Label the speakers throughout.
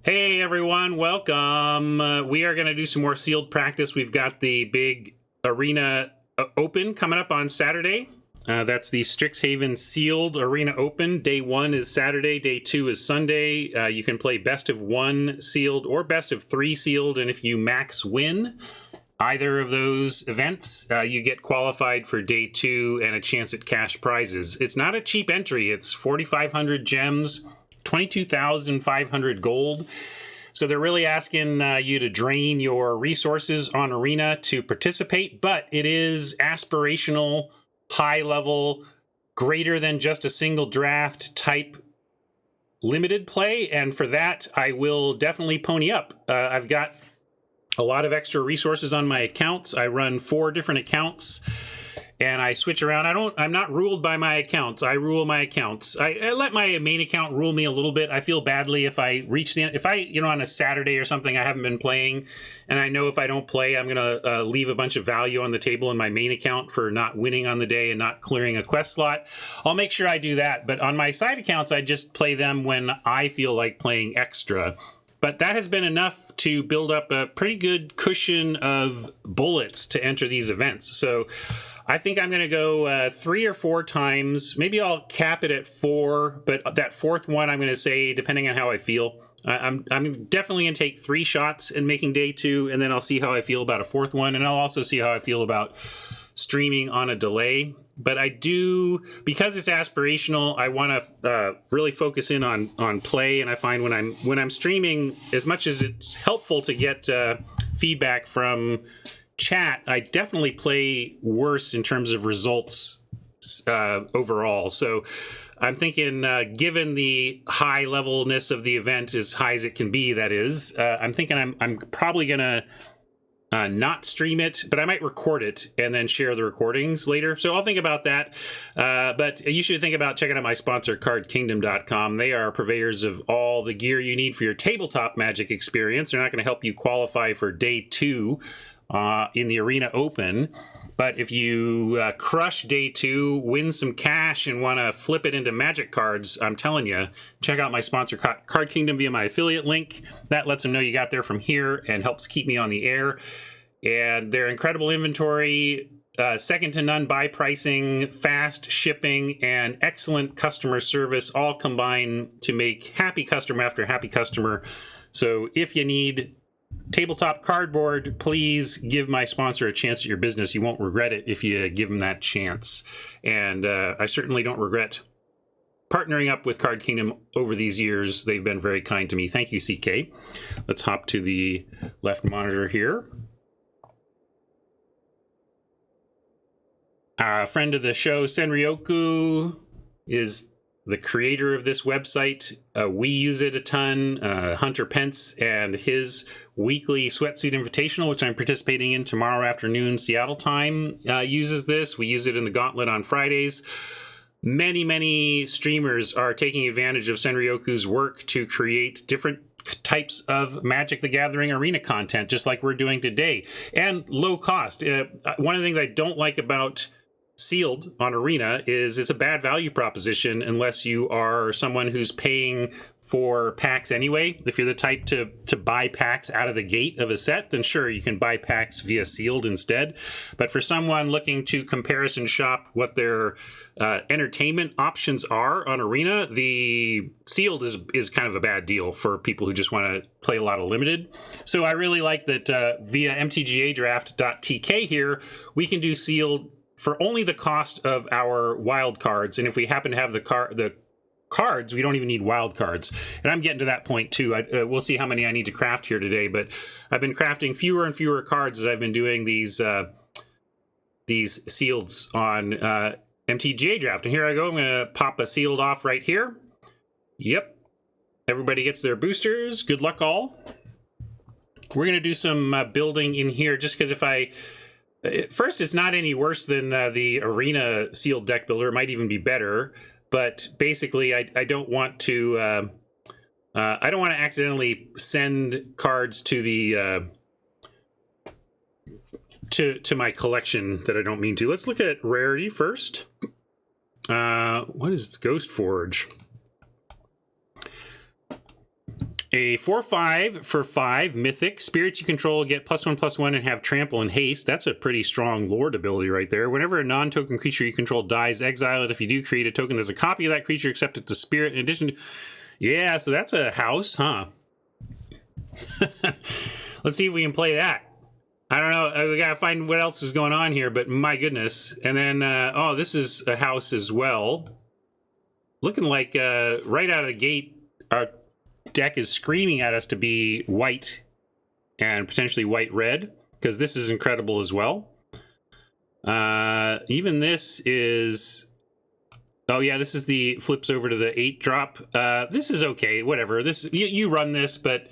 Speaker 1: Hey everyone, welcome. We are going to do some more sealed practice. We've got the big Arena Open coming up on Saturday. That's the Strixhaven Sealed Arena Open. Day 1 is Saturday, day 2 is Sunday. You can play best of 1 sealed or best of 3 sealed, and if you max win either of those events, you get qualified for day 2 and a chance at cash prizes. It's not a cheap entry. It's 4,500 gems, 22,500 gold. So they're really asking you to drain your resources on Arena to participate, but it is aspirational, high level, greater than just a single draft type limited play. And for that, I will definitely pony up. I've got a lot of extra resources on my accounts. I run 4 different accounts and I switch around. I'm not ruled by my accounts. I rule my accounts. I let my main account rule me a little bit. I feel badly if I reach the end. If I, on a Saturday or something, I haven't been playing, and I know if I don't play, I'm going to leave a bunch of value on the table in my main account for not winning on the day and not clearing a quest slot. I'll make sure I do that. But on my side accounts, I just play them when I feel like playing extra. But that has been enough to build up a pretty good cushion of bullets to enter these events. So I think I'm going to go 3 or 4 times. Maybe I'll cap it at 4, but that 4th one I'm going to say, depending on how I feel. I'm definitely going to take 3 shots in making day 2, and then I'll see how I feel about a 4th one, and I'll also see how I feel about streaming on a delay. But I do, because it's aspirational, I want to really focus in on play, and I find when I'm streaming, as much as it's helpful to get feedback from chat, I definitely play worse in terms of results overall. So I'm thinking, given the high levelness of the event, as high as it can be, that is, I'm thinking I'm probably gonna not stream it, but I might record it and then share the recordings later. So I'll think about that. But you should think about checking out my sponsor, CardKingdom.com. They are purveyors of all the gear you need for your tabletop Magic experience. They're not going to help you qualify for day 2 in the Arena Open. But if you crush day 2, win some cash, and want to flip it into Magic cards, I'm telling you, check out my sponsor, Card Kingdom, via my affiliate link. That lets them know you got there from here and helps keep me on the air. And their incredible inventory, second to none buy pricing, fast shipping, and excellent customer service all combine to make happy customer after happy customer. So if you need tabletop cardboard, please give my sponsor a chance at your business. You won't regret it if you give them that chance. And I certainly don't regret partnering up with Card Kingdom over these years. They've been very kind to me. Thank you, CK. Let's hop to the left monitor here. A friend of the show, Senryoku, is the creator of this website. We use it a ton. Hunter Pence and his weekly Sweatsuit Invitational, which I'm participating in tomorrow afternoon Seattle time, uses this. We use it in the Gauntlet on Fridays. Many streamers are taking advantage of Senryoku's work to create different types of Magic the Gathering arena content, just like we're doing today, and low cost. One of the things I don't like about Sealed on Arena is it's a bad value proposition unless you are someone who's paying for packs anyway. If you're the type to buy packs out of the gate of a set, then sure, you can buy packs via Sealed instead. But for someone looking to comparison shop what their entertainment options are on Arena, the Sealed is kind of a bad deal for people who just want to play a lot of limited. So I really like that via MTGAdraft.tk here, we can do Sealed for only the cost of our wild cards. And if we happen to have the cards, we don't even need wild cards. And I'm getting to that point too. We'll see how many I need to craft here today, but I've been crafting fewer and fewer cards as I've been doing these sealeds on MTGA Draft. And here I go. I'm going to pop a sealed off right here. Yep. Everybody gets their boosters. Good luck all. We're going to do some building in here just because first, it's not any worse than the Arena Sealed Deck Builder. It might even be better. But basically, I don't want to accidentally send cards to the to my collection that I don't mean to. Let's look at rarity first. What is Ghost Forge? A 4/5 for 5 mythic. Spirits you control get +1/+1 and have trample and haste. That's a pretty strong Lord ability right there. Whenever a non-token creature you control dies, exile it. If you do, create a token that's a copy of that creature, except it's a spirit. In addition to... Yeah, so that's a house, huh? Let's see if we can play that. I don't know. We gotta find what else is going on here, but my goodness. And then, oh, this is a house as well. Looking like right out of the gate, our deck is screaming at us to be white and potentially white-red, because this is incredible as well. Even this is... Oh, yeah, this is the flips over to the 8-drop. This is okay, whatever. This you run this, but...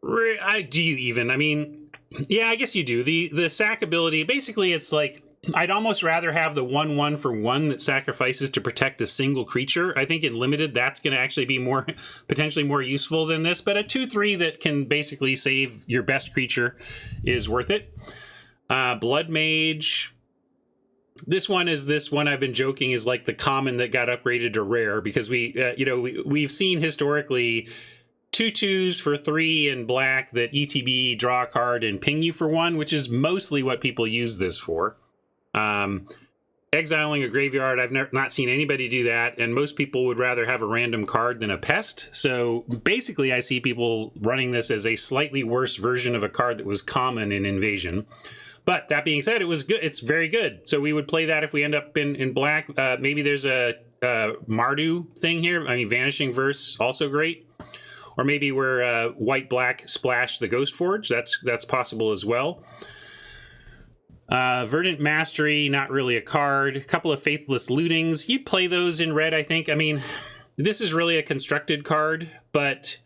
Speaker 1: do you even? I mean, yeah, I guess you do. The sack ability, basically, it's like... I'd almost rather have the 1/1 for 1 that sacrifices to protect a single creature. I think in limited, that's going to actually be more potentially more useful than this. But a 2/3 that can basically save your best creature is worth it. Blood Mage. This one I've been joking is like the common that got upgraded to rare, because we've seen historically 2/2s for 3 in black that ETB, draw a card, and ping you for 1, which is mostly what people use this for. Exiling a graveyard, I've not seen anybody do that, and most people would rather have a random card than a pest. So basically, I see people running this as a slightly worse version of a card that was common in Invasion. But that being said, it was good. It's very good. So we would play that if we end up in black. Maybe there's a Mardu thing here. I mean, Vanishing Verse, also great. Or maybe we're white-black splash the Ghost Forge. That's possible as well. Verdant Mastery, not really a card. A couple of Faithless Lootings. You'd play those in red, I think. I mean, this is really a constructed card, but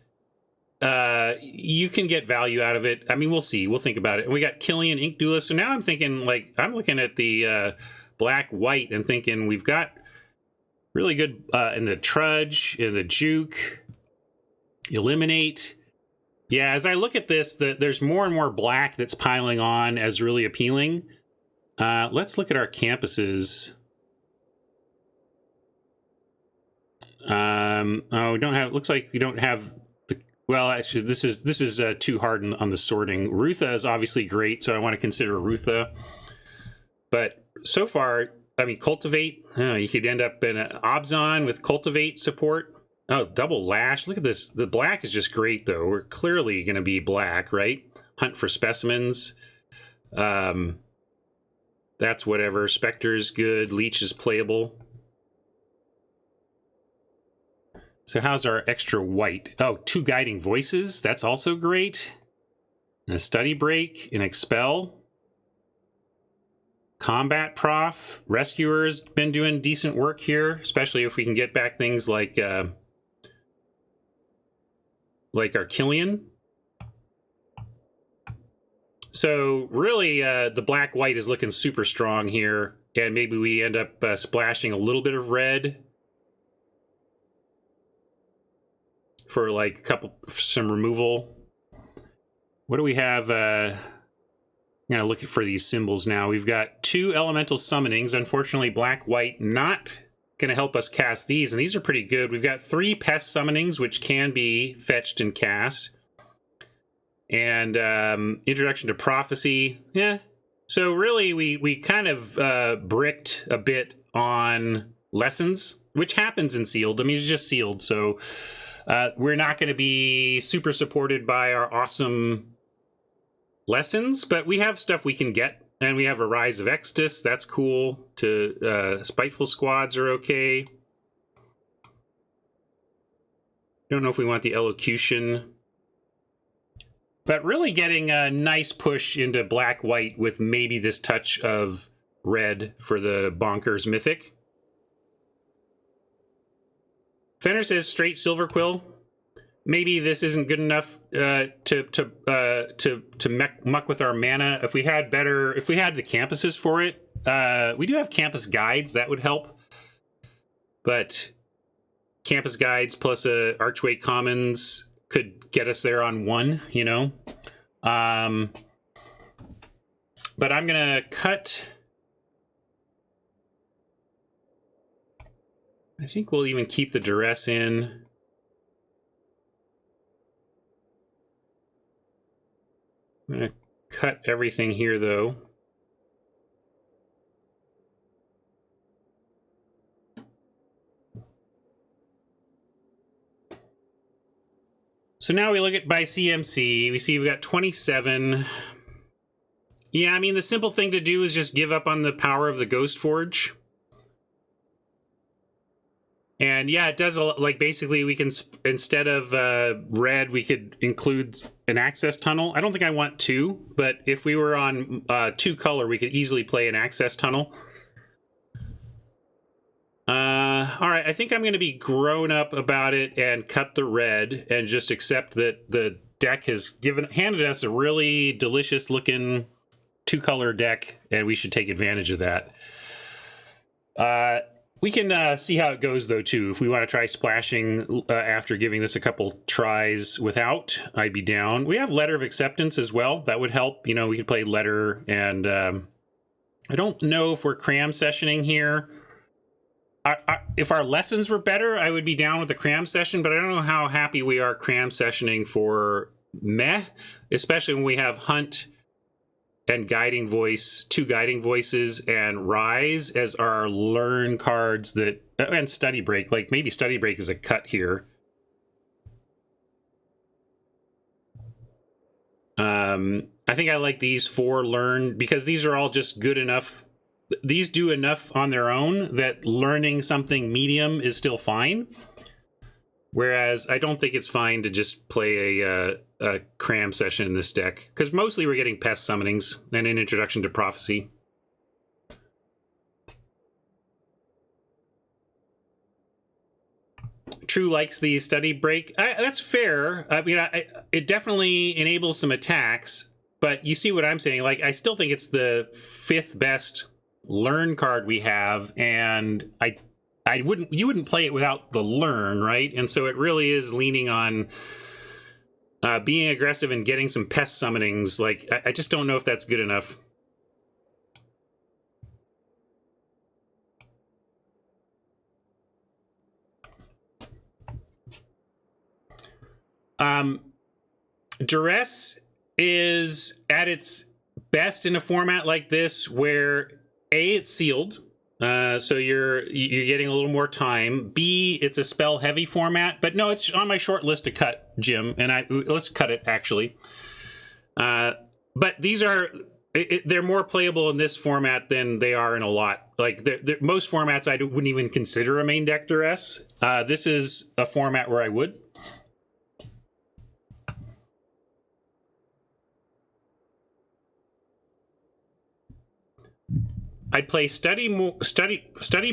Speaker 1: you can get value out of it. I mean, we'll see. We'll think about it. And we got Killian, Ink Duelist. So now I'm thinking, like, I'm looking at the black-white and thinking we've got really good in the Trudge, in the Juke, Eliminate. Yeah, as I look at this, there's more and more black that's piling on as really appealing. Let's look at our campuses. Oh, we don't have. Looks like we don't have the. Well, actually, this is too hard on the sorting. Rutha is obviously great, so I want to consider Rutha. But so far, I mean, Cultivate. You could end up in an Obzon with Cultivate support. Oh, Double Lash. Look at this. The black is just great, though. We're clearly going to be black, right? Hunt for Specimens. That's whatever. Spectre's good. Leech is playable. So how's our extra white? Oh, 2 Guiding Voices. That's also great. And a Study Break. An Expel. Combat Prof. Rescuer's been doing decent work here, especially if we can get back things like our Killian. So really, the black-white is looking super strong here, and maybe we end up splashing a little bit of red for like some removal. What do we have? I'm gonna look for these symbols now. We've got 2 elemental summonings. Unfortunately, black-white not going to help us cast these, and these are pretty good. We've got 3 pest summonings, which can be fetched and cast. And Introduction to Prophecy. Yeah. So really, we kind of bricked a bit on Lessons, which happens in Sealed. I mean, it's just Sealed, so we're not going to be super supported by our awesome Lessons, but we have stuff we can get. And we have a Rise of Extus. That's cool. Spiteful Squads are okay. Don't know if we want the Elocution. But really getting a nice push into black-white with maybe this touch of red for the Bonkers Mythic. Fenner says straight Silver Quill. Maybe this isn't good enough to muck with our mana. If we had the campuses for it, we do have campus guides that would help. But campus guides plus a Archway Commons could get us there on 1, you know. But I'm gonna cut. I think we'll even keep the duress in. cut everything here, though. So now we look at by CMC. We see we've got 27. Yeah, I mean, the simple thing to do is just give up on the power of the Ghost Forge. And yeah, it does, like, basically we can, instead of red, we could include an access tunnel. I don't think I want 2, but if we were on 2 color, we could easily play an access tunnel. All right, I think I'm going to be grown up about it and cut the red and just accept that the deck has handed us a really delicious looking 2-color deck, and we should take advantage of that. We can see how it goes, though, too. If we want to try splashing after giving this a couple tries without, I'd be down. We have Letter of Acceptance as well. That would help. You know, we could play Letter, and I don't know if we're cram sessioning here. If our lessons were better, I would be down with the cram session, but I don't know how happy we are cram sessioning for meh, especially when we have Hunt and Guiding Voice, 2 Guiding Voices, and Rise as our learn cards that, and Study Break. Like, maybe Study Break is a cut here. I think I like these 4 learn because these are all just good enough. These do enough on their own that learning something medium is still fine. Whereas I don't think it's fine to just play a cram session in this deck, because mostly we're getting pest summonings and an Introduction to Prophecy. True likes the Study Break. That's fair. I mean, it definitely enables some attacks, but you see what I'm saying. Like, I still think it's the 5th best learn card we have, and you wouldn't play it without the learn, right? And so it really is leaning on being aggressive and getting some pest summonings. Like, I just don't know if that's good enough. Duress is at its best in a format like this where A, it's sealed. So you're getting a little more time. B, it's a spell heavy format, but no, it's on my short list to cut, Jim, and let's cut it actually. But these are they're more playable in this format than they are in a lot. Like most formats, I wouldn't even consider a main deck Duress. This is a format where I would. I'd play Study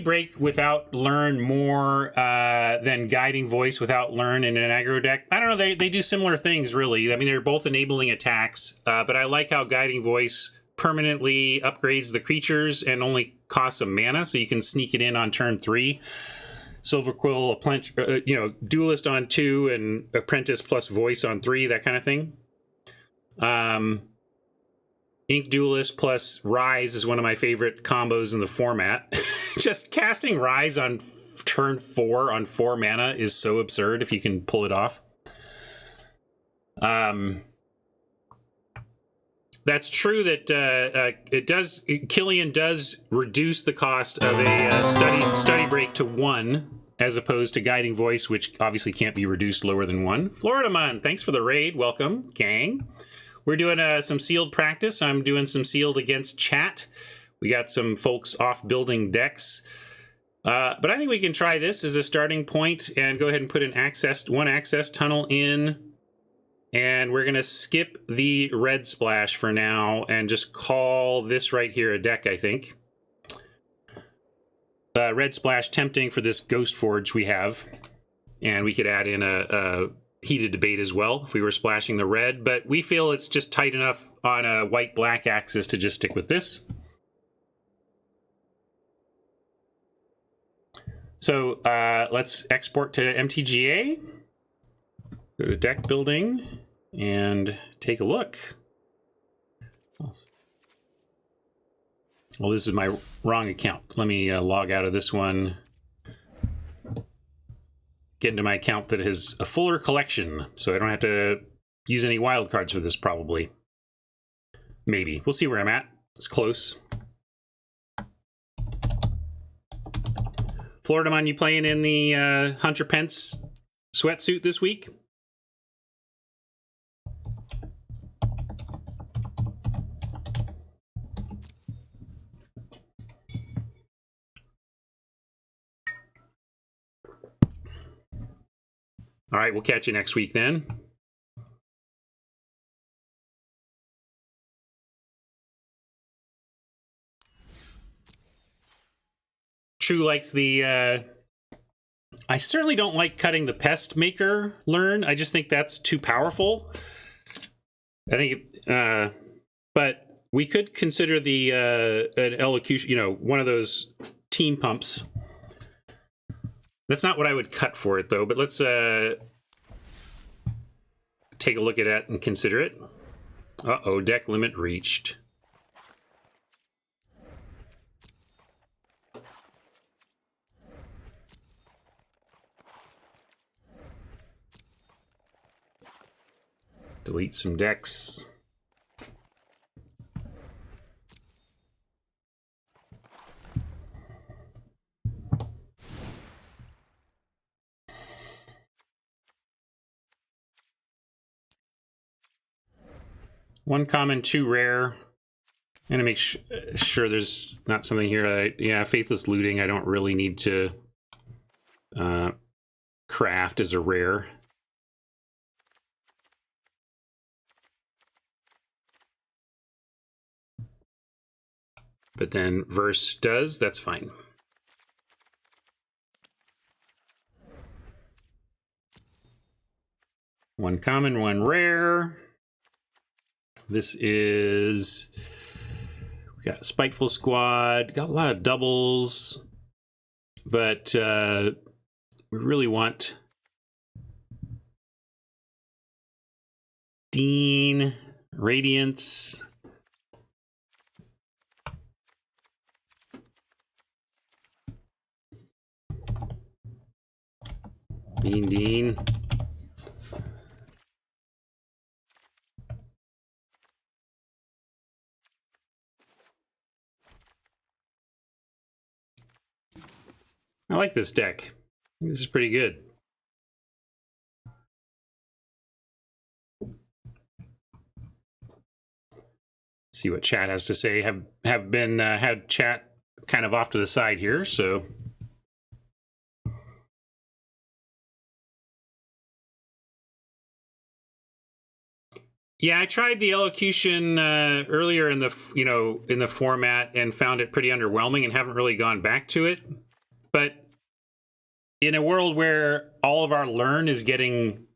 Speaker 1: Break without learn more than Guiding Voice without learn in an aggro deck. I don't know. They do similar things, really. I mean, they're both enabling attacks, but I like how Guiding Voice permanently upgrades the creatures and only costs a mana, so you can sneak it in on turn 3. Silver Quill, Duelist on 2, and Apprentice plus Voice on 3, that kind of thing. Ink Duelist plus Rise is one of my favorite combos in the format. Just casting Rise on turn 4 on 4 mana is so absurd if you can pull it off. That's true that Killian does reduce the cost of a study break to 1 as opposed to Guiding Voice, which obviously can't be reduced lower than 1. Florida Man, thanks for the raid. Welcome, gang. We're doing some sealed practice. I'm doing some sealed against chat. We got some folks off building decks. But I think we can try this as a starting point and go ahead and put one access tunnel in. And we're going to skip the red splash for now and just call this right here a deck, I think. Red splash tempting for this Ghost Forge we have. And we could add in a heated debate as well if we were splashing the red, but we feel it's just tight enough on a white-black axis to just stick with this. So let's export to MTGA, go to deck building, and take a look. Well, this is my wrong account. Let me log out of this one. Get into my account that has a fuller collection, so I don't have to use any wildcards for this, probably. Maybe. We'll see where I'm at. It's close. Florida Man, you playing in the Hunter Pence sweatsuit this week? All right, we'll catch you next week then. True likes the... I certainly don't like cutting the Pest Maker learn. I just think that's too powerful. I think... but we could consider the an elocution, you know, one of those team pumps. That's not what I would cut for it, though. But let's take a look at it and consider it. Uh-oh, deck limit reached. Delete some decks. One common, two rare. I'm gonna make sure there's not something here. Yeah, Faithless Looting. I don't really need to craft as a rare. But then Verse does. That's fine. One common, one rare. This is... we got Spiteful Squad. Got a lot of doubles. But we really want... Dean, Radiance... Dean. I like this deck. This is pretty good. See what chat has to say. Have been had chat kind of off to the side here, so. Yeah, I tried the elocution earlier in the in the format and found it pretty underwhelming and haven't really gone back to it. But in a world where all of our learn is getting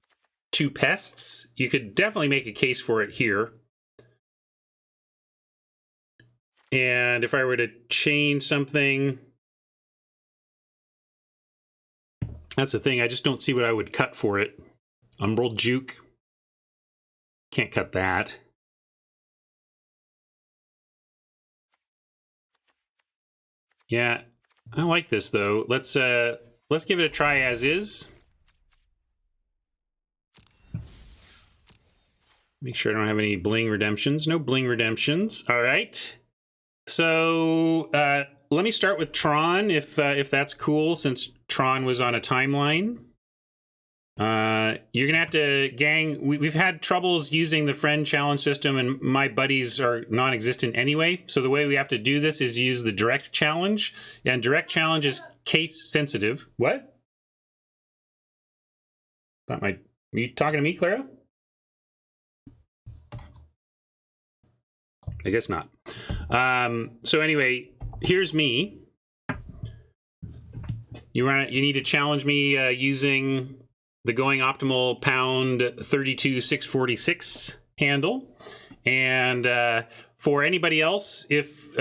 Speaker 1: 2 pests, you could definitely make a case for it here. And if I were to change something, that's the thing. I just don't see what I would cut for it. Umbral Juke. Can't cut that. Yeah, I like this though. Let's give it a try as is. Make sure I don't have any bling redemptions. No bling redemptions. All right. So let me start with Tron, if that's cool, since Tron was on a timeline. You're gonna have to, gang. We've had troubles using the friend challenge system, and my buddies are non-existent anyway. So the way we have to do this is use the direct challenge, and direct challenge is case sensitive. What? Are you talking to me, Clara? I guess not. So anyway, here's me. You need to challenge me using the GoingOptimal pound 32646 handle. And for anybody else, if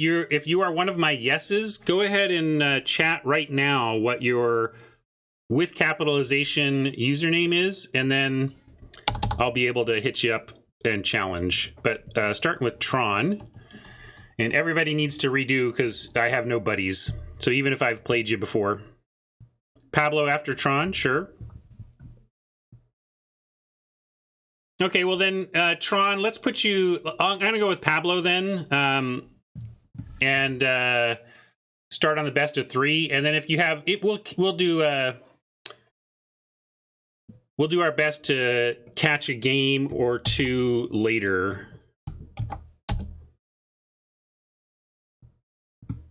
Speaker 1: you are one of my yeses, go ahead and chat right now what your with capitalization username is, and then I'll be able to hit you up and challenge. But starting with Tron, and everybody needs to redo because I have no buddies. So even if I've played you before. Pablo after Tron, sure. Okay, well then, Tron, let's put you... I'm going to go with Pablo then. And start on the best of 3. And then if you have... We'll do our best to catch a game or 2 later.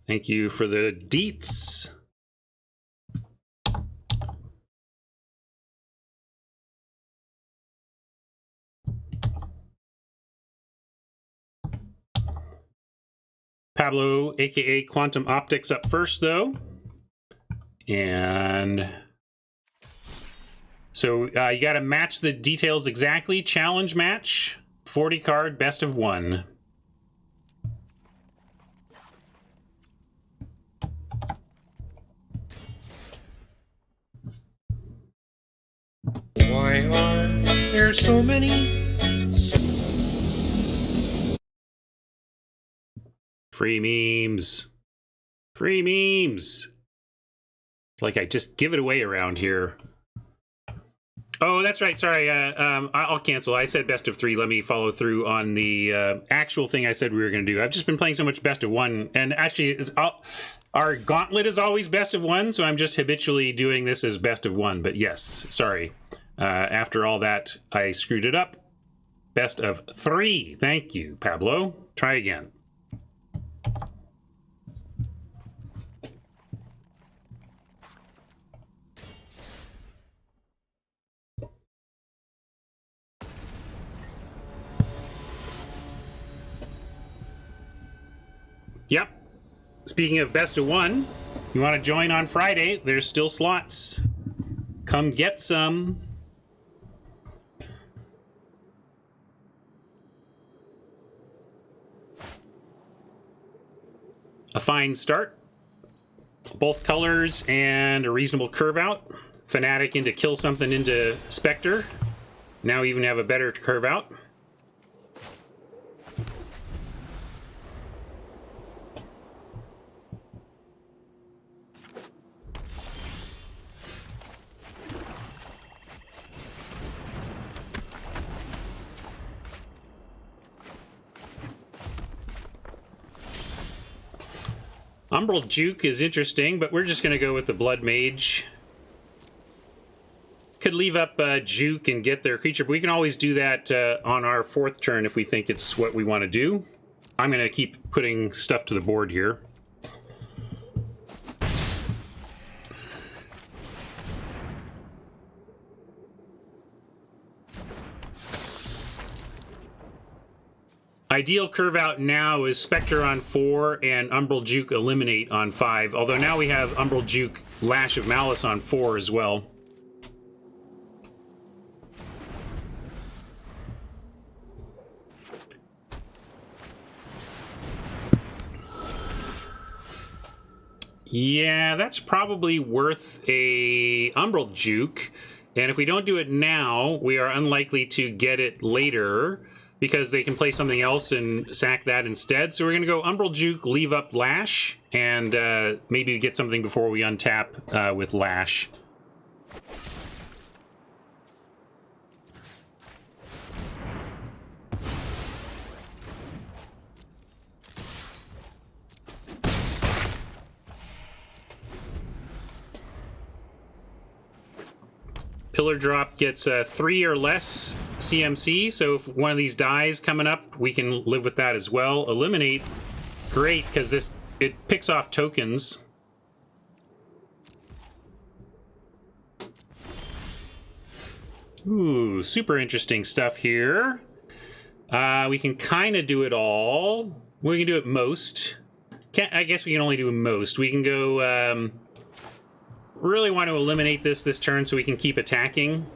Speaker 1: Thank you for the deets. Pablo, aka Quantum Optics, up first, though. And so you got to match the details exactly. Challenge match, 40 card, best of 1.
Speaker 2: Why are there so many?
Speaker 1: Free memes. Free memes. It's like I just give it away around here. Oh, that's right. Sorry. I'll cancel. I said best of 3. Let me follow through on the actual thing I said we were going to do. I've just been playing so much best of 1. And actually, our gauntlet is always best of 1. So I'm just habitually doing this as best of 1. But yes, sorry. After all that, I screwed it up. Best of 3. Thank you, Pablo. Try again. Yep. Speaking of best of 1, you want to join on Friday? There's still slots. Come get some. A fine start. Both colors and a reasonable curve out. Fanatic into kill something into Spectre. Now even have a better curve out. Umbral Juke is interesting, but we're just going to go with the Blood Mage. Could leave up Juke and get their creature, but we can always do that on our 4th turn if we think it's what we want to do. I'm going to keep putting stuff to the board here. Ideal curve out now is Spectre on 4 and Umbral Juke Eliminate on 5, although now we have Umbral Juke Lash of Malice on 4 as well. Yeah, that's probably worth a Umbral Juke, and if we don't do it now, we are unlikely to get it later, because they can play something else and sack that instead. So we're going to go Umbral Juke, leave up Lash, and maybe get something before we untap with Lash. Pillar Drop gets 3 or less CMC, so if one of these dies coming up, we can live with that as well. Eliminate, great, because it picks off tokens. Ooh, super interesting stuff here. We can kind of do it all. We can do it most. I guess we can only do most. We can go... really want to eliminate this turn so we can keep attacking,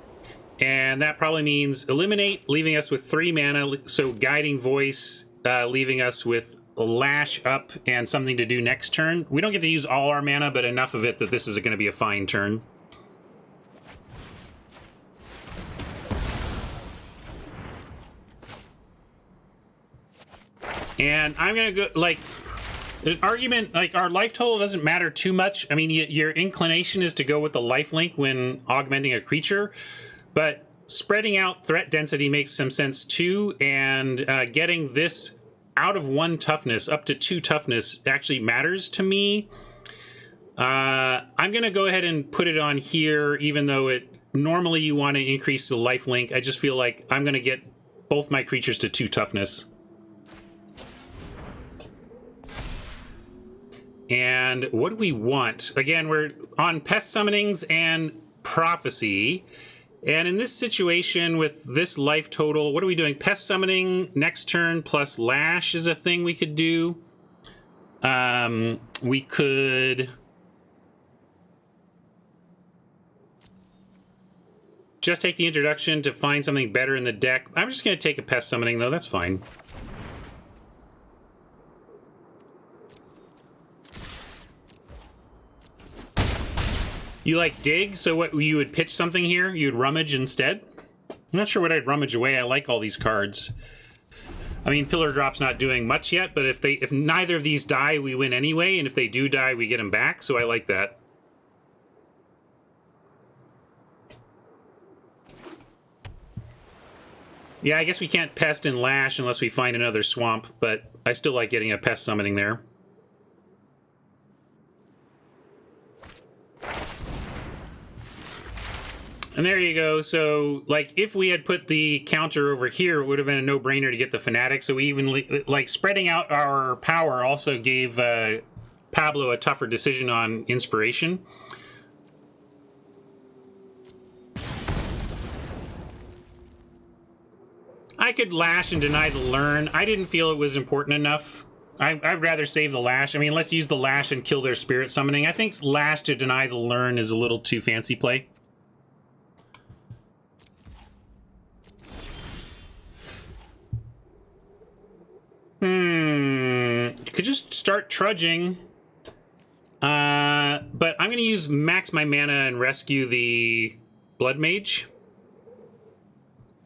Speaker 1: and that probably means eliminate, leaving us with 3 mana, so Guiding Voice leaving us with a Lash up and something to do next turn. We don't get to use all our mana, but enough of it that this is going to be a fine turn. And I'm going to go, like... There's argument, like, our life total doesn't matter too much. I mean, your inclination is to go with the lifelink when augmenting a creature, but spreading out threat density makes some sense too, and getting this out of 1 toughness up to 2 toughness actually matters to me. I'm going to go ahead and put it on here, even though it normally you want to increase the life link. I just feel like I'm going to get both my creatures to 2 toughness. And what do we want? Again, we're on Pest Summonings and Prophecy. And in this situation with this life total, what are we doing? Pest Summoning next turn plus Lash is a thing we could do. We could just take the introduction to find something better in the deck. I'm just going to take a Pest Summoning, though. That's fine. You like dig? So what, you would pitch something here? You'd rummage instead? I'm not sure what I'd rummage away. I like all these cards. I mean, Pillar Drop's not doing much yet, but if neither of these die, we win anyway, and if they do die, we get them back, so I like that. Yeah, I guess we can't Pest and Lash unless we find another swamp, but I still like getting a Pest Summoning there. And there you go. So, like, if we had put the counter over here, it would have been a no-brainer to get the Fanatic. So we even, like, spreading out our power also gave Pablo a tougher decision on Inspiration. I could Lash and deny the Learn. I didn't feel it was important enough. I'd rather save the Lash. I mean, let's use the Lash and kill their Spirit Summoning. I think Lash to deny the Learn is a little too fancy play. Could just start trudging. But I'm going to use max my mana and rescue the Blood Mage.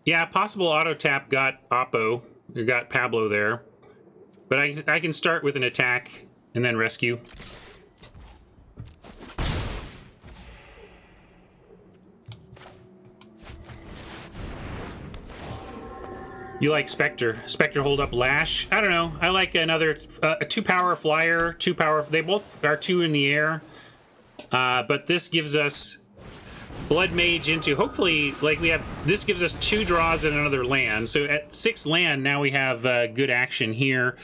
Speaker 1: Yeah, possible auto tap got Oppo. You got Pablo there. But I can start with an attack and then rescue. You like Spectre. Spectre hold up Lash. I don't know. I like another a 2-power flyer. 2-power. They both are 2 in the air. But this gives us Blood Mage into, hopefully, like we have, this gives us 2 draws and another land. So at 6 land, now we have good action here.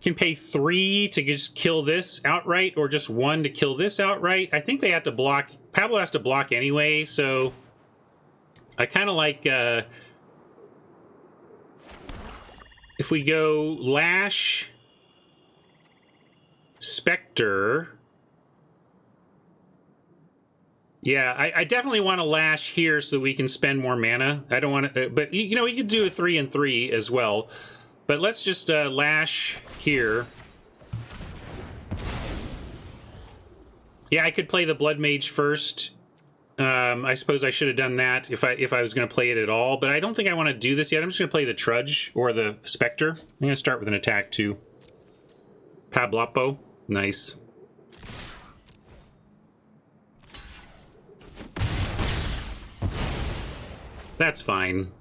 Speaker 1: Can pay 3 to just kill this outright, or just 1 to kill this outright. I think they have to block. Pablo has to block anyway, so I kind of like. If we go Lash, Spectre, yeah, I definitely want to Lash here so we can spend more mana. I don't want to, but you know, we could do a 3 and 3 as well. But let's just Lash here. Yeah, I could play the Blood Mage first. I suppose I should have done that if I was going to play it at all, but I don't think I want to do this yet. I'm just going to play the Trudge or the Spectre. I'm going to start with an attack too. Pablapo, nice. That's fine.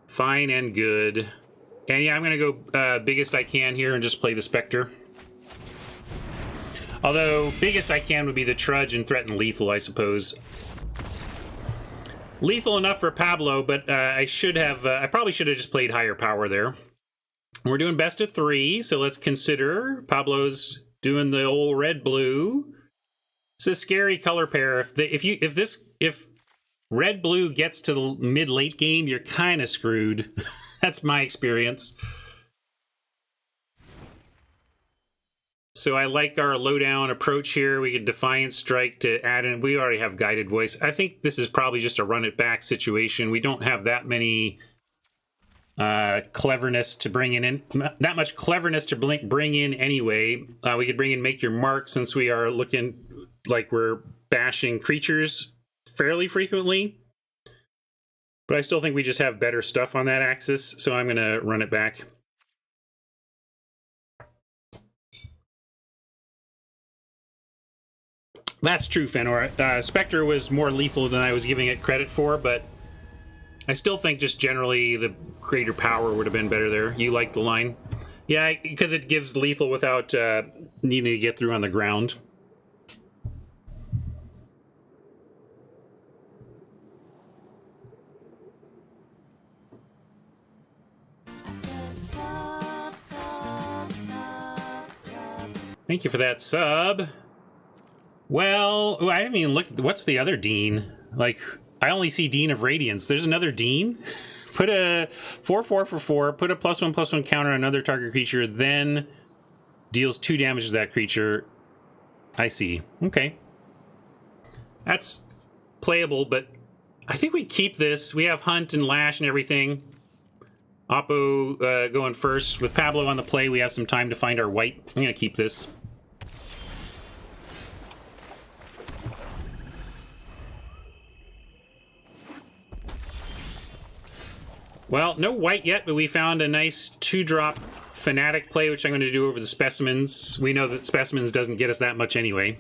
Speaker 1: Fine and good. And yeah, I'm going to go biggest I can here and just play the Spectre. Although, biggest I can would be the Trudge and threaten lethal, I suppose. Lethal enough for Pablo, but I probably should have just played higher power there. We're doing best of 3, so let's consider Pablo's doing the old red-blue. It's a scary color pair. If red-blue gets to the mid-late game, you're kind of screwed. That's my experience. So I like our lowdown approach here. We could Defiant Strike to add in. We already have Guided Voice. I think this is probably just a run it back situation. We don't have that many cleverness to bring in, that much cleverness to bring in anyway. We could bring in Make Your Mark, since we are looking like we're bashing creatures fairly frequently. But I still think we just have better stuff on that axis, so I'm going to run it back. That's true, Fenor. Spectre was more lethal than I was giving it credit for, but I still think just generally the greater power would have been better there. You like the line? Yeah, because it gives lethal without needing to get through on the ground. Thank you for that sub. Well, I didn't even look. What's the other Dean? Like, I only see Dean of Radiance. There's another Dean? Put a 4/4 for 4, put a +1/+1 counter on another target creature, then deals 2 damage to that creature. I see. Okay. That's playable, but I think we keep this. We have Hunt and Lash and everything. Oppo going first. With Pablo on the play, we have some time to find our white. I'm going to keep this. Well, no white yet, but we found a nice 2-drop Fanatic play, which I'm going to do over the Specimens. We know that Specimens doesn't get us that much anyway.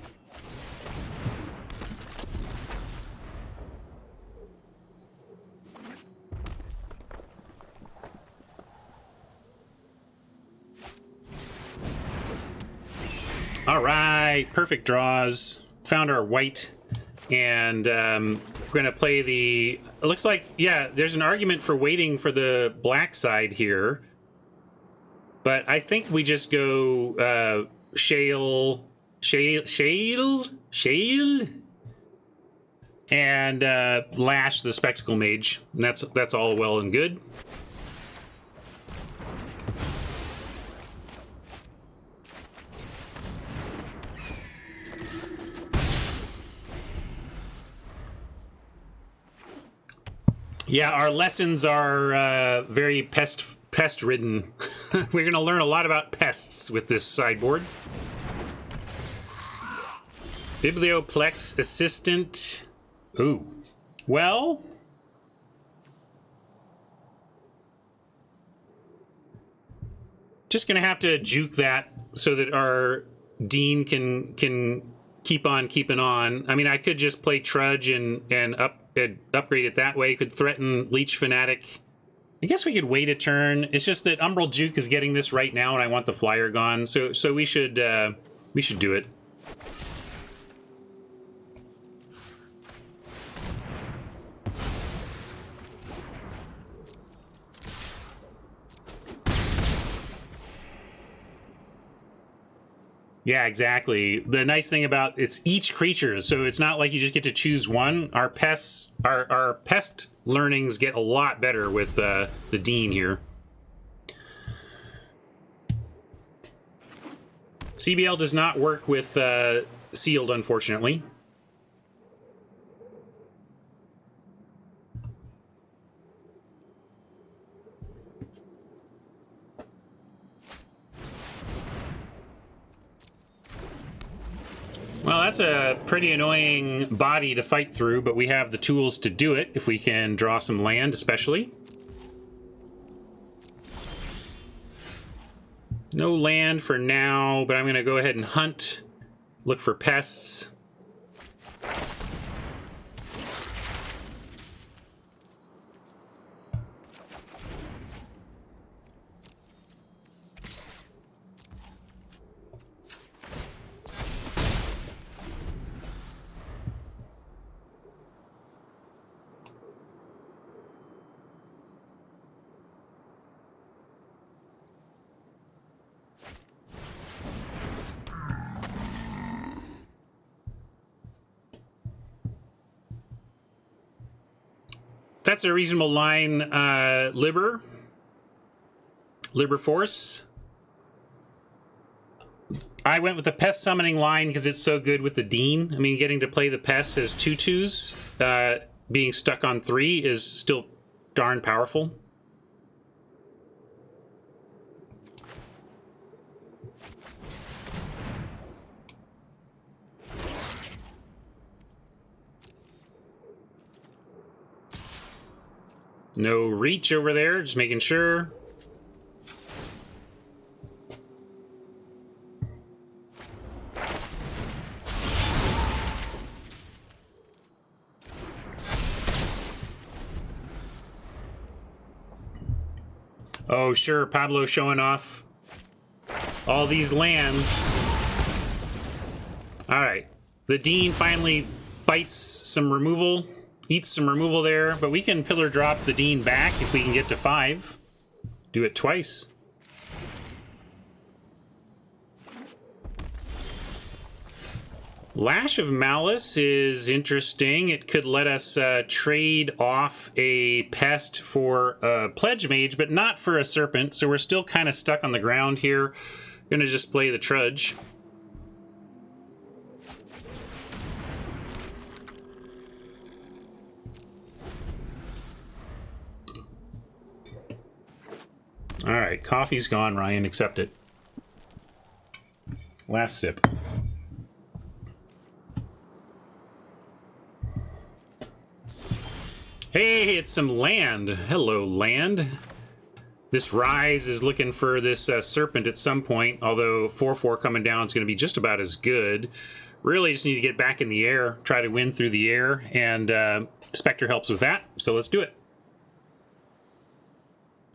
Speaker 1: All right, perfect draws. Found our white, and we're going to play the... It looks like, yeah, there's an argument for waiting for the black side here. But I think we just go Shale, and Lash the Spectacle Mage. And that's all well and good. Yeah, our lessons are very pest-ridden. We're going to learn a lot about pests with this sideboard. Biblioplex Assistant. Ooh. Well... just going to have to juke that so that our Dean can keep on keeping on. I mean, I could just play Trudge and upgrade it that way. Could threaten Leech Fanatic. I guess we could wait a turn. It's just that Umbral Juke is getting this right now, and I want the flyer gone. So we should do it. Yeah, exactly. The nice thing about it's each creature, so it's not like you just get to choose one. Our pest learnings get a lot better with the Dean here. CBL does not work with sealed, unfortunately. Well, that's a pretty annoying body to fight through, but we have the tools to do it if we can draw some land, especially. No land for now, but I'm going to go ahead and hunt, look for pests. That's a reasonable line, Liber Force. I went with the pest summoning line because it's so good with the Dean. I mean, getting to play the pests as 2/2s, being stuck on 3 is still darn powerful. No reach over there, just making sure. Oh, sure, Pablo showing off all these lands. All right, the Dean finally bites some removal, eats some removal there, but we can pillar drop the Dean back if we can get to 5. Do it twice. Lash of Malice is interesting. It could let us trade off a Pest for a Pledge Mage, but not for a Serpent, so we're still kind of stuck on the ground here. Gonna just play the Trudge. All right, coffee's gone, Ryan. Accept it. Last sip. Hey, it's some land. Hello, land. This Rise is looking for this Serpent at some point, although 4/4 coming down is going to be just about as good. Really just need to get back in the air, try to win through the air, and Spectre helps with that, so let's do it.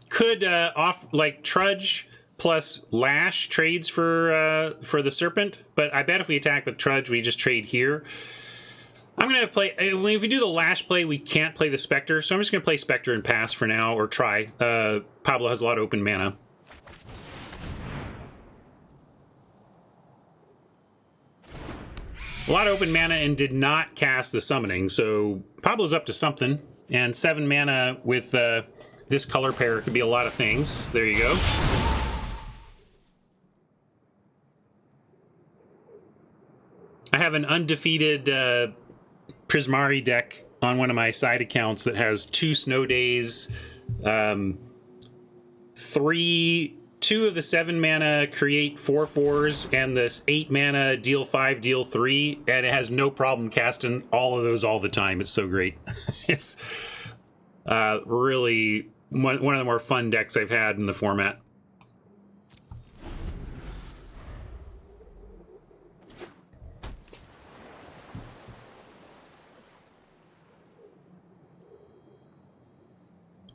Speaker 1: Could off like Trudge plus Lash trades for the Serpent, but I bet if we attack with Trudge, we just trade here. I'm going to play, if we do the Lash play, we can't play the Spectre, so I'm just going to play Spectre and pass for now, or try. Pablo has a lot of open mana. A lot of open mana and did not cast the Summoning, so Pablo's up to something, and 7 mana with this color pair could be a lot of things. There you go. I have an undefeated Prismari deck on one of my side accounts that has 2 Snow Days, 2 of the 7 mana create 4/4s, and this 8 mana deal 5, deal 3, and it has no problem casting all of those all the time. It's so great. It's really one of the more fun decks I've had in the format.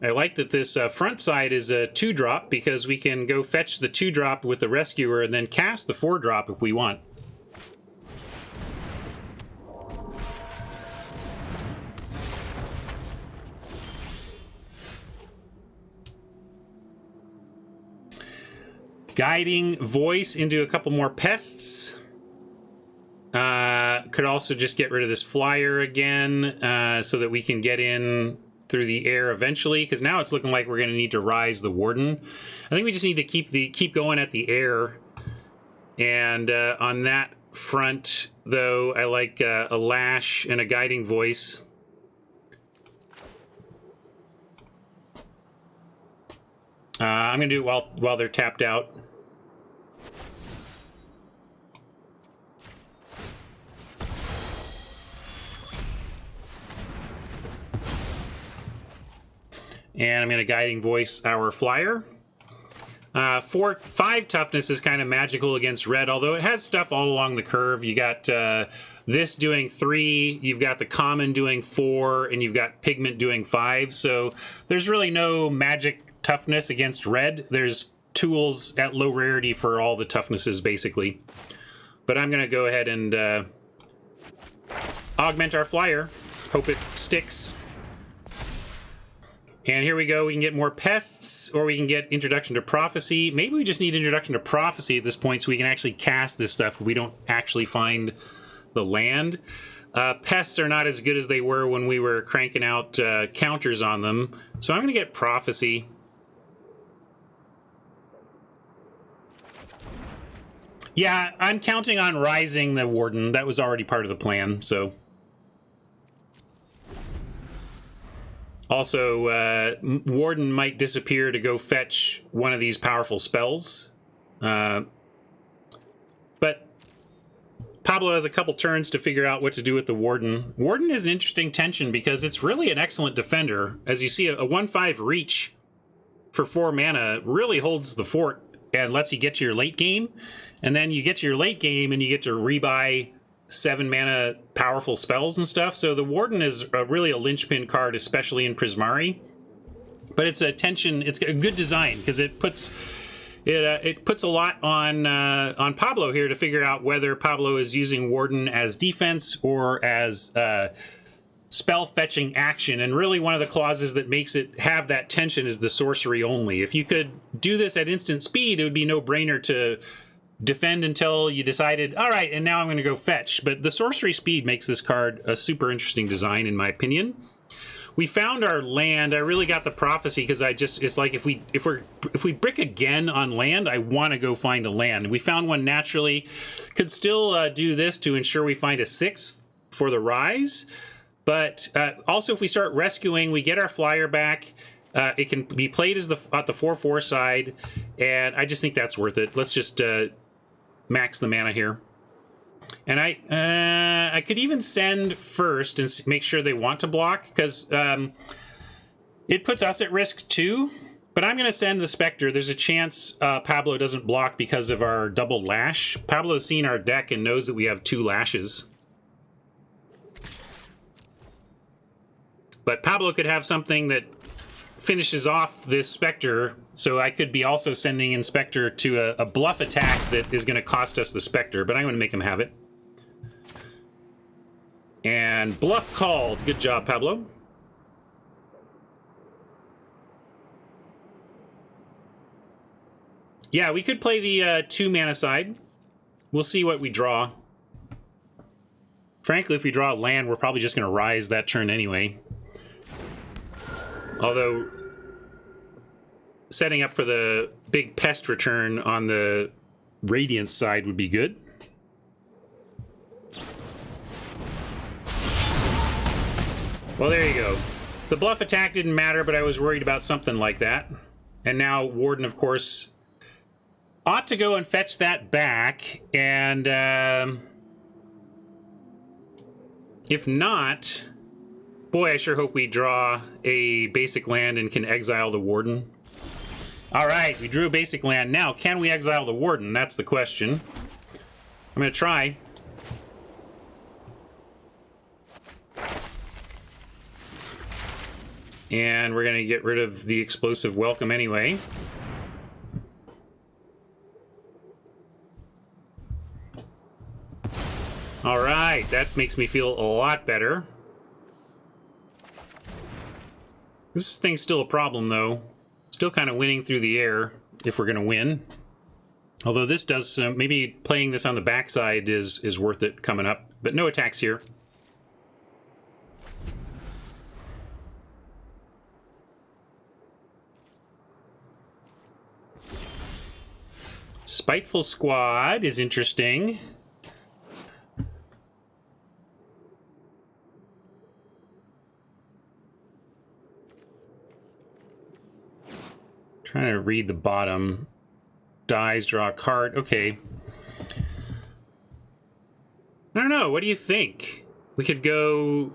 Speaker 1: I like that this front side is a 2-drop because we can go fetch the 2-drop with the Rescuer and then cast the 4-drop if we want. Guiding Voice into a couple more pests. Could also just get rid of this flyer again so that we can get in through the air eventually, because now it's looking like we're going to need to rise the Warden. I think we just need to keep going at the air. And on that front, though, I like a Lash and a Guiding Voice. I'm going to do it while they're tapped out. And I'm going to Guiding Voice our flyer. 5 toughness is kind of magical against red, although it has stuff all along the curve. You got this doing 3, you've got the common doing 4, and you've got pigment doing 5. So there's really no magic toughness against red. There's tools at low rarity for all the toughnesses, basically. But I'm going to go ahead and augment our flyer. Hope it sticks. And here we go. We can get more pests, or we can get Introduction to Prophecy. Maybe we just need Introduction to Prophecy at this point so we can actually cast this stuff if we don't actually find the land. Pests are not as good as they were when we were cranking out counters on them. So I'm going to get Prophecy. Yeah, I'm counting on rising the Warden. That was already part of the plan, so... Also, Warden might disappear to go fetch one of these powerful spells. But Pablo has a couple turns to figure out what to do with the Warden. Warden is interesting tension because it's really an excellent defender. As you see, a 1/5 reach for 4 mana really holds the fort and lets you get to your late game. And then you get to your late game and you get to rebuy 7 mana powerful spells and stuff. So the Warden is really a linchpin card, especially in Prismari. But it's a tension. It's a good design because it puts a lot on Pablo here to figure out whether Pablo is using Warden as defense or as spell fetching action. And really, one of the clauses that makes it have that tension is the sorcery only. If you could do this at instant speed, it would be no brainer to defend until you decided, all right, and now I'm going to go fetch. But the sorcery speed makes this card a super interesting design, in my opinion. We found our land. I really got the prophecy because it's like if we brick again on land, I want to go find a land. We found one naturally. Could still do this to ensure we find a 6th for the rise. But also, if we start rescuing, we get our flyer back. It can be played as at the 4/4 side, and I just think that's worth it. Let's just max the mana here. And I could even send first and make sure they want to block, because it puts us at risk too. But I'm going to send the Spectre. There's a chance Pablo doesn't block because of our double lash. Pablo's seen our deck and knows that we have 2 lashes. But Pablo could have something that finishes off this Spectre, so I could be also sending in Spectre to a bluff attack that is going to cost us the Spectre, but I'm going to make him have it. And bluff called. Good job, Pablo. Yeah, we could play the 2 mana side. We'll see what we draw. Frankly, if we draw a land, we're probably just going to rise that turn anyway. Although, setting up for the big pest return on the Radiance side would be good. Well, there you go. The bluff attack didn't matter, but I was worried about something like that. And now Warden, of course, ought to go and fetch that back. And if not, boy, I sure hope we draw a basic land and can exile the Warden. All right, we drew a basic land. Now, can we exile the Warden? That's the question. I'm going to try. And we're going to get rid of the explosive welcome anyway. All right, that makes me feel a lot better. This thing's still a problem, though. Still kind of winning through the air if we're going to win. Although this does, maybe playing this on the backside is worth it coming up. But no attacks here. Spiteful Squad is interesting. Trying to read the bottom. Dies, draw a card. Okay. I don't know. What do you think? We could go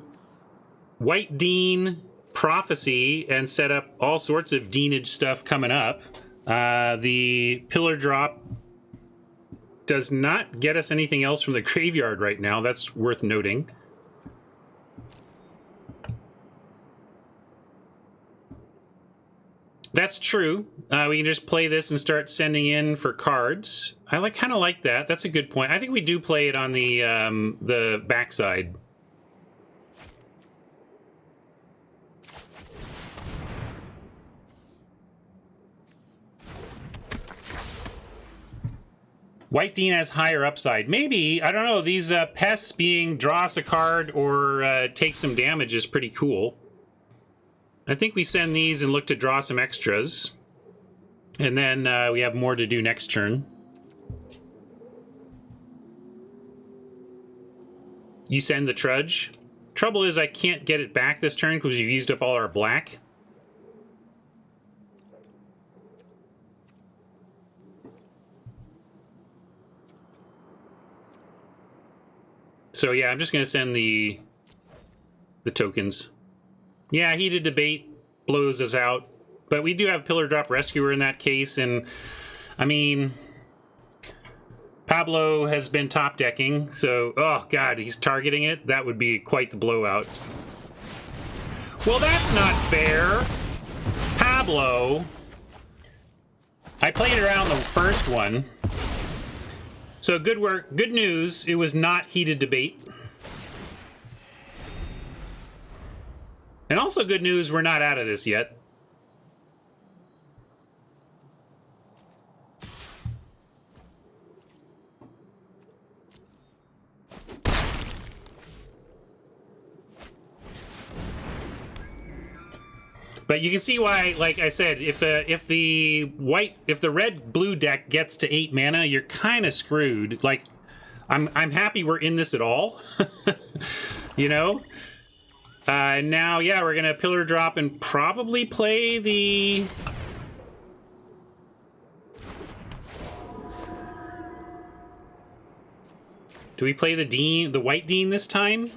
Speaker 1: White Dean, Prophecy, and set up all sorts of Deanage stuff coming up. The Pillar Drop does not get us anything else from the graveyard right now. That's worth noting. That's true. We can just play this and start sending in for cards. I kind of like that. That's a good point. I think we do play it on the backside. White Dean has higher upside. Maybe, I don't know, these pests being draw us a card or take some damage is pretty cool. I think we send these and look to draw some extras. And then we have more to do next turn. You send the Trudge. Trouble is I can't get it back this turn because you've used up all our black. So yeah, I'm just going to send the tokens. Yeah, Heated Debate blows us out. But we do have Pillar Drop Rescuer in that case, and I mean, Pablo has been top decking, so, oh god, he's targeting it? That would be quite the blowout. Well, that's not fair! Pablo, I played around the first one. So good work, good news, it was not heated debate. And also good news, we're not out of this yet. But you can see why, like I said, if the red-blue deck gets to 8 mana, you're kind of screwed. Like, I'm happy we're in this at all, you know. Now, yeah, we're gonna pillar drop and probably play the. Do we play the Dean, the White Dean this time?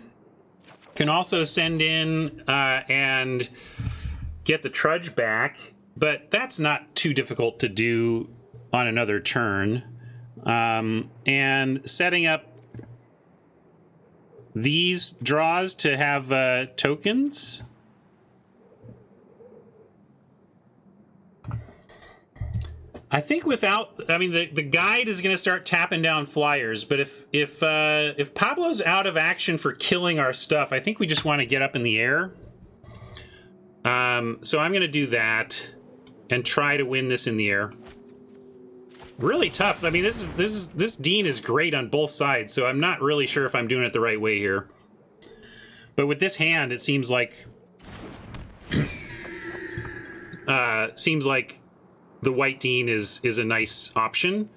Speaker 1: Can also send in and get the Trudge back, but that's not too difficult to do on another turn. And setting up these draws to have tokens. I think without, I mean, the guide is going to start tapping down flyers, but if Pablo's out of action for killing our stuff, I think we just want to get up in the air. So I'm going to do that and try to win this in the air. Really tough. I mean, this Dean is great on both sides, so I'm not really sure if I'm doing it the right way here. But with this hand, it seems like the White Dean is a nice option,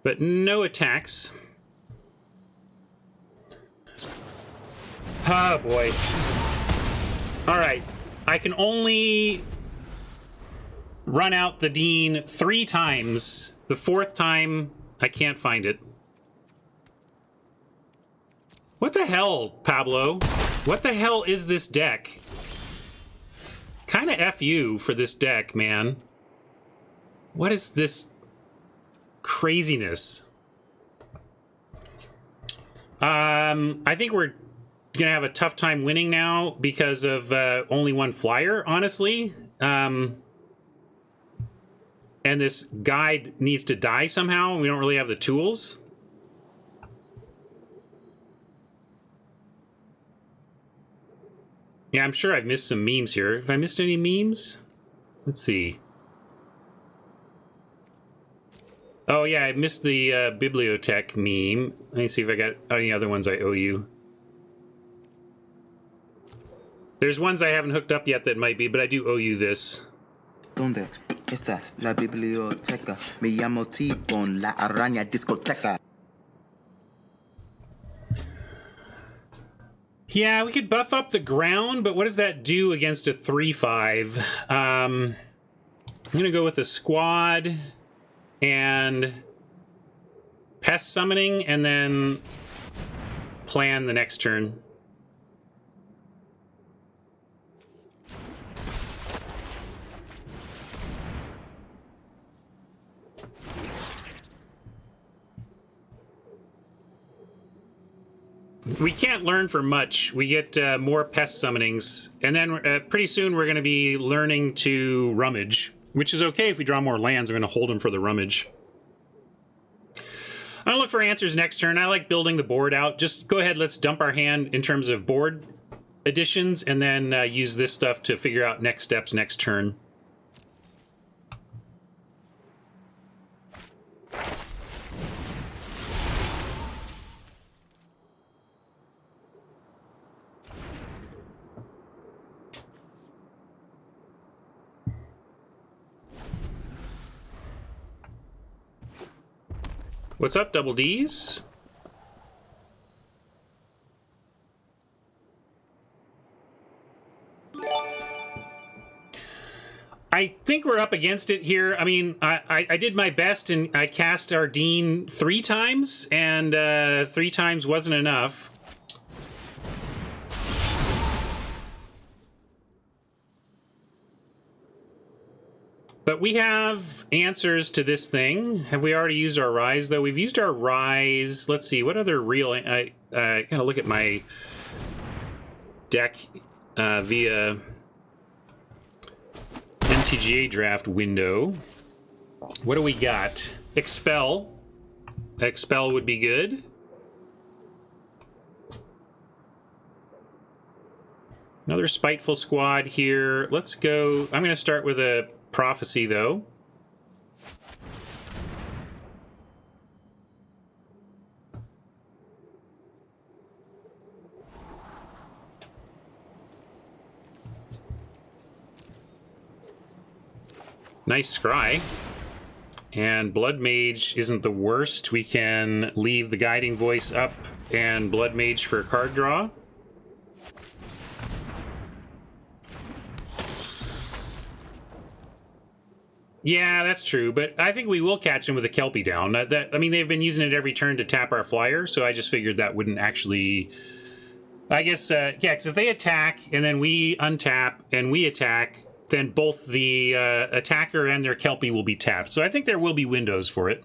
Speaker 1: but no attacks. Oh boy. All right. I can only run out the Dean 3 times. The 4th time, I can't find it. What the hell, Pablo? What the hell is this deck? Kind of F you for this deck, man. What is this craziness? I think we're gonna have a tough time winning now because of only 1 flyer, honestly. And this guide needs to die somehow. We don't really have the tools. Yeah, I'm sure I've missed some memes here. Have I missed any memes? Let's see. Oh yeah, I missed the bibliotech meme. Let me see if I got any other ones I owe you. There's ones I haven't hooked up yet that might be, but I do owe you this.
Speaker 3: ¿Dónde está la biblioteca? Me llamo T-Bone, la araña discoteca.
Speaker 1: Yeah, we could buff up the ground, but what does that do against a 3/5? I'm gonna go with a squad and pest summoning, and then plan the next turn. We can't learn for much. We get more pest summonings, and then pretty soon we're going to be learning to rummage, which is okay if we draw more lands. I'm going to hold them for the rummage. I'm going to look for answers next turn. I like building the board out. Just go ahead, let's dump our hand in terms of board additions, and then use this stuff to figure out next steps next turn. What's up, Double D's? I think we're up against it here. I mean, I did my best, and I cast our Dean 3 times, and 3 times wasn't enough. But we have answers to this thing. Have we already used our Rise, though? We've used our Rise. Let's see, what other real... I kind of look at my deck via MTGA draft window. What do we got? Expel. Expel would be good. Another Spiteful Squad here. Let's go. I'm going to start with a Prophecy, though. Nice Scry. And Blood Mage isn't the worst. We can leave the Guiding Voice up and Blood Mage for a card draw. Yeah, that's true, but I think we will catch him with a Kelpie down. I mean, they've been using it every turn to tap our flyer, so I just figured that wouldn't actually... I guess, yeah, because if they attack, and then we untap, and we attack, then both the attacker and their Kelpie will be tapped. So I think there will be windows for it.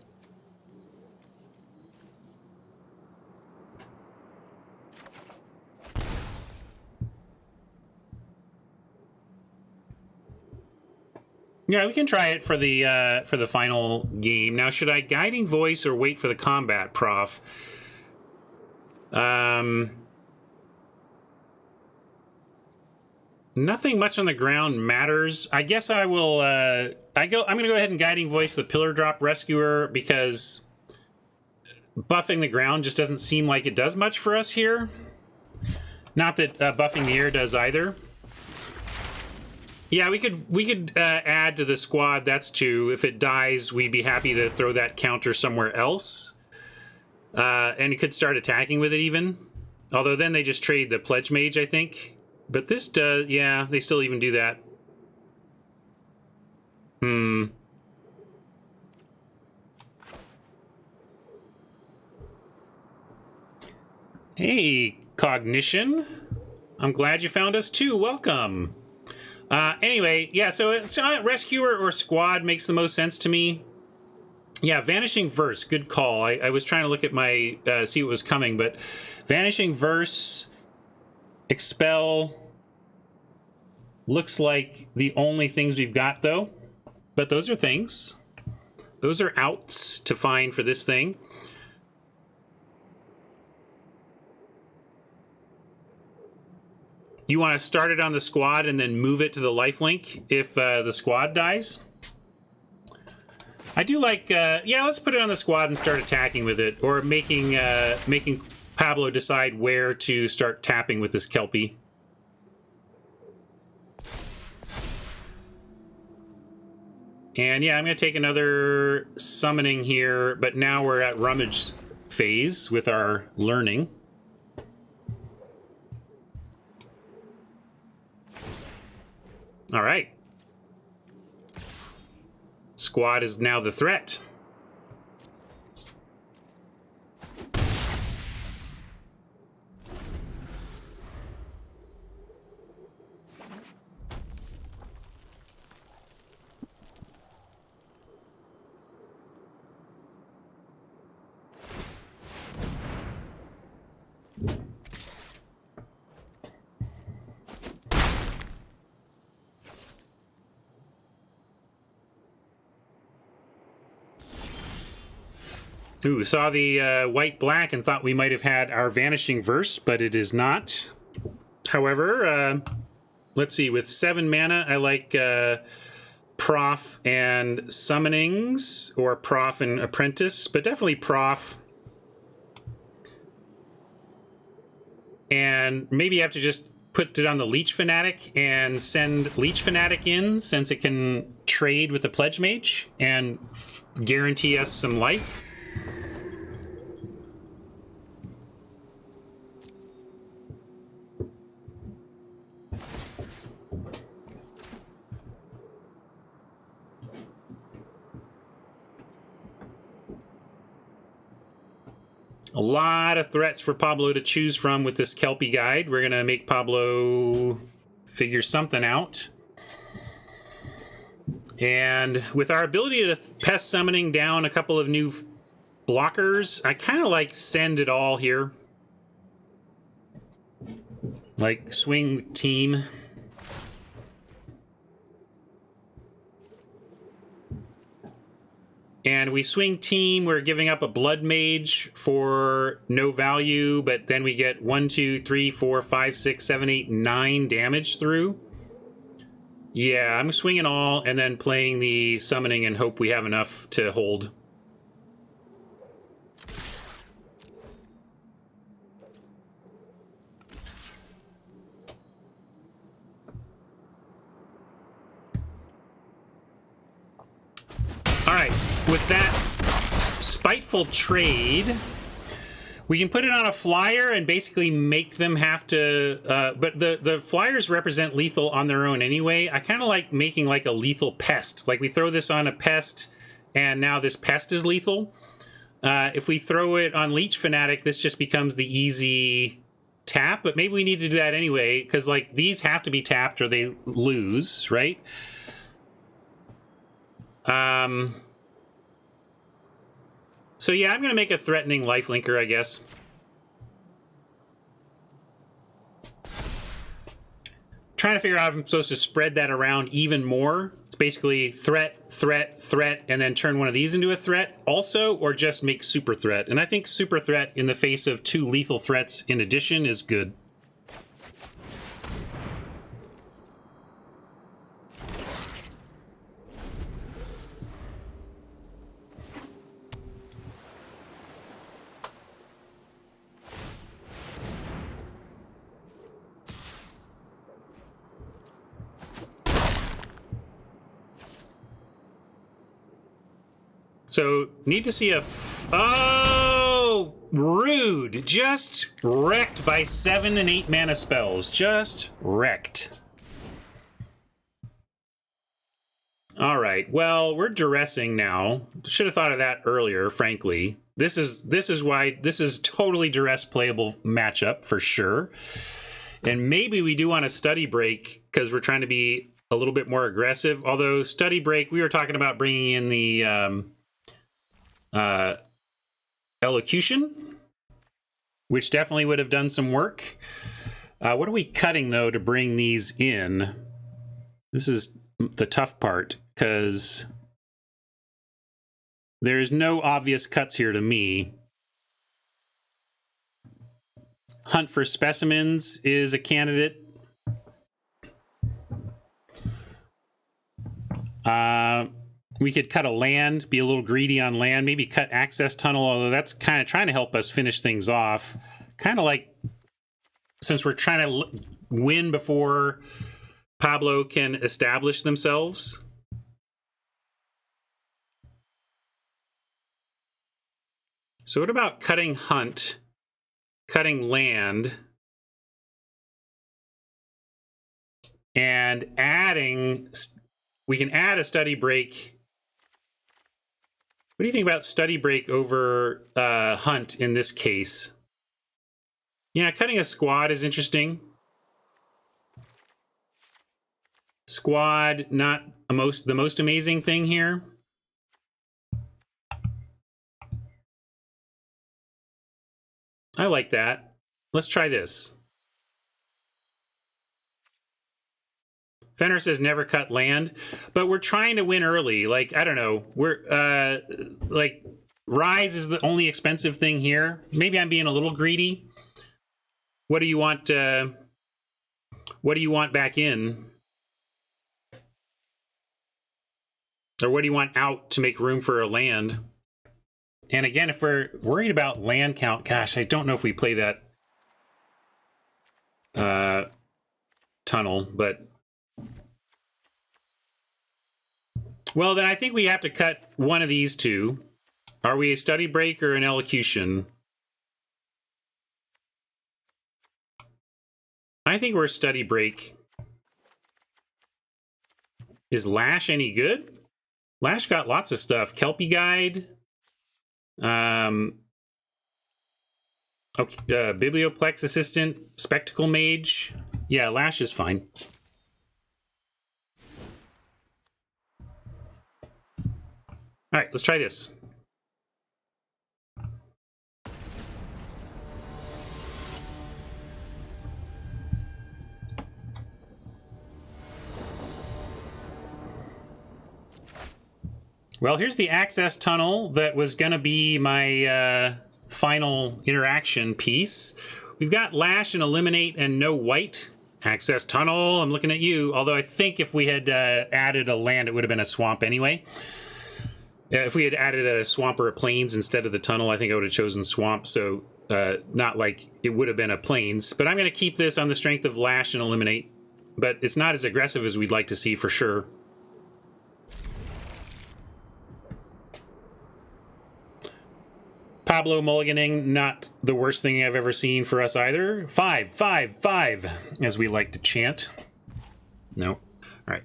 Speaker 1: Yeah, we can try it for the final game. Now, should I Guiding Voice or wait for the combat prof? Nothing much on the ground matters. I guess I will. I'm going to go ahead and Guiding Voice the Pillar Drop Rescuer because buffing the ground just doesn't seem like it does much for us here. Not that buffing the air does either. Yeah, we could add to the squad. That's 2. If it dies, we'd be happy to throw that counter somewhere else. And you could start attacking with it even. Although then they just trade the Pledge Mage, I think. But this does, yeah, they still even do that. Hey, Cognition. I'm glad you found us too. Welcome. Anyway, yeah, so Rescuer or Squad makes the most sense to me. Yeah, Vanishing Verse, good call. I was trying to look at my, see what was coming, but Vanishing Verse, Expel, looks like the only things we've got, though. But those are things. Those are outs to find for this thing. You want to start it on the squad and then move it to the lifelink if the squad dies? I do like, yeah, let's put it on the squad and start attacking with it, or making Pablo decide where to start tapping with this Kelpie. And yeah, I'm going to take another summoning here, but now we're at rummage phase with our learning. All right. Squad is now the threat. Ooh, saw the white-black and thought we might have had our Vanishing Verse, but it is not. However, let's see, with 7 mana, I like Prof and Summonings, or Prof and Apprentice, but definitely Prof. And maybe you have to just put it on the Leech Fanatic and send Leech Fanatic in, since it can trade with the Pledge Mage and guarantee us some life. A lot of threats for Pablo to choose from with this Kelpie guide. We're going to make Pablo figure something out. And with our ability to pest summoning down a couple of new blockers, I kind of like send it all here. Like swing team. And we swing team, we're giving up a blood mage for no value, but then we get 1, 2, 3, 4, 5, 6, 7, 8, 9 damage through. Yeah, I'm swinging all and then playing the summoning and hope we have enough to hold. All right, with that spiteful trade, we can put it on a flyer and basically make them have to, but the flyers represent lethal on their own anyway. I kind of like making like a lethal pest. Like we throw this on a pest and now this pest is lethal. If we throw it on Leech Fanatic, this just becomes the easy tap, but maybe we need to do that anyway because like these have to be tapped or they lose, right? So yeah, I'm going to make a threatening lifelinker, I guess. Trying to figure out if I'm supposed to spread that around even more. It's basically threat, threat, threat, and then turn one of these into a threat also, or just make super threat. And I think super threat in the face of 2 lethal threats in addition is good. So, need to see a... Oh! Rude! Just wrecked by 7 and 8 mana spells. Just wrecked. Alright, well, we're duressing now. Should have thought of that earlier, frankly. This is why... This is totally duress playable matchup, for sure. And maybe we do want a study break, because we're trying to be a little bit more aggressive. Although, study break, we were talking about bringing in the... elocution, which definitely would have done some work. What are we cutting though to bring these in? This is the tough part because there's no obvious cuts here to me. Hunt for specimens is a candidate. We could cut a land, be a little greedy on land, maybe cut access tunnel, although that's kind of trying to help us finish things off. Kind of like, since we're trying to win before Pablo can establish themselves. So what about cutting hunt, cutting land, and adding, we can add a study break. What do you think about study break over hunt in this case? Yeah, cutting a squad is interesting. Squad, not the most amazing thing here. I like that. Let's try this. Fenner says never cut land, but we're trying to win early. Like, I don't know. We're, like, Rise is the only expensive thing here. Maybe I'm being a little greedy. What do you want back in? Or what do you want out to make room for a land? And again, if we're worried about land count, gosh, I don't know if we play that tunnel, but... Well, then I think we have to cut one of these two. Are we a study break or an elocution? I think we're a study break. Is Lash any good? Lash got lots of stuff. Kelpie Guide. Okay, Biblioplex Assistant. Spectacle Mage. Yeah, Lash is fine. All right, let's try this. Well, here's the access tunnel that was going to be my final interaction piece. We've got Lash and Eliminate and no white. Access tunnel, I'm looking at you. Although I think if we had added a land, it would have been a swamp anyway. If we had added a swamp or a plains instead of the tunnel, I think I would have chosen swamp. So not like it would have been a plains. But I'm going to keep this on the strength of Lash and Eliminate. But it's not as aggressive as we'd like to see for sure. Pablo mulliganing, not the worst thing I've ever seen for us either. 5, 5, 5, as we like to chant. No. All right.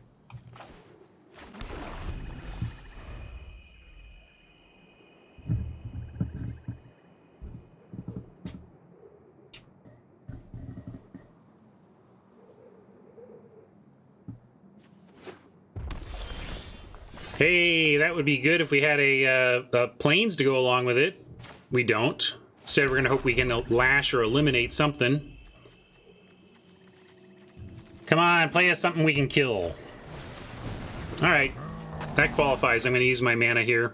Speaker 1: Hey, that would be good if we had a plains to go along with it. We don't. Instead, we're going to hope we can Lash or Eliminate something. Come on, play us something we can kill. All right. That qualifies. I'm going to use my mana here.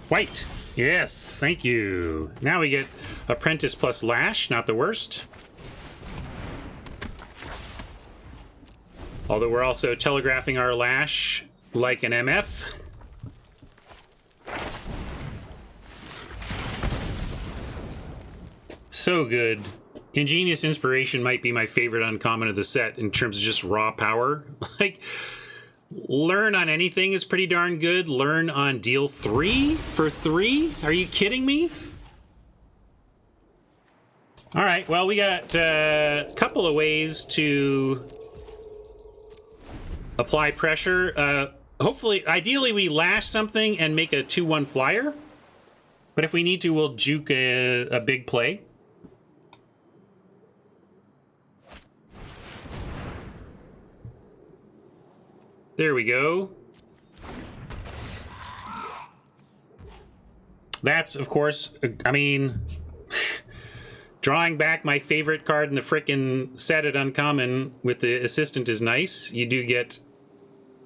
Speaker 1: White. Yes, thank you. Now we get Apprentice plus Lash. Not the worst. Although we're also telegraphing our Lash like an MF. So good. Ingenious Inspiration might be my favorite uncommon of the set in terms of just raw power. Like, Learn on anything is pretty darn good. Learn on deal 3 for 3? Are you kidding me? All right, well, we got a couple of ways to apply pressure. Hopefully, ideally, we Lash something and make a 2/1 flyer. But if we need to, we'll juke a big play. There we go. That's, of course, I mean, drawing back my favorite card in the frickin' set at uncommon with the assistant is nice. You do get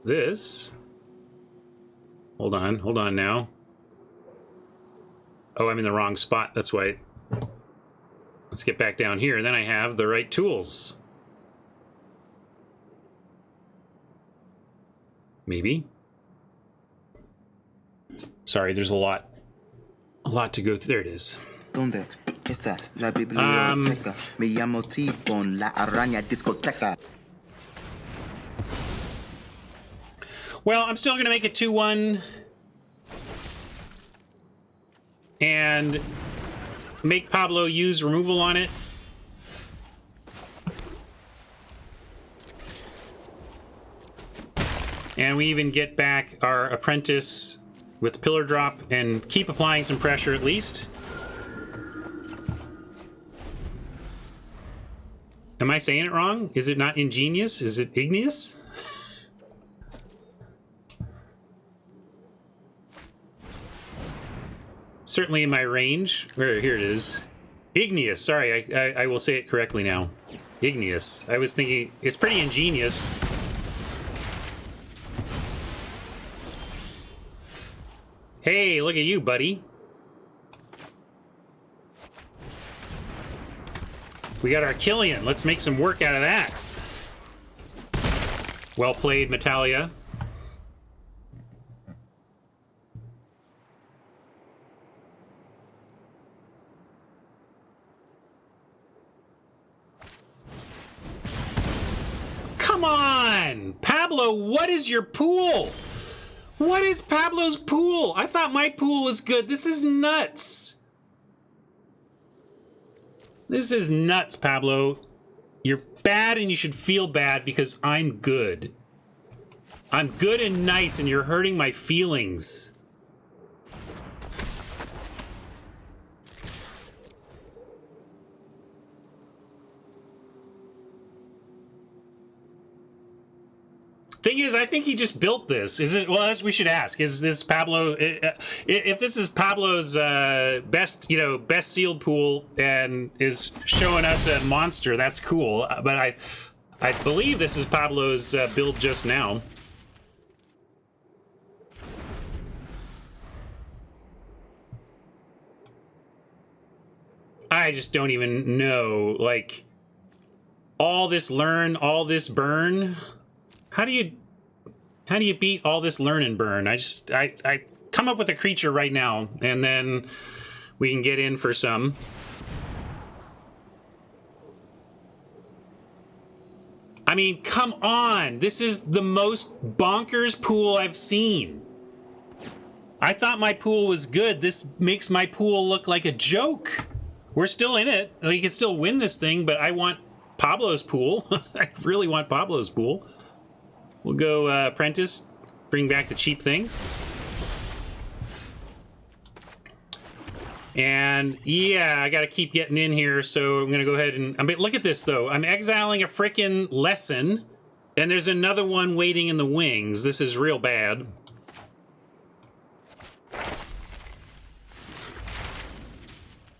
Speaker 1: this. Hold on now. Oh, I'm in the wrong spot. That's why. Let's get back down here. Then I have the right tools. Maybe. Sorry, there's a lot to go through. There it is.
Speaker 3: ¿Dónde estás? La biblioteca. Me llamo T-Bone, la araña discoteca.
Speaker 1: Well, I'm still going to make it 2/1 and make Pablo use removal on it. And we even get back our Apprentice with the Pillar Drop and keep applying some pressure at least. Am I saying it wrong? Is it not ingenious? Is it igneous? Certainly in my range. Here it is. Igneous. Sorry, I will say it correctly now. Igneous. I was thinking it's pretty ingenious. Hey, look at you, buddy. We got our Killian. Let's make some work out of that. Well played, Metalia. Come on! Pablo, what is your pool? What is Pablo's pool? I thought my pool was good. This is nuts. This is nuts, Pablo. You're bad and you should feel bad because I'm good. I'm good and nice and you're hurting my feelings. Thing is, I think he just built this. Is it? Well, that's we should ask. Is this Pablo? If this is Pablo's best sealed pool and is showing us a monster, that's cool. But I believe this is Pablo's build just now. I just don't even know. Like, all this learn, all this burn. How do you beat all this learn and burn? I come up with a creature right now, and then we can get in for some. I mean, come on. This is the most bonkers pool I've seen. I thought my pool was good. This makes my pool look like a joke. We're still in it. We can still win this thing, but I want Pablo's pool. I really want Pablo's pool. We'll go Apprentice, bring back the cheap thing. And yeah, I got to keep getting in here, so I'm going to go ahead and... I mean, look at this, though. I'm exiling a frickin' lesson, and there's another one waiting in the wings. This is real bad.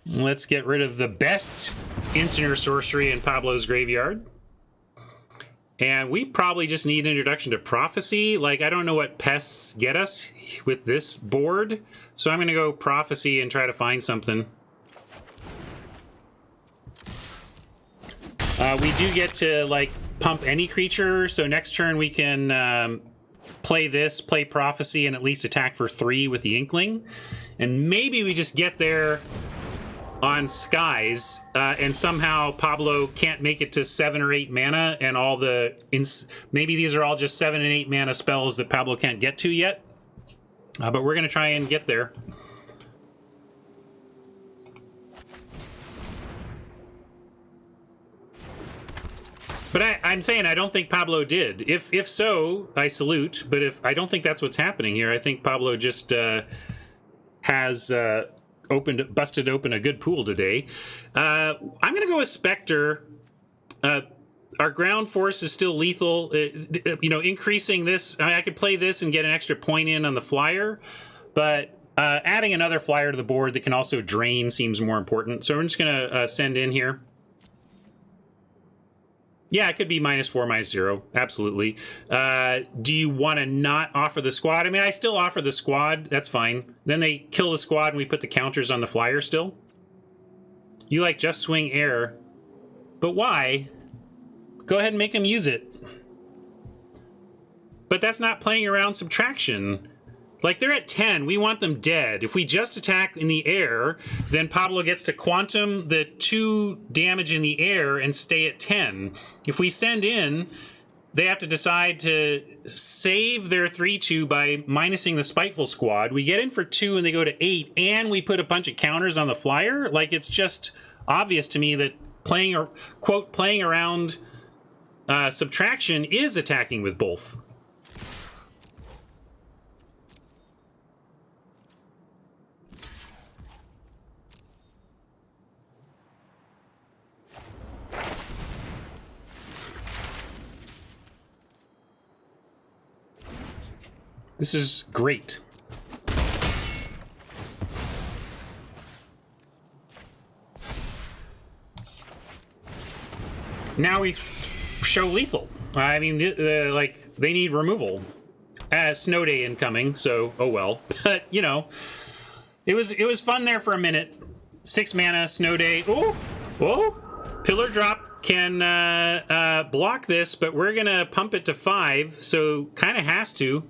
Speaker 1: Let's get rid of the best instant or sorcery in Pablo's graveyard. And we probably just need introduction to Prophecy. Like, I don't know what pests get us with this board. So I'm going to go Prophecy and try to find something. We do get to, like, pump any creature. So next turn we can play this, play Prophecy, and at least attack for 3 with the Inkling. And maybe we just get there on Skies, and somehow Pablo can't make it to 7 or 8 mana, and all the... maybe these are all just 7 and 8 mana spells that Pablo can't get to yet. But we're going to try and get there. But I'm saying I don't think Pablo did. If so, I salute. But I don't think that's what's happening here. I think Pablo just has... busted open a good pool today. I'm going to go with Spectre. Our ground force is still lethal. You know, increasing this, I could play this and get an extra point in on the flyer, but adding another flyer to the board that can also drain seems more important. So we're just going to send in here. Yeah, it could be -4, -0. Absolutely. Do you want to not offer the squad? I mean, I still offer the squad. That's fine. Then they kill the squad and we put the counters on the flyer still. You like just swing air. But why? Go ahead and make them use it. But that's not playing around subtraction. Like, they're at 10. We want them dead. If we just attack in the air, then Pablo gets to quantum the 2 damage in the air and stay at 10. If we send in, they have to decide to save their 3/2 by minusing the Spiteful Squad. We get in for 2 and they go to 8, and we put a bunch of counters on the flyer. Like, it's just obvious to me that playing around subtraction is attacking with both. This is great. Now we show lethal. I mean, like, they need removal. Snow Day incoming, so oh well. But, you know, it was fun there for a minute. 6 mana, Snow Day. Oh, Pillar Drop can block this, but we're gonna pump it to 5, so kind of has to.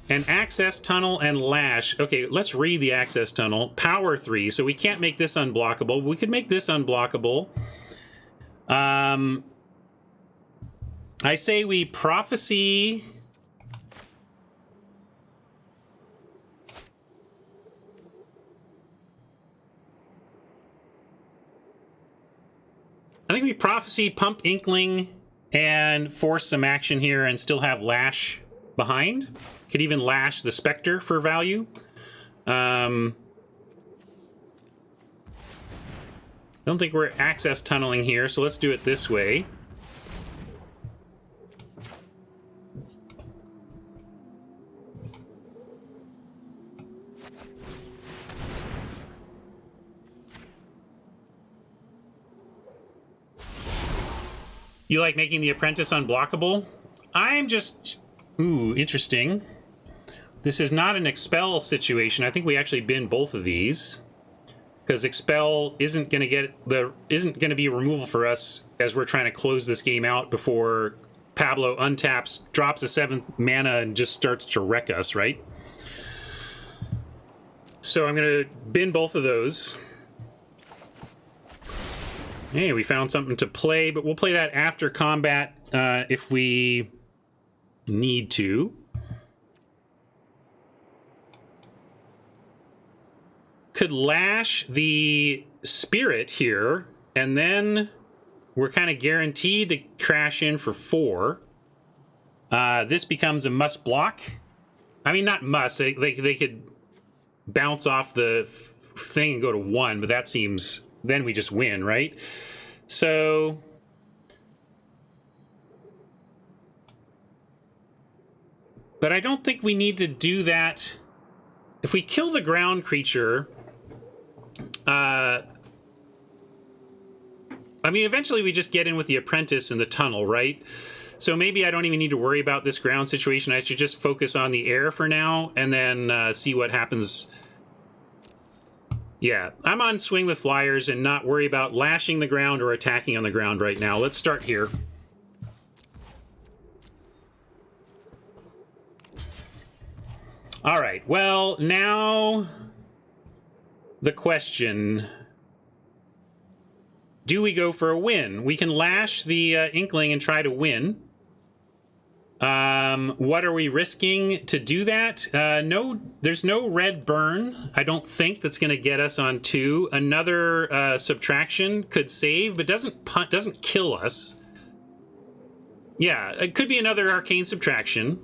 Speaker 1: And Access Tunnel and Lash. Okay, let's read the Access Tunnel. Power 3, so we can't make this unblockable. We could make this unblockable. I say we Prophecy. I think we Prophecy, pump Inkling, and force some action here and still have Lash behind. Could even Lash the Spectre for value. I don't think we're access tunneling here, so let's do it this way. You like making the apprentice unblockable? I'm just... Ooh, interesting. This is not an expel situation. I think we actually bin both of these. Because expel isn't going to be removal for us as we're trying to close this game out before Pablo untaps, drops a 7th mana, and just starts to wreck us, right? So I'm going to bin both of those. Hey, we found something to play, but we'll play that after combat if we need to. Could lash the spirit here, and then we're kind of guaranteed to crash in for 4. This becomes a must block. I mean, not must. They could bounce off the thing and go to 1, but that seems... Then we just win, right? So... But I don't think we need to do that. If we kill the ground creature... I mean, eventually we just get in with the apprentice in the tunnel, right? So maybe I don't even need to worry about this ground situation. I should just focus on the air for now and then see what happens. Yeah, I'm on swing with flyers and not worry about lashing the ground or attacking on the ground right now. Let's start here. All right, well, now the question... Do we go for a win? We can lash the Inkling and try to win. What are we risking to do that? No, there's no red burn, I don't think, that's going to get us on 2. Another subtraction could save, but doesn't kill us. Yeah, it could be another arcane subtraction.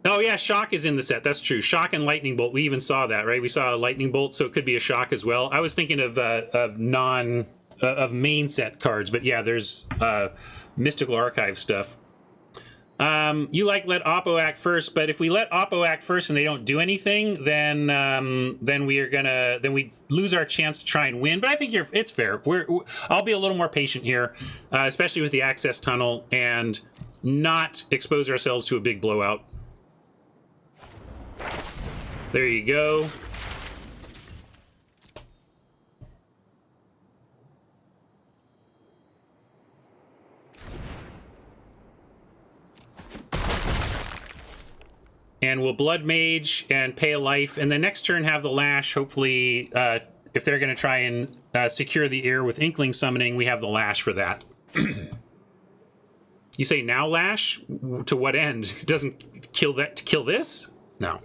Speaker 1: Oh yeah, shock is in the set. That's true. Shock and lightning bolt. We even saw that, right? We saw a lightning bolt, so it could be a shock as well. I was thinking of main set cards, but yeah, there's mystical archive stuff. You like let Oppo act first, but if we let Oppo act first and they don't do anything, then we lose our chance to try and win. But I think it's fair. I'll be a little more patient here, especially with the access tunnel, and not expose ourselves to a big blowout. There you go. And we'll Blood Mage and pay a life, and then next turn have the Lash. Hopefully, if they're going to try and secure the air with Inkling summoning, we have the Lash for that. You say now Lash? To what end? It doesn't kill that to kill this? No.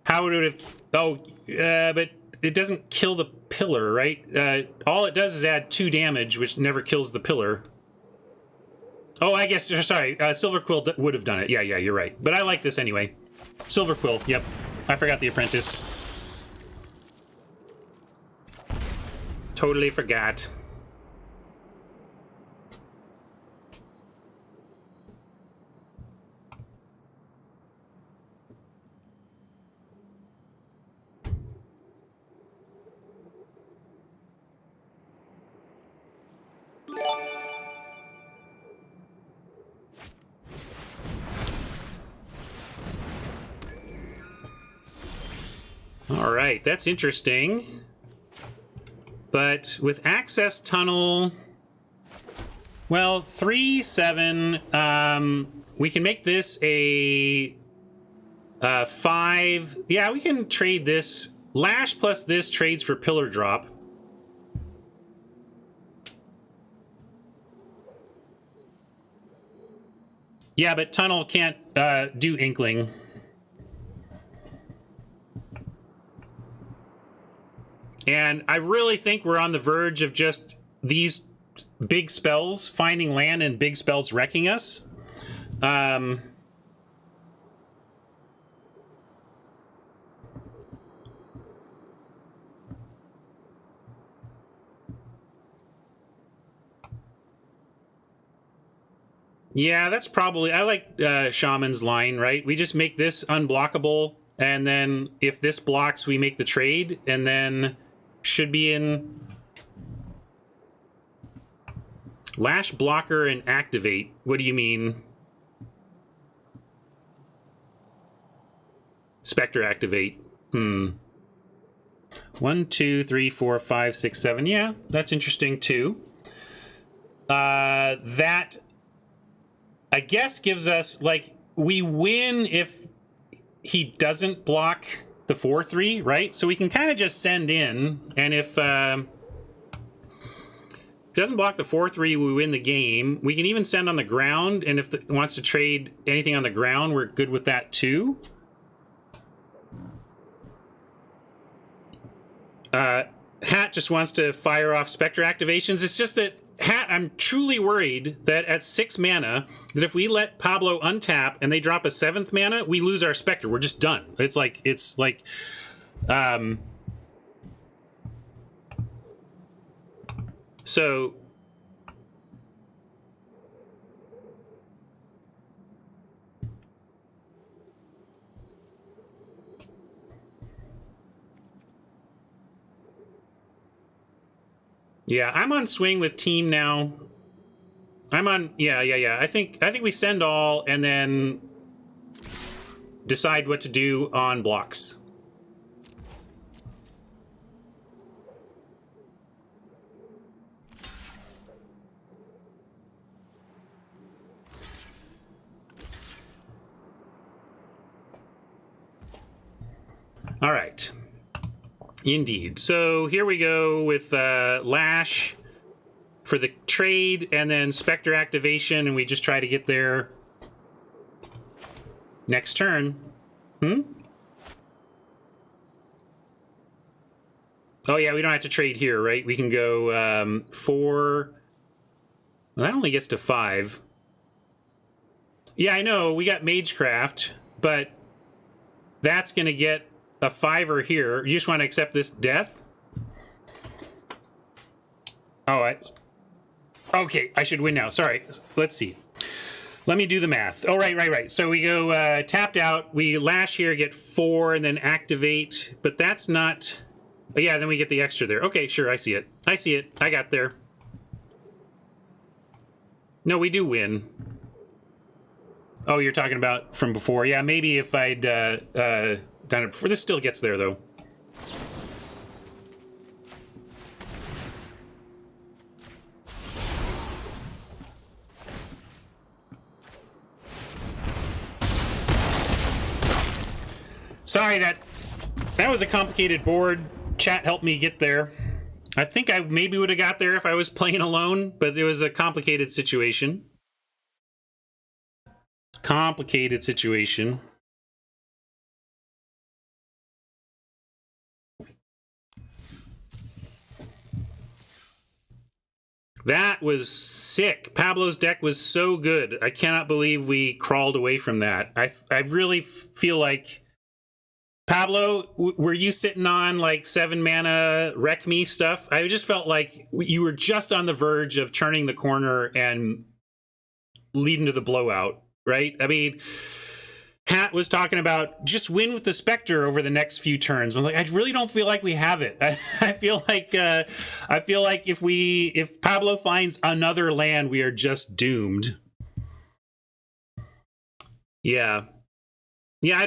Speaker 1: How would it have... Oh, but it doesn't kill the pillar, right? All it does is add 2 damage, which never kills the pillar. Oh, I guess... Sorry, Silver Quill would have done it. Yeah, you're right. But I like this anyway. Silver Quill, yep. I forgot the apprentice. Totally forgot. All right, that's interesting. But with Access Tunnel, well, 3/7, we can make this a 5. Yeah, we can trade this. Lash plus this trades for Pillar Drop. Yeah, but Tunnel can't do Inkling. And I really think we're on the verge of just these big spells finding land and big spells wrecking us. Yeah, that's probably... I like Shaman's line, right? We just make this unblockable, and then if this blocks, we make the trade, and then should be in Lash, Blocker, and Activate. What do you mean? Spectre Activate. 1, 2, 3, 4, 5, 6, 7. Yeah, that's interesting too. That, I guess, gives us, like, we win if he doesn't block the 4-3, right? So we can kind of just send in, and if he doesn't block the 4-3, we win the game. We can even send on the ground, and if he wants to trade anything on the ground, we're good with that too. Hat just wants to fire off Spectre activations. It's just that Hat, I'm truly worried that at 6 mana, that if we let Pablo untap and they drop a 7th mana, we lose our Spectre. We're just done. It's like so yeah, I'm on swing with team now. I'm on yeah. I think we send all and then decide what to do on blocks. All right. Indeed. So here we go with Lash for the trade and then Spectre activation, and we just try to get there next turn. Oh yeah, we don't have to trade here, right? We can go 4. Well, that only gets to 5. Yeah, I know. We got Magecraft, but that's going to get a 5er here. You just want to accept this death? Oh, okay, I should win now. Sorry. Let's see. Let me do the math. Oh, right. So we go tapped out. We Lash here, get 4, and then activate. But that's not... Oh, yeah, then we get the extra there. Okay, sure, I see it. I got there. No, we do win. Oh, you're talking about from before. Yeah, maybe if I'd done it before. This still gets there, though. Sorry, that was a complicated board. Chat helped me get there. I think I maybe would have got there if I was playing alone, but it was a complicated situation. That was sick. Pablo's deck was so good. I cannot believe we crawled away from that. I really feel like... Pablo, were you sitting on like 7 mana wreck me stuff? I just felt like you were just on the verge of turning the corner and leading to the blowout, right? I mean, Hat was talking about just win with the Spectre over the next few turns. I'm like, I really don't feel like we have it. I feel like if Pablo finds another land, we are just doomed. Yeah. Yeah, I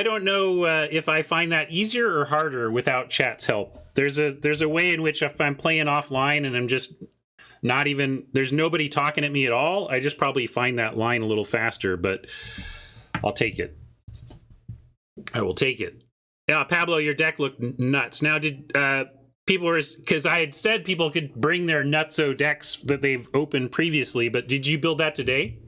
Speaker 1: don't know if I find that easier or harder without chat's help. There's a way in which if I'm playing offline and I'm just not even, there's nobody talking at me at all, I just probably find that line a little faster, but I'll take it. I will take it. Yeah, Pablo, your deck looked nuts. Now, did people were, because I had said people could bring their nutso decks that they've opened previously, but did you build that today?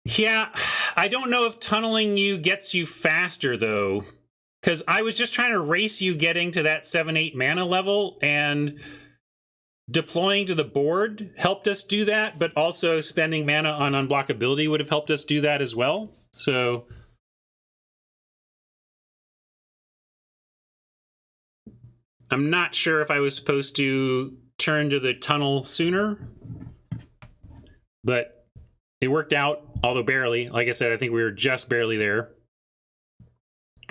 Speaker 1: Yeah, I don't know if tunneling you gets you faster, though, because I was just trying to race you getting to that 7-8 mana level, and deploying to the board helped us do that, but also spending mana on unblockability would have helped us do that as well. So I'm not sure if I was supposed to turn to the tunnel sooner, but it worked out, although barely. Like I said, I think we were just barely there.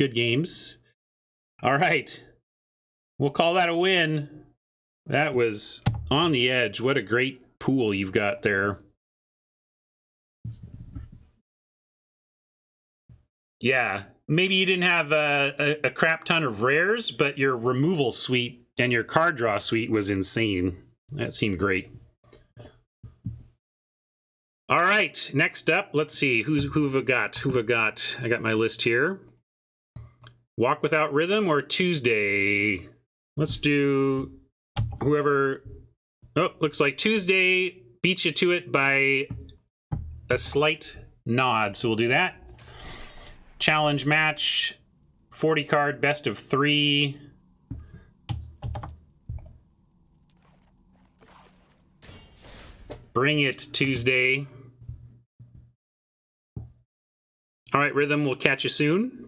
Speaker 1: Good games. All right. We'll call that a win. That was on the edge. What a great pool you've got there. Yeah. Maybe you didn't have a crap ton of rares, but your removal suite and your card draw suite was insane. That seemed great. All right, next up, let's see who have I got. Who have I got? I got my list here. Walk Without Rhythm or Tuesday. Let's do whoever. Oh, looks like Tuesday beats you to it by a slight nod. So we'll do that. Challenge match, 40 card, best of 3. Bring it, Tuesday. All right, Rhythm, we'll catch you soon.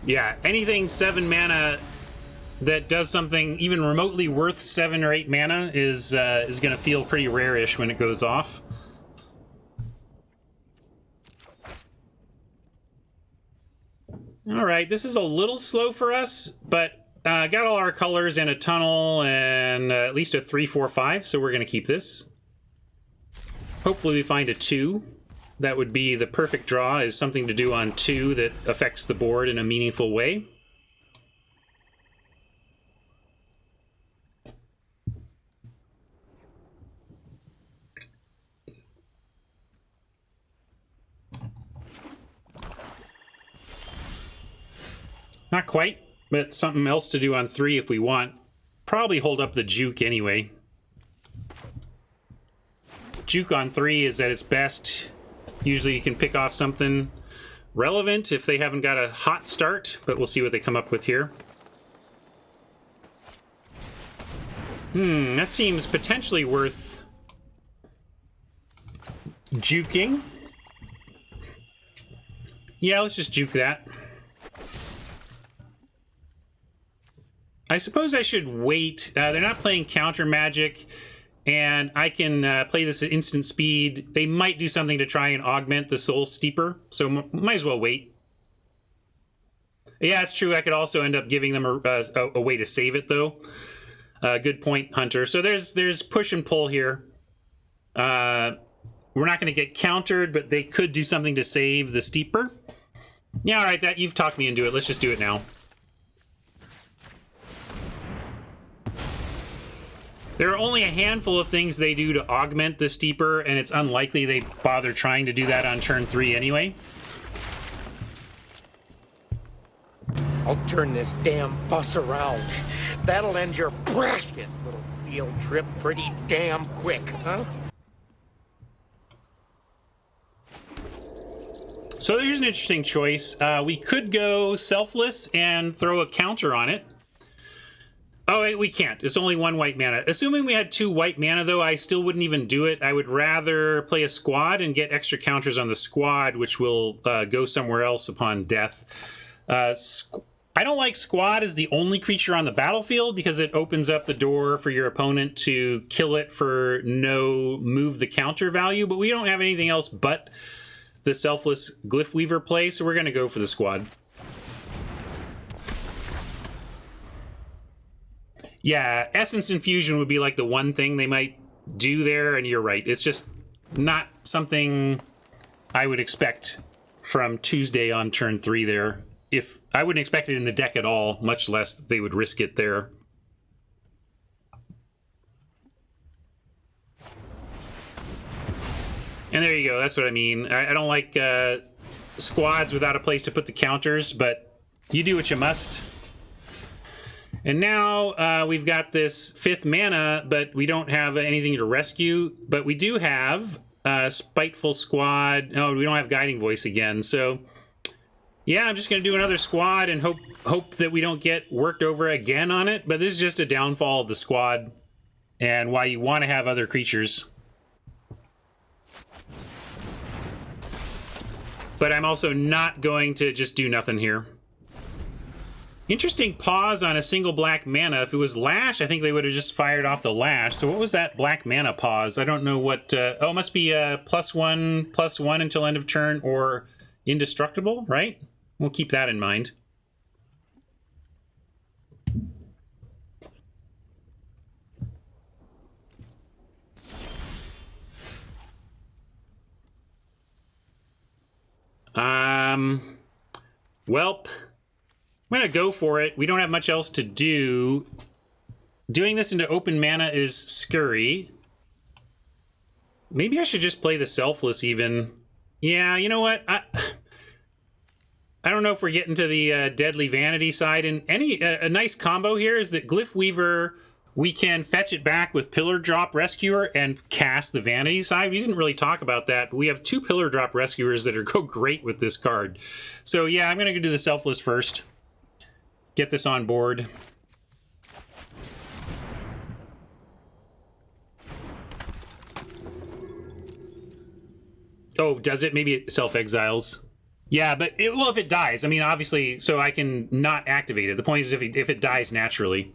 Speaker 1: Yeah, anything 7 mana that does something even remotely worth 7 or 8 mana is going to feel pretty rare-ish when it goes off. All right, this is a little slow for us, but got all our colors and a tunnel and at least a 3, 4, 5, so we're going to keep this. Hopefully we find a 2. That would be the perfect draw, is something to do on 2 that affects the board in a meaningful way. Not quite, but something else to do on 3 if we want. Probably hold up the juke anyway. Juke on 3 is at its best. Usually you can pick off something relevant if they haven't got a hot start, but we'll see what they come up with here. That seems potentially worth juking. Yeah, let's just juke that. I suppose I should wait. They're not playing counter magic, and I can play this at instant speed. They might do something to try and augment the Soul Steeper, so might as well wait. Yeah, it's true. I could also end up giving them a way to save it, though. Good point, Hunter. So there's push and pull here. We're not going to get countered, but they could do something to save the Steeper. Yeah, all right, that you've talked me into it. Let's just do it now. There are only a handful of things they do to augment the Steeper, and it's unlikely they bother trying to do that on turn 3 anyway.
Speaker 2: I'll turn this damn bus around. That'll end your precious little field trip pretty damn quick, huh?
Speaker 1: So here's an interesting choice. We could go selfless and throw a counter on it. Oh, wait, we can't. It's only 1 white mana. Assuming we had 2 white mana, though, I still wouldn't even do it. I would rather play a squad and get extra counters on the squad, which will go somewhere else upon death. I don't like squad as the only creature on the battlefield because it opens up the door for your opponent to kill it for no move the counter value, but we don't have anything else but the selfless Glyph Weaver play, so we're going to go for the squad. Yeah, Essence Infusion would be like the one thing they might do there, and you're right. It's just not something I would expect from Tuesday on turn 3 there. If I wouldn't expect it in the deck at all, much less they would risk it there. And there you go, that's what I mean. I don't like squads without a place to put the counters, but you do what you must. And now we've got this 5th mana, but we don't have anything to rescue. But we do have Spiteful Squad. No, we don't have Guiding Voice again. So, yeah, I'm just going to do another squad and hope that we don't get worked over again on it. But this is just a downfall of the squad and why you want to have other creatures. but I'm also not going to just do nothing here. Interesting pause on a single black mana. If it was Lash, I think they would have just fired off the Lash. So what was that black mana pause? I don't know what... oh, it must be +1/+1 until end of turn, or indestructible, right? We'll keep that in mind. Welp. I'm going to go for it. We don't have much else to do. Doing this into open mana is scurry. Maybe I should just play the Selfless even. Yeah, you know what? I don't know if we're getting to the Deadly Vanity side. And a nice combo here is that Glyph Weaver, we can fetch it back with Pillar Drop Rescuer and cast the Vanity side. We didn't really talk about that, but we have 2 Pillar Drop Rescuers that go great with this card. So yeah, I'm going to do the Selfless first. Get this on board. Oh, does it? Maybe it self-exiles. Yeah, but well, if it dies, I mean, obviously, so I can not activate it. The point is if it dies naturally.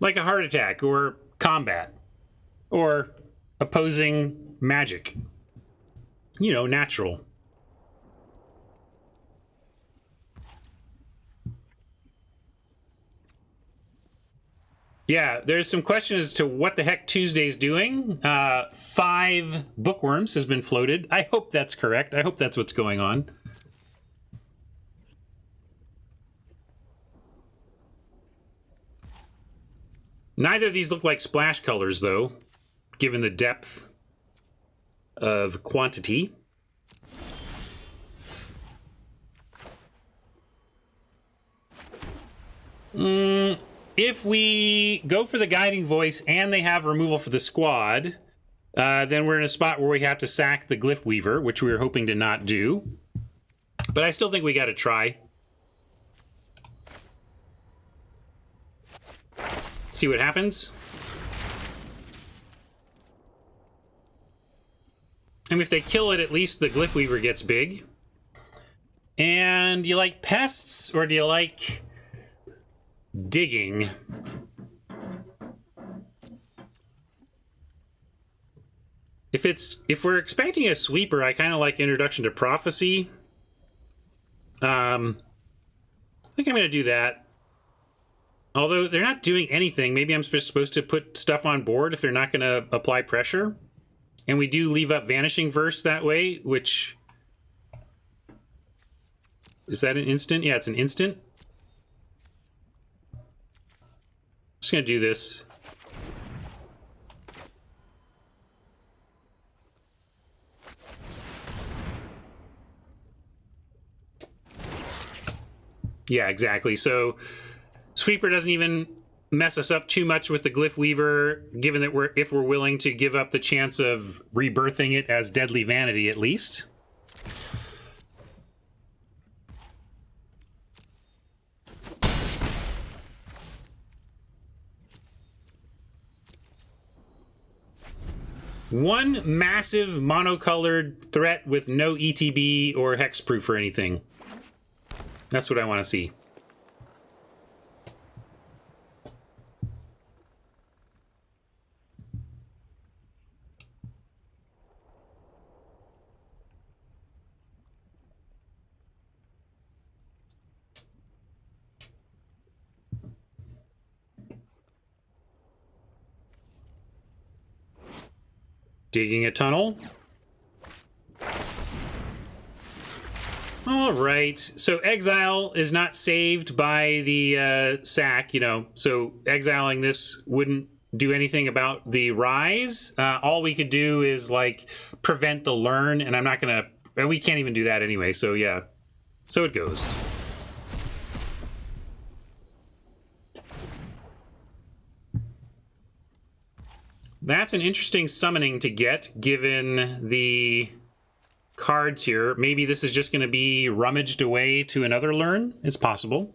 Speaker 1: Like a heart attack, or combat, or opposing magic. You know, natural. Yeah, there's some question as to what the heck Tuesday's doing. 5 bookworms has been floated. I hope that's correct. I hope that's what's going on. Neither of these look like splash colors, though, given the depth of quantity. If we go for the Guiding Voice and they have removal for the squad, then we're in a spot where we have to sack the Glyph Weaver, which we were hoping to not do. But I still think we got to try. See what happens. I mean, if they kill it, at least the Glyph Weaver gets big. And do you like pests, or do you like digging? If we're expecting a sweeper, I kind of like Introduction to Prophecy. I think I'm going to do that. Although they're not doing anything, maybe I'm supposed to put stuff on board if they're not going to apply pressure. And we do leave up Vanishing Verse that way, which... Is that an instant? Yeah, it's an instant. Just going to do this. Yeah, exactly. So Sweeper doesn't even mess us up too much with the Glyph Weaver, given that if we're willing to give up the chance of rebirthing it as Deadly Vanity, at least. One massive monocolored threat with no ETB or hexproof or anything. That's what I want to see. Digging a tunnel. All right. So exile is not saved by the sack, you know. So exiling this wouldn't do anything about the rise. All we could do is like prevent the learn, and I'm not gonna. We can't even do that anyway. So yeah. So it goes. That's an interesting summoning to get, given the cards here. Maybe this is just going to be rummaged away to another learn. It's possible.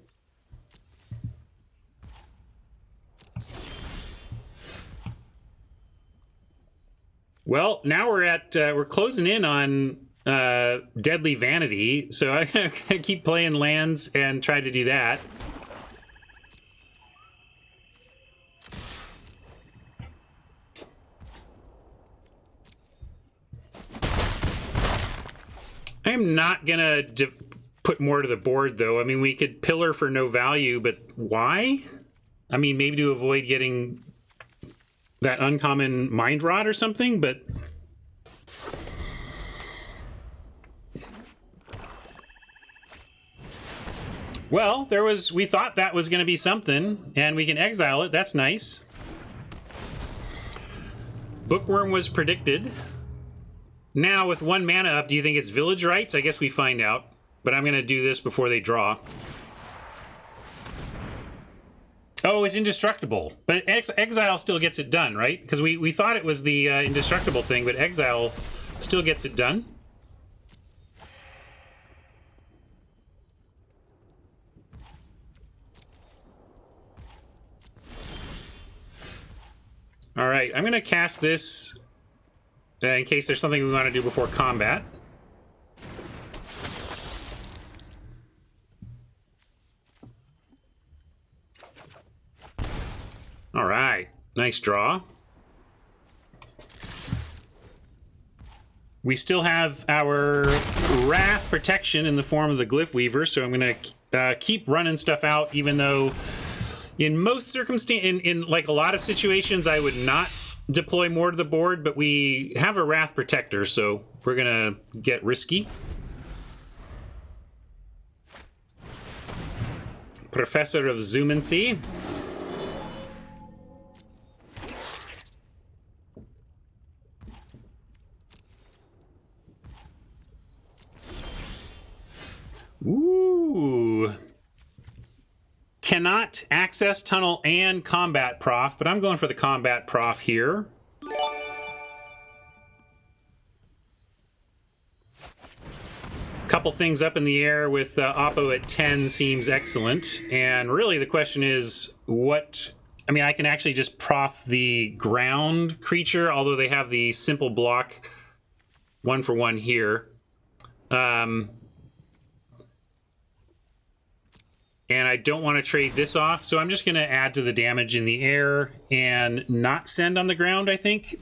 Speaker 1: Well, now we're closing in on Deadly Vanity, so I'm going to keep playing lands and try to do that. I'm not going to put more to the board, though. I mean, we could pillar for no value, but why? I mean, maybe to avoid getting that uncommon Mind Rot or something, but... Well, we thought that was going to be something, and we can exile it. That's nice. Bookworm was predicted. Now, with 1 mana up, do you think it's Village Rites? I guess we find out. But I'm going to do this before they draw. Oh, it's indestructible. But Exile still gets it done, right? Because we thought it was the indestructible thing, but Exile still gets it done. All right, I'm going to cast this in case there's something we want to do before combat. All right, nice draw. We still have our Wrath protection in the form of the Glyph Weaver, so I'm going to keep running stuff out, even though in most circumstances, in like a lot of situations, I would not deploy more to the board, but we have a Wrath Protector, so we're going to get risky. Professor of Zoomancy. Ooh. Cannot access tunnel and combat prof, but I'm going for the combat prof here. Couple things up in the air with Oppo at 10 seems excellent. And really the question is what... I mean, I can actually just prof the ground creature, although they have the simple block 1-for-1 here. And I don't want to trade this off, so I'm just going to add to the damage in the air and not send on the ground, I think.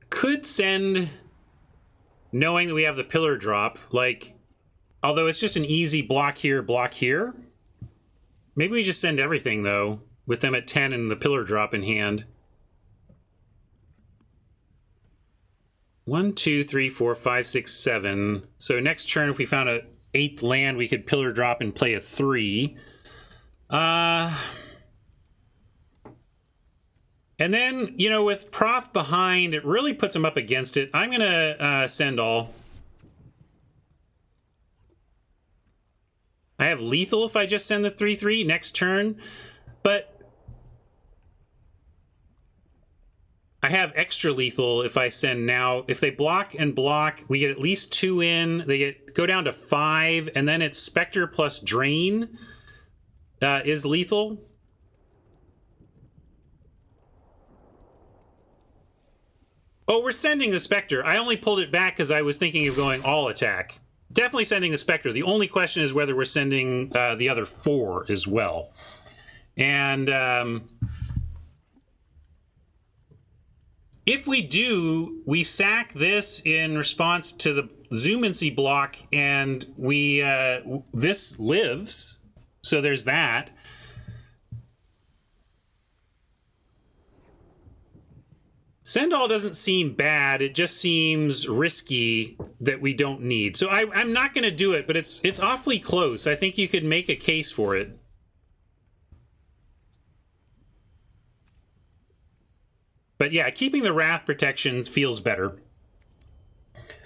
Speaker 1: Could send knowing that we have the pillar drop, like, although it's just an easy block here, block here. Maybe we just send everything, though, with them at 10 and the pillar drop in hand. 1, 2, 3, 4, 5, 6, 7. So next turn, if we found a 8th land, we could pillar drop and play a 3. And then, you know, with prof behind, it really puts him up against it. I'm going to send all. I have lethal if I just send the 3/3 next turn, but I have extra lethal if I send now. If they block and block, we get at least 2 in. They go down to 5, and then it's Spectre plus Drain is lethal. Oh, we're sending the Spectre. I only pulled it back because I was thinking of going all attack. Definitely sending the Spectre. The only question is whether we're sending the other 4 as well. And if we do, we sack this in response to the Zoomancy block, and we this lives. So there's that. Send all doesn't seem bad. It just seems risky that we don't need. So I'm not going to do it, but it's awfully close. I think you could make a case for it. But yeah, keeping the Wrath protections feels better.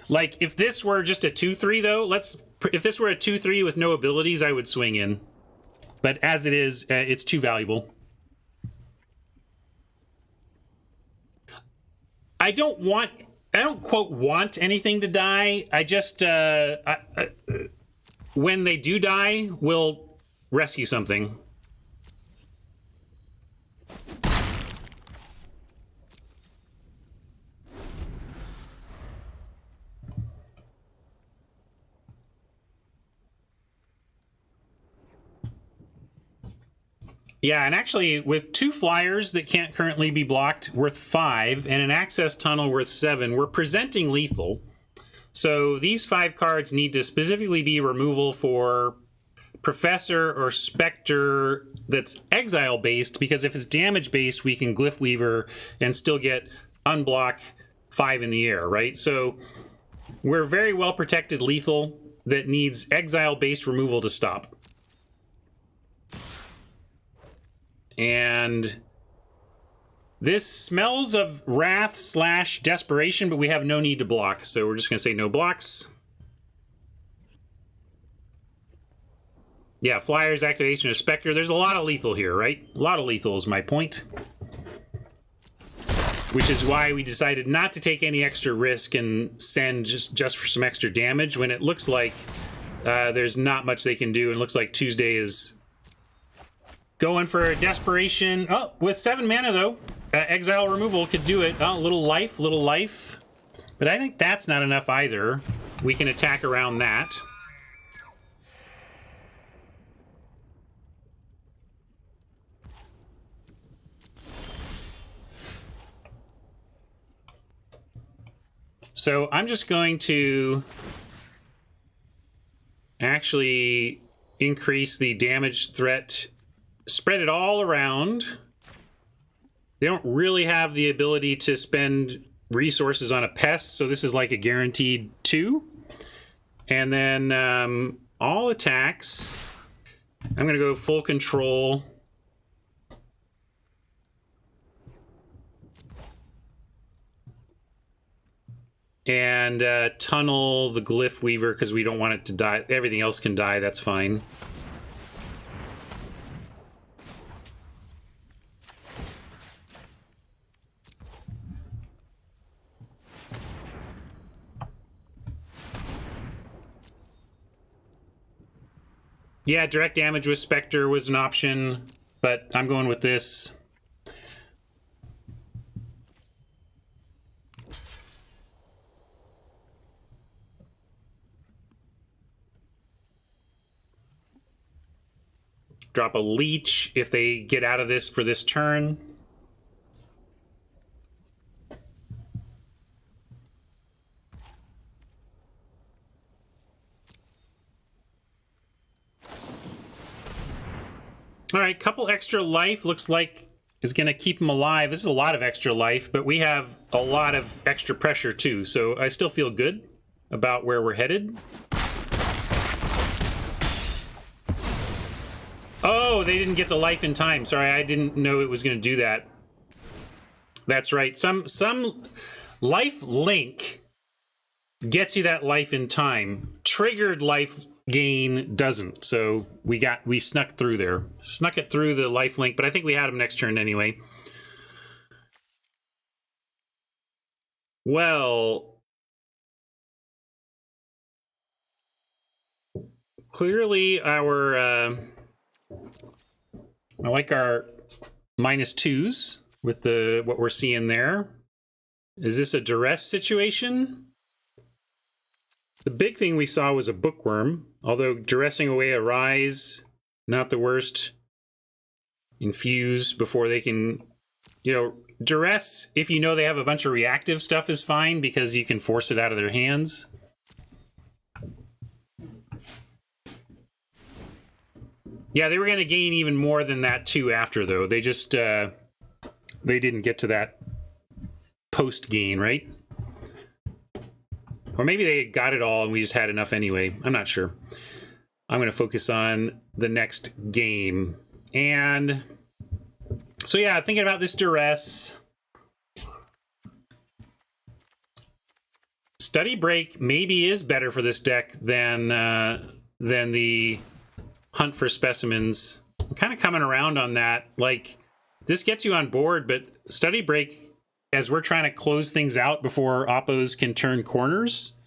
Speaker 1: Like, if this were just a 2-3, though, if this were a 2-3 with no abilities, I would swing in. But as it is, it's too valuable. I don't quote want anything to die. I just when they do die, we'll rescue something. Yeah, and actually, with 2 flyers that can't currently be blocked worth 5, and an access tunnel worth 7, we're presenting lethal. So these 5 cards need to specifically be removal for Professor or Spectre that's exile-based, because if it's damage-based, we can Glyph Weaver and still get unblock 5 in the air, right? So we're very well protected lethal that needs exile-based removal to stop. And this smells of wrath / desperation, but we have no need to block, so we're just going to say no blocks. Yeah, Flyers, activation of Spectre. There's a lot of lethal here, right? A lot of lethal is my point. Which is why we decided not to take any extra risk and send just for some extra damage when it looks like there's not much they can do, and it looks like Tuesday is going for a desperation. Oh, with 7 mana, though. Exile removal could do it. Oh, little life. But I think that's not enough either. We can attack around that. So I'm just going to actually increase the damage threat, spread it all around. They don't really have the ability to spend resources on a pest, so this is like a guaranteed 2. And then all attacks, I'm going to go full control. And tunnel the Glyph Weaver because we don't want it to die. Everything else can die, that's fine. Yeah, direct damage with Spectre was an option, but I'm going with this. Drop a leech if they get out of this for this turn. All right, couple extra life looks like is going to keep him alive. This is a lot of extra life, but we have a lot of extra pressure too, so I still feel good about where we're headed. Oh, they didn't get the life in time. Sorry, I didn't know it was going to do that. That's right. Some life link gets you that life in time. Triggered life gain doesn't. So we snuck through there. Snuck it through the life link, but I think we had him next turn anyway. Well, clearly our I like our -2s with what we're seeing there. Is this a duress situation? The big thing we saw was a bookworm, although duressing away a rise, not the worst. Infuse before they can, duress, if you know they have a bunch of reactive stuff, is fine because you can force it out of their hands. Yeah, they were going to gain even more than that too after, though. They just, they didn't get to that post gain, right? Or maybe they got it all and we just had enough anyway. I'm not sure. I'm going to focus on the next game. And so, yeah, thinking about this duress. Study Break maybe is better for this deck than the Hunt for Specimens. I'm kind of coming around on that. Like, this gets you on board, but Study Break, as we're trying to close things out before Oppos can turn corners,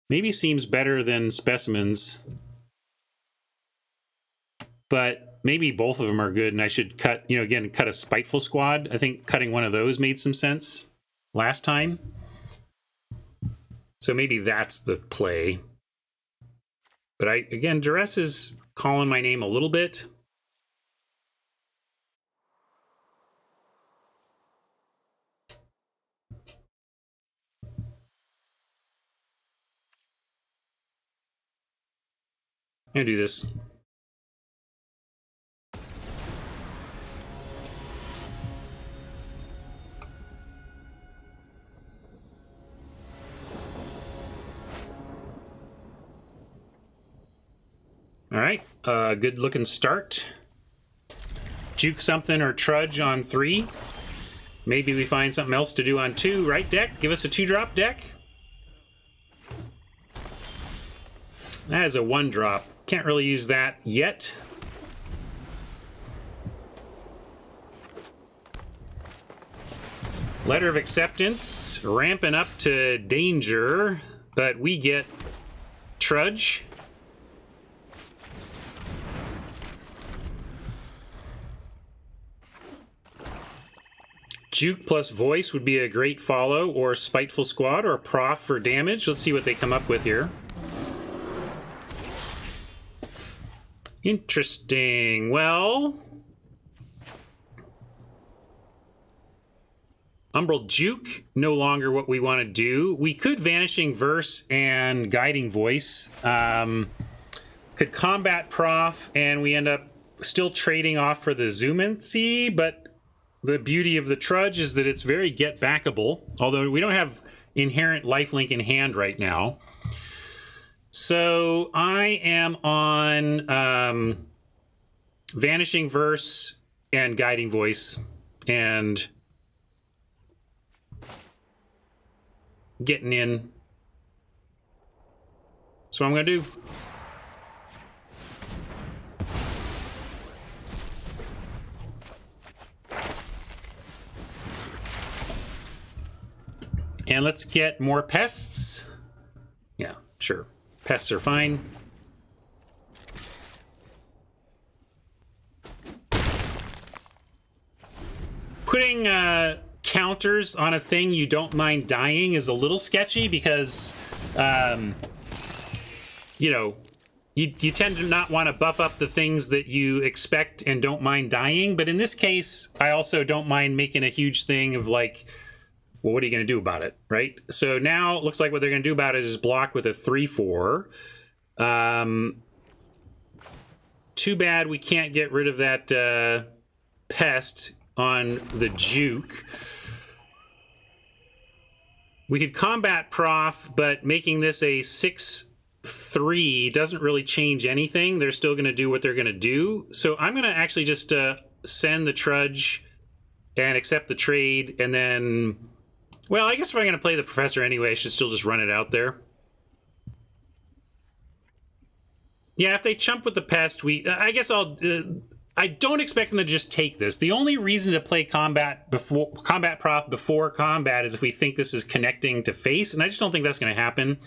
Speaker 1: maybe seems better than Specimens. But maybe both of them are good, and I should cut, you know, again, cut a Spiteful Squad. I think cutting one of those made some sense last time. So maybe that's the play. But again, Duress is calling my name a little bit. I'm gonna do this. All right, good looking start. Juke something or trudge on 3. Maybe we find something else to do on 2, right, deck? Give us a 2-drop deck. That is a 1-drop. Can't really use that yet. Letter of Acceptance, ramping up to danger, but we get Trudge. Juke plus Voice would be a great follow, or Spiteful Squad, or Prof for damage. Let's see what they come up with here. Interesting. Well, Umbral Juke, no longer what we want to do. We could Vanishing Verse and Guiding Voice. Could combat Prof, and we end up still trading off for the Zoomancy, but the beauty of the Trudge is that it's very get-backable, although we don't have inherent lifelink in hand right now. So I am on Vanishing Verse and Guiding Voice, and getting in. So what I'm going to do. And let's get more pests. Yeah, sure. Pests are fine. Putting counters on a thing you don't mind dying is a little sketchy because, you know, you tend to not want to buff up the things that you expect and don't mind dying. But in this case, I also don't mind making a huge thing of like, well, what are you going to do about it, right? So now it looks like what they're going to do about it is block with a 3/4. Too bad we can't get rid of that pest on the Juke. We could combat Prof, but making this a 6/3 doesn't really change anything. They're still going to do what they're going to do. So I'm going to actually just send the Trudge and accept the trade, and then... Well, I guess if I'm going to play the Professor anyway, I should still just run it out there. Yeah, if they chump with the Pest, I guess I don't expect them to just take this. The only reason to play Combat Prof before Combat is if we think this is connecting to face, and I just don't think that's going to happen.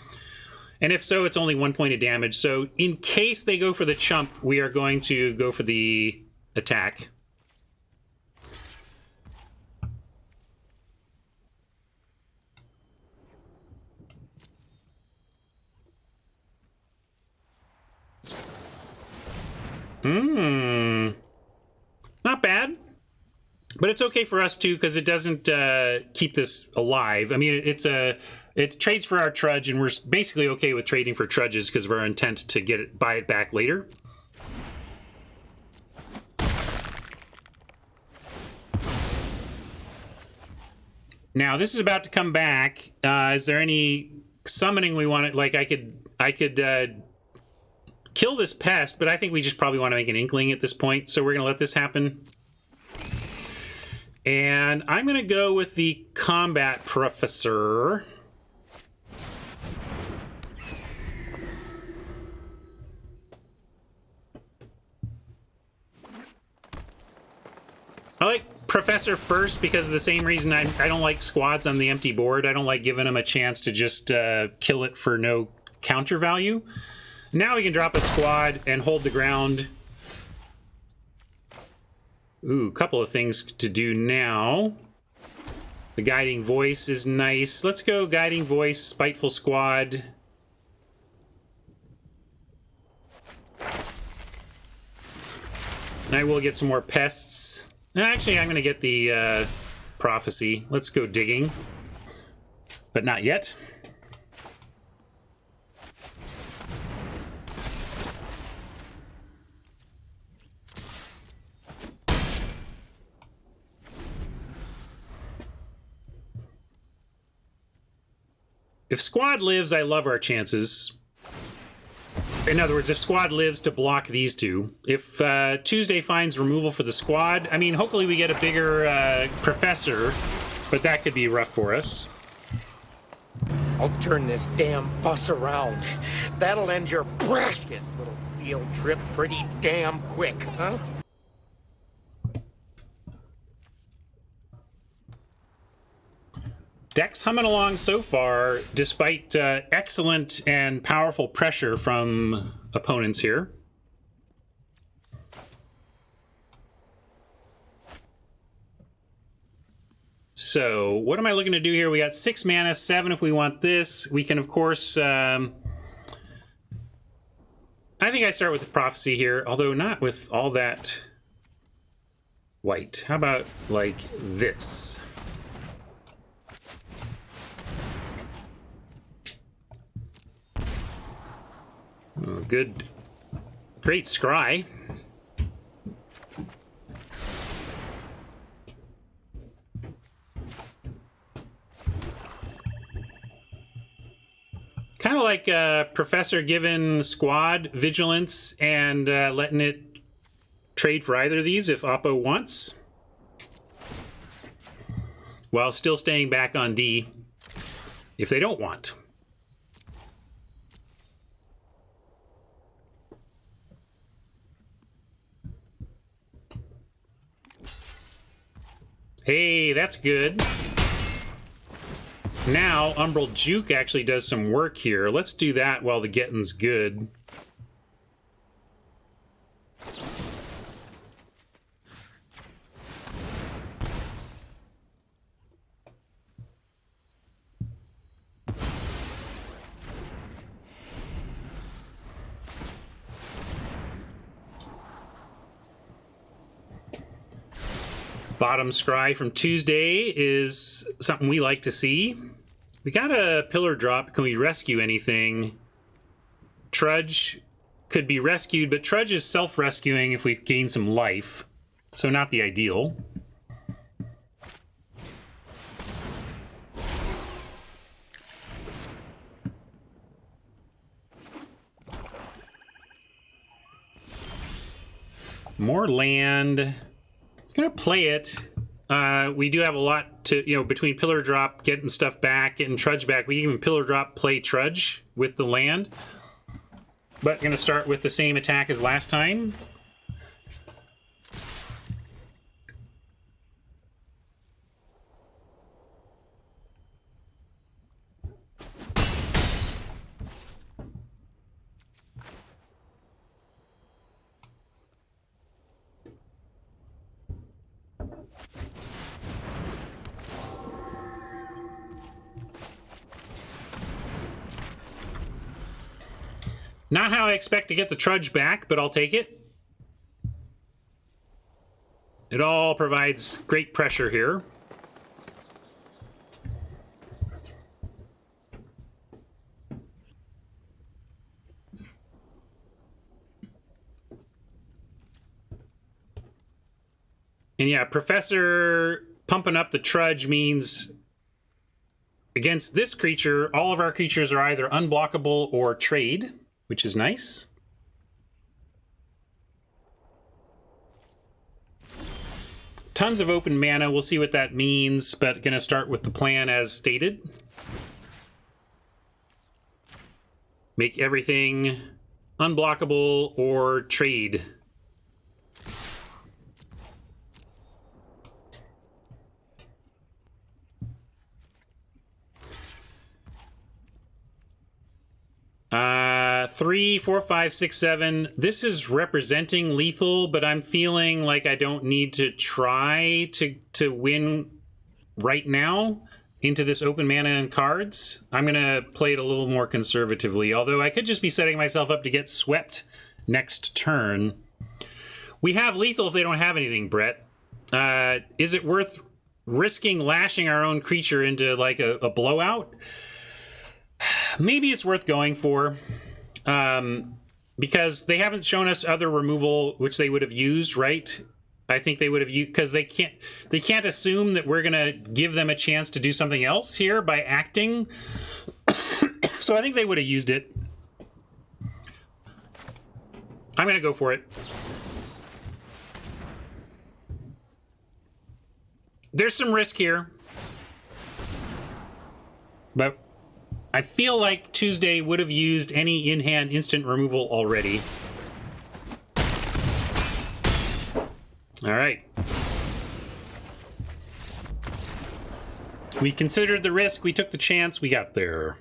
Speaker 1: And if so, it's only 1 point of damage. So in case they go for the chump, we are going to go for the attack. Not bad. But it's okay for us too, because it doesn't keep this alive. I mean, it trades for our Trudge, and we're basically okay with trading for Trudges because of our intent to buy it back later. Now this is about to come back. Is there any summoning we want? Like I could kill this pest, but I think we just probably want to make an Inkling at this point. So we're going to let this happen. And I'm going to go with the Combat Professor. I like Professor first because of the same reason I don't like squads on the empty board. I don't like giving them a chance to just kill it for no counter value. Now we can drop a squad and hold the ground. Ooh, a couple of things to do now. The Guiding Voice is nice. Let's go Guiding Voice, Spiteful Squad. I will get some more pests. Actually, I'm going to get the Prophecy. Let's go digging. But not yet. If Squad lives, I love our chances. In other words, if Squad lives to block these two. If Tuesday finds removal for the Squad, I mean, hopefully we get a bigger Professor, but that could be rough for us.
Speaker 2: I'll turn this damn bus around. That'll end your precious little field trip pretty damn quick, huh?
Speaker 1: Deck's humming along so far, despite excellent and powerful pressure from opponents here. So, what am I looking to do here? We got 6 mana, 7 if we want this. We can, of course... I think I start with the Prophecy here, although not with all that white. How about, like, this? Oh, good. Great scry. Kind of like Professor giving Squad Vigilance and letting it trade for either of these if Oppo wants. While still staying back on D if they don't want. Hey, that's good. Now, Umbral Juke actually does some work here. Let's do that while the getting's good. Bottom scry from Tuesday is something we like to see. We got a pillar drop. Can we rescue anything? Trudge could be rescued, but Trudge is self-rescuing if we gain some life. So not the ideal. More land. Gonna play it. We do have a lot to, between pillar drop, getting stuff back, getting Trudge back. We can even pillar drop, play Trudge with the land. But gonna start with the same attack as last time. Not how I expect to get the Trudge back, but I'll take it. It all provides great pressure here. And yeah, Professor pumping up the Trudge means against this creature, all of our creatures are either unblockable or trade, which is nice. Tons of open mana. We'll see what that means, but gonna start with the plan as stated. Make everything unblockable or trade. 3, 4, 5, 6, 7. This is representing lethal, but I'm feeling like I don't need to try to win right now into this open mana and cards. I'm gonna play it a little more conservatively, although I could just be setting myself up to get swept next turn. We have lethal if they don't have anything, Brett. Is it worth risking lashing our own creature into like a blowout? Maybe it's worth going for, because they haven't shown us other removal which they would have used, right? I think they would have used, because they can't assume that we're gonna give them a chance to do something else here by acting. So I think they would have used it. I'm gonna go for it. There's some risk here, but I feel like Tuesday would have used any in-hand instant removal already. All right. We considered the risk, we took the chance, we got there.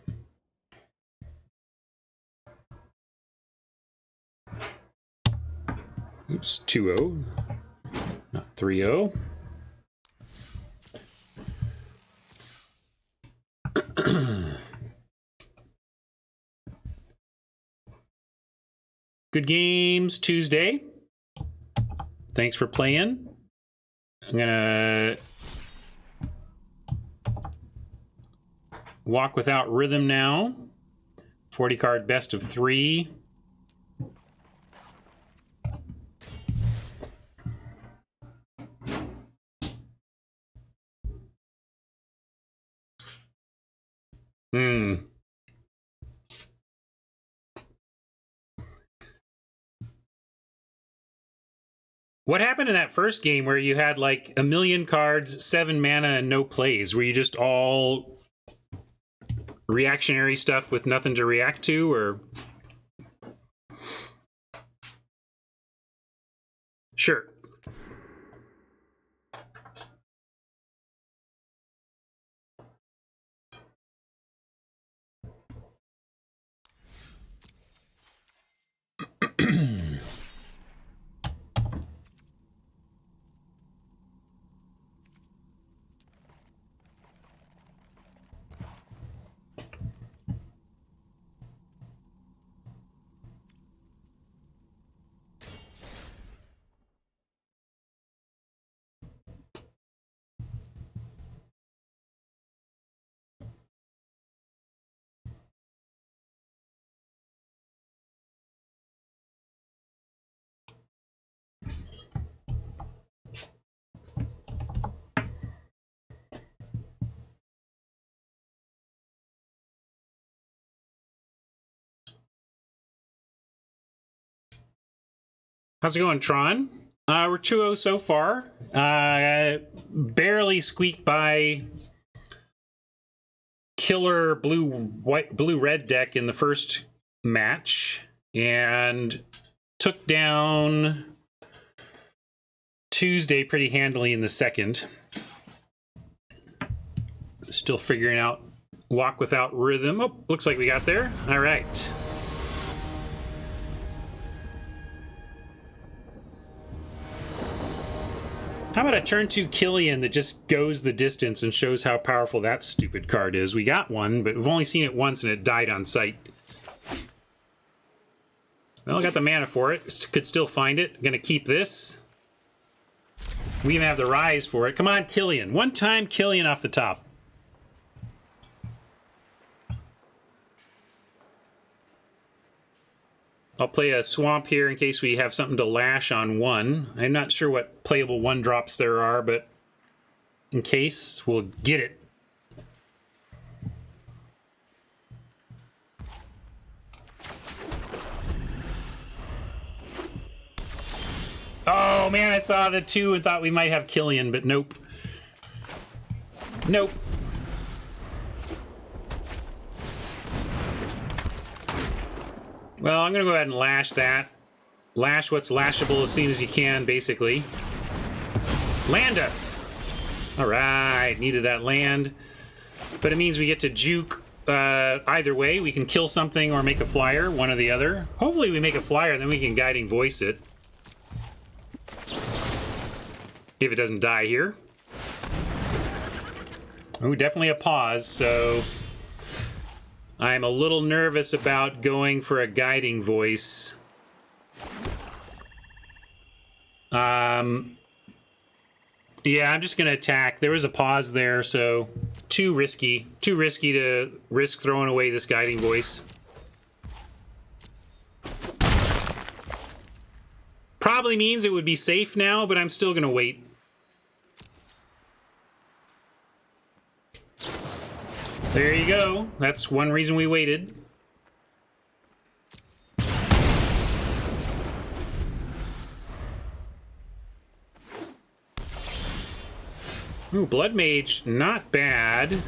Speaker 1: Oops, 2-0, not 3-0. Good games Tuesday. Thanks for playing. I'm gonna walk without rhythm now. 40 card best of 3. What happened in that first game where you had like a million cards, 7 mana, and no plays? Were you just all reactionary stuff with nothing to react to, or? Sure. How's it going, Tron? We're 2-0 so far. Barely squeaked by killer blue-red deck in the first match, and took down Tuesday pretty handily in the second. Still figuring out walk without rhythm. Oh, looks like we got there. All right. How about a turn 2 Killian that just goes the distance and shows how powerful that stupid card is? We got one, but we've only seen it once and it died on sight. Well, I got the mana for it. Could still find it. Gonna keep this. We even have the rise for it. Come on, Killian. One time Killian off the top. I'll play a swamp here in case we have something to lash on 1. I'm not sure what playable 1-drops there are, but in case, we'll get it. Oh man, I saw the 2 and thought we might have Killian, but nope. Nope. Well, I'm going to go ahead and lash that. Lash what's lashable as soon as you can, basically. Land us! Alright, needed that land. But it means we get to juke either way. We can kill something or make a flyer, one or the other. Hopefully we make a flyer, then we can Guiding Voice it. If it doesn't die here. Ooh, definitely a pause, so I'm a little nervous about going for a Guiding Voice. Yeah, I'm just going to attack. There was a pause there, so too risky. Too risky to risk throwing away this Guiding Voice. Probably means it would be safe now, but I'm still going to wait. There you go. That's one reason we waited. Ooh, Blood Mage, not bad.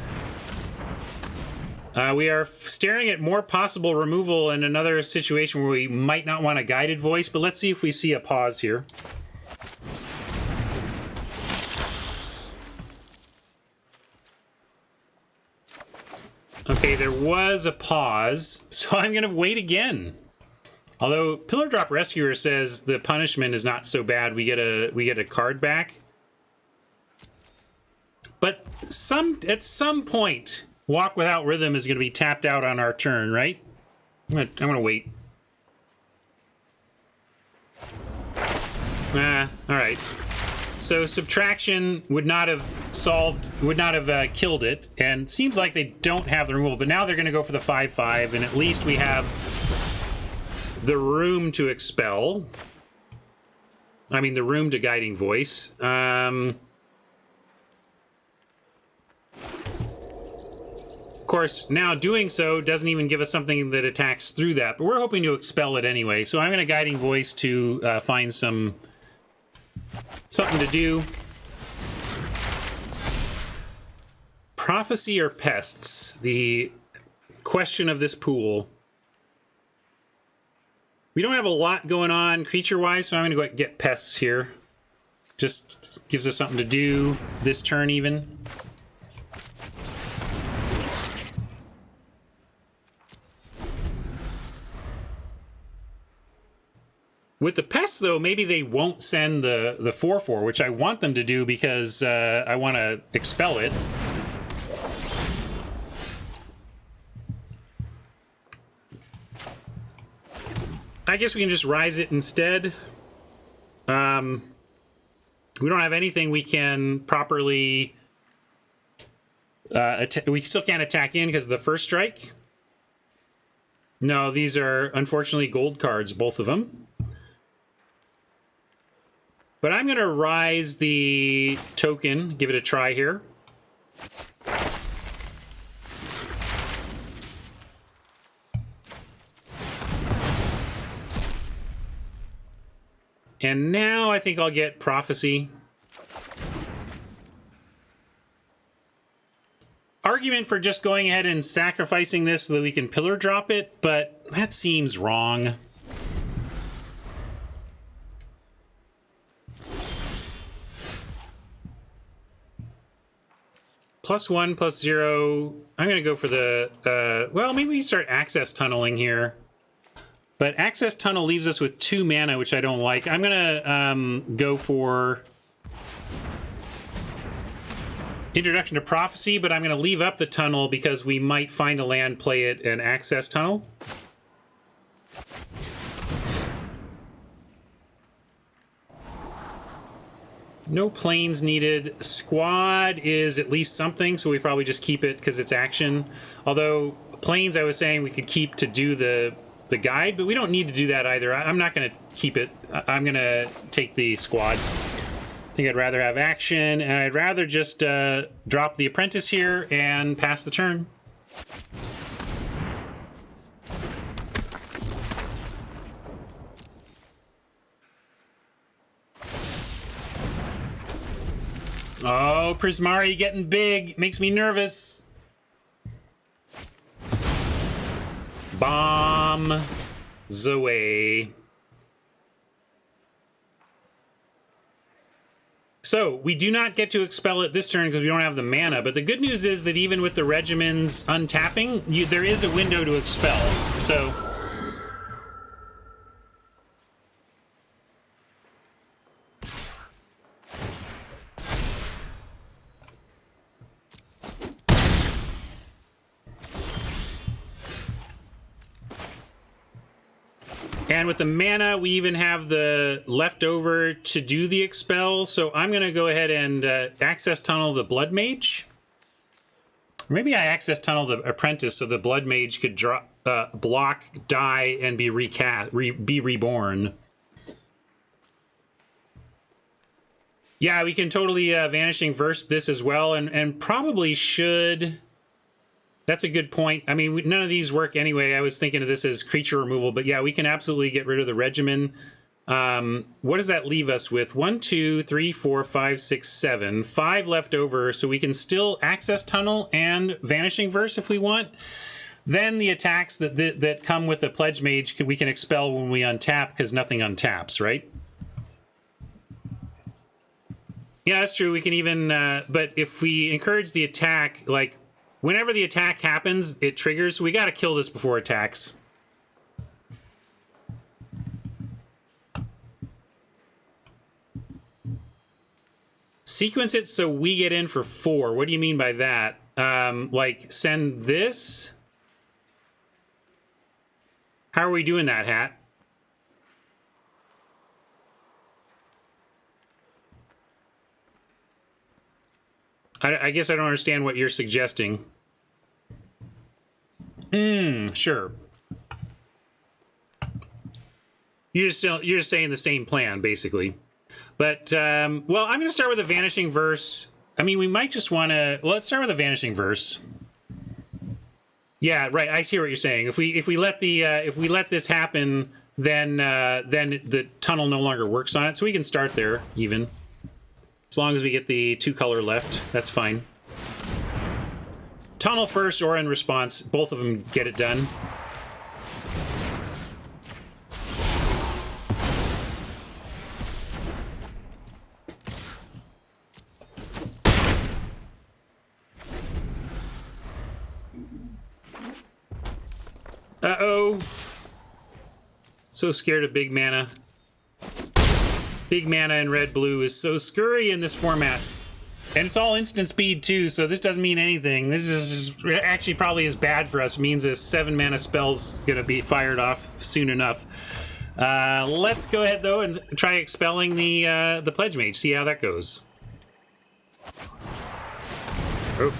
Speaker 1: We are staring at more possible removal in another situation where we might not want a Guided Voice, but let's see if we see a pause here. Okay, there was a pause, so I'm going to wait again. Although Pillar Drop Rescuer says the punishment is not so bad, we get a card back. But at some point, Walk Without Rhythm is going to be tapped out on our turn, right? I'm gonna wait. All right. So subtraction would not have killed it, and seems like they don't have the removal. But now they're going to go for the 5/5, and at least we have the room to expel. I mean, the room to Guiding Voice. Of course, now doing so doesn't even give us something that attacks through that, but we're hoping to expel it anyway. So I'm going to Guiding Voice to find something to do. Prophecy or Pests? The question of this pool. We don't have a lot going on creature-wise, so I'm going to go get Pests here. Just gives us something to do this turn even. With the Pests, though, maybe they won't send the 4/4, which I want them to do because I want to expel it. I guess we can just Rise it instead. We don't have anything we can properly... we still can't attack in because of the first strike. No, these are, unfortunately, gold cards, both of them. But I'm going to Rise the token, give it a try here. And now I think I'll get Prophecy. Argument for just going ahead and sacrificing this so that we can Pillar Drop it, but that seems wrong. +1, +0. I'm going to go for the... well, maybe we start Access Tunneling here. But Access Tunnel leaves us with 2 mana, which I don't like. I'm going to go for... Introduction to Prophecy, but I'm going to leave up the tunnel because we might find a land, play it, and Access Tunnel. No planes needed. Squad is at least something, so we probably just keep it because it's action. Although, planes, I was saying we could keep to do the guide, but we don't need to do that either. I'm not going to keep it. I'm going to take the squad. I think I'd rather have action, and I'd rather just drop the Apprentice here and pass the turn. Oh, Prismari getting big. Makes me nervous. Bomb Zoe. So we do not get to expel it this turn because we don't have the mana, but the good news is that even with the regimens untapping, there is a window to expel. So and with the mana, we even have the leftover to do the expel. So I'm going to go ahead and access tunnel the Blood Mage. Maybe I access tunnel the Apprentice so the Blood Mage could block, die, and be reborn. Yeah, we can totally Vanishing Verse this as well, and probably should. That's a good point. I mean, none of these work anyway. I was thinking of this as creature removal, but yeah, we can absolutely get rid of the regimen. What does that leave us with? 1, 2, 3, 4, 5, 6, 7. 5 left over, so we can still access tunnel and Vanishing Verse if we want. Then the attacks that come with the Pledge Mage, we can expel when we untap because nothing untaps, right? Yeah, that's true. We can even, but if we encourage the attack, like, whenever the attack happens, it triggers. So we got to kill this before attacks. Sequence it so we get in for 4. What do you mean by that? Like, send this? How are we doing that, Hat? I guess I don't understand what you're suggesting. Sure. You're just saying the same plan, basically. But, well, I'm going to start with a Vanishing Verse. I mean, we might just want to... Well, let's start with a Vanishing Verse. Yeah, right. I see what you're saying. If we let this happen, then the tunnel no longer works on it. So we can start there, even. As long as we get the 2 color left, that's fine. Tunnel first or in response. Both of them get it done. Uh-oh. So scared of big mana. Big mana in red-blue is so scurry in this format. And it's all instant speed, too, so this doesn't mean anything. This is just actually probably as bad for us. It means a 7-mana spell's going to be fired off soon enough. Let's go ahead, though, and try expelling the Pledge Mage. See how that goes. Oh.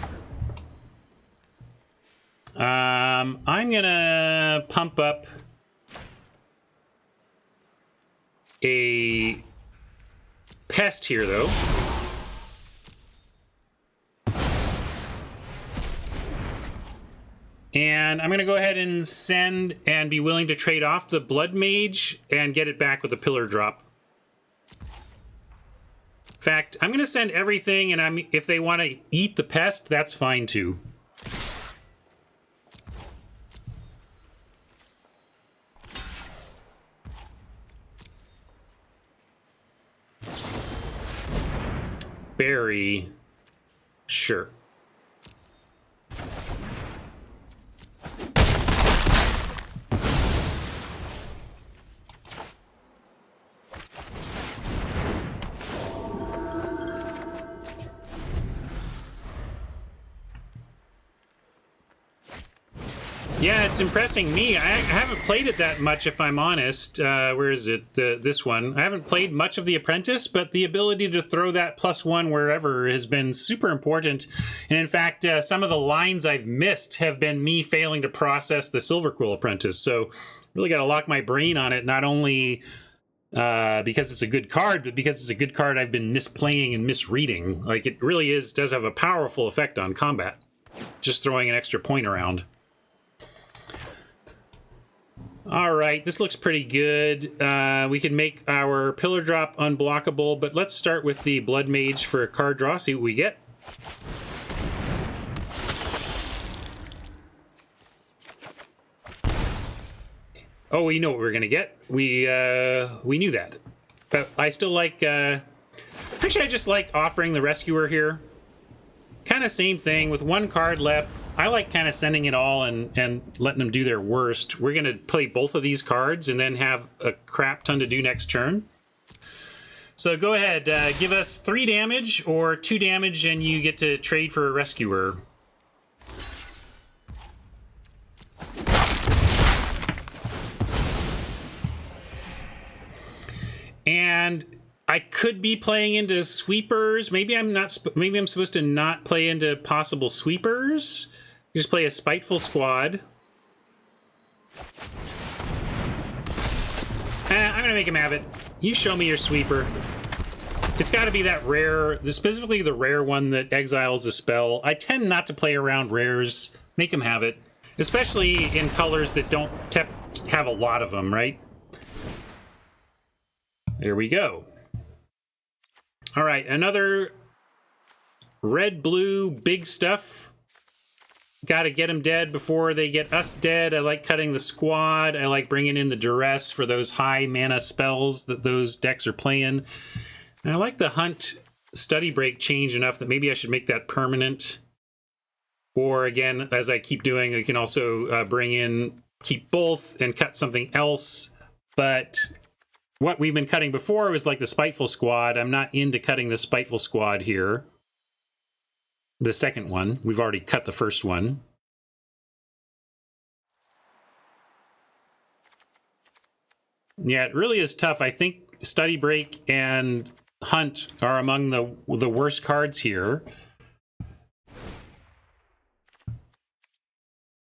Speaker 1: I'm going to pump up a Pest here, though. And I'm going to go ahead and send and be willing to trade off the Blood Mage and get it back with a Pillar Drop. In fact, I'm going to send everything, and if they want to eat the Pest, that's fine, too. Berry, sure. Yeah, it's impressing me. I haven't played it that much, if I'm honest. Where is it? This one. I haven't played much of The Apprentice, but the ability to throw that +1 wherever has been super important. And in fact, some of the lines I've missed have been me failing to process the Silverquill Apprentice. So really got to lock my brain on it, not only because it's a good card, but because it's a good card I've been misplaying and misreading. Like, it really does have a powerful effect on combat. Just throwing an extra point around. All right, this looks pretty good. We can make our Pillar Drop unblockable, but let's start with the Blood Mage for a card draw, see what we get. Oh, we know what we're gonna get. We knew that, but I still like. I Actually, I just like offering the Rescuer here. Kind of same thing with one card left. I like kind of sending it all and letting them do their worst. We're going to play both of these cards and then have a crap ton to do next turn. So go ahead, give us 3 damage or 2 damage and you get to trade for a Rescuer. And I could be playing into sweepers. Maybe I'm not. Maybe I'm supposed to not play into possible sweepers. Just play a Spiteful Squad. I'm gonna make him have it. You show me your sweeper. It's got to be that rare, specifically the rare one that exiles a spell. I tend not to play around rares. Make him have it, especially in colors that don't have a lot of them. Right? There we go. All right, another red-blue big stuff. Got to get them dead before they get us dead. I like cutting the squad. I like bringing in the duress for those high mana spells that those decks are playing. And I like the hunt study break change enough that maybe I should make that permanent. Or again, as I keep doing, I can also bring in, keep both and cut something else. But what we've been cutting before was like the Spiteful Squad. I'm not into cutting the Spiteful Squad here. The second one. We've already cut the first one. Yeah, it really is tough. I think Study Break and Hunt are among the worst cards here.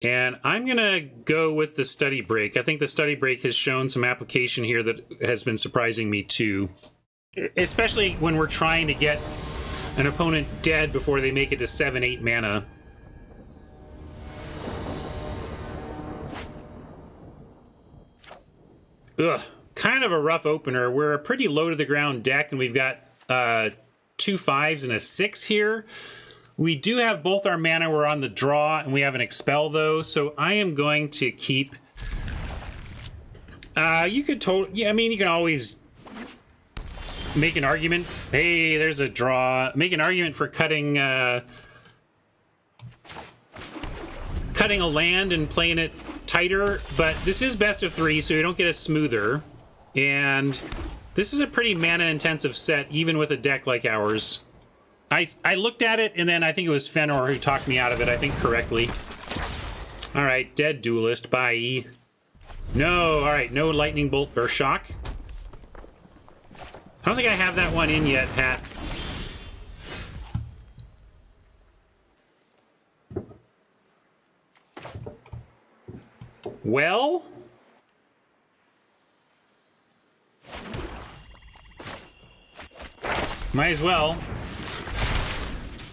Speaker 1: And I'm going to go with the Study Break. I think the Study Break has shown some application here that has been surprising me too. Especially when we're trying to get an opponent dead before they make it to 7-8 mana. Ugh, kind of a rough opener. We're a pretty low to the ground deck, and we've got 2 5s and a 6 here. We do have both our mana. We're on the draw, and we have an Expel, though, so I am going to keep... you could yeah, I mean, you can always make an argument. Hey, there's a draw. Make an argument for cutting cutting a land and playing it tighter, but this is best of 3, so you don't get a smoother. And this is a pretty mana-intensive set, even with a deck like ours. I looked at it, and then I think it was Fenor who talked me out of it, I think correctly. All right, dead Duelist, bye. No, all right, no Lightning Bolt or Shock. I don't think I have that one in yet, Hat. Well... might as well.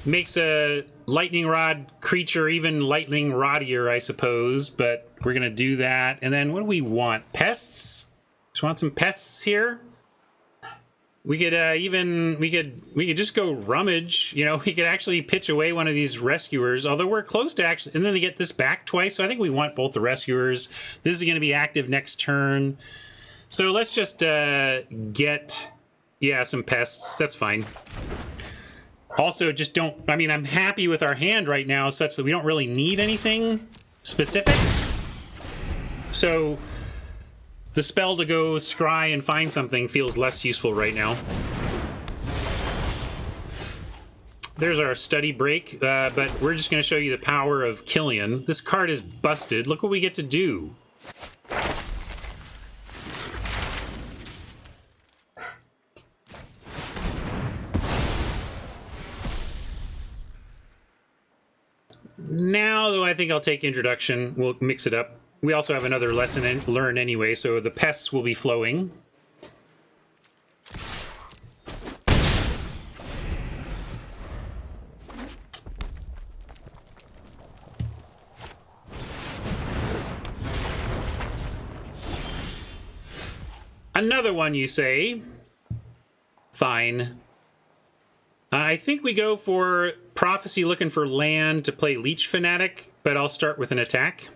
Speaker 1: Makes a lightning rod creature even lightning roddier, I suppose, but we're gonna do that. And then what do we want? Pests? Just want some pests here? We could we could just go rummage. You know, we could actually pitch away one of these rescuers, although we're close to actually, and then they get this back twice, so I think we want both the rescuers. This is gonna be active next turn. So let's just get, yeah, some pests. That's fine. Also, just don't... I mean, I'm happy with our hand right now such that we don't really need anything specific. So the spell to go scry and find something feels less useful right now. There's our Study Break, but we're just going to show you the power of Killian. This card is busted. Look what we get to do. Now, though, I think I'll take Introduction. We'll mix it up. We also have another lesson to learn anyway, so the pests will be flowing. Another one, you say? Fine. I think we go for Prophecy looking for land to play Leech Fanatic, but I'll start with an attack.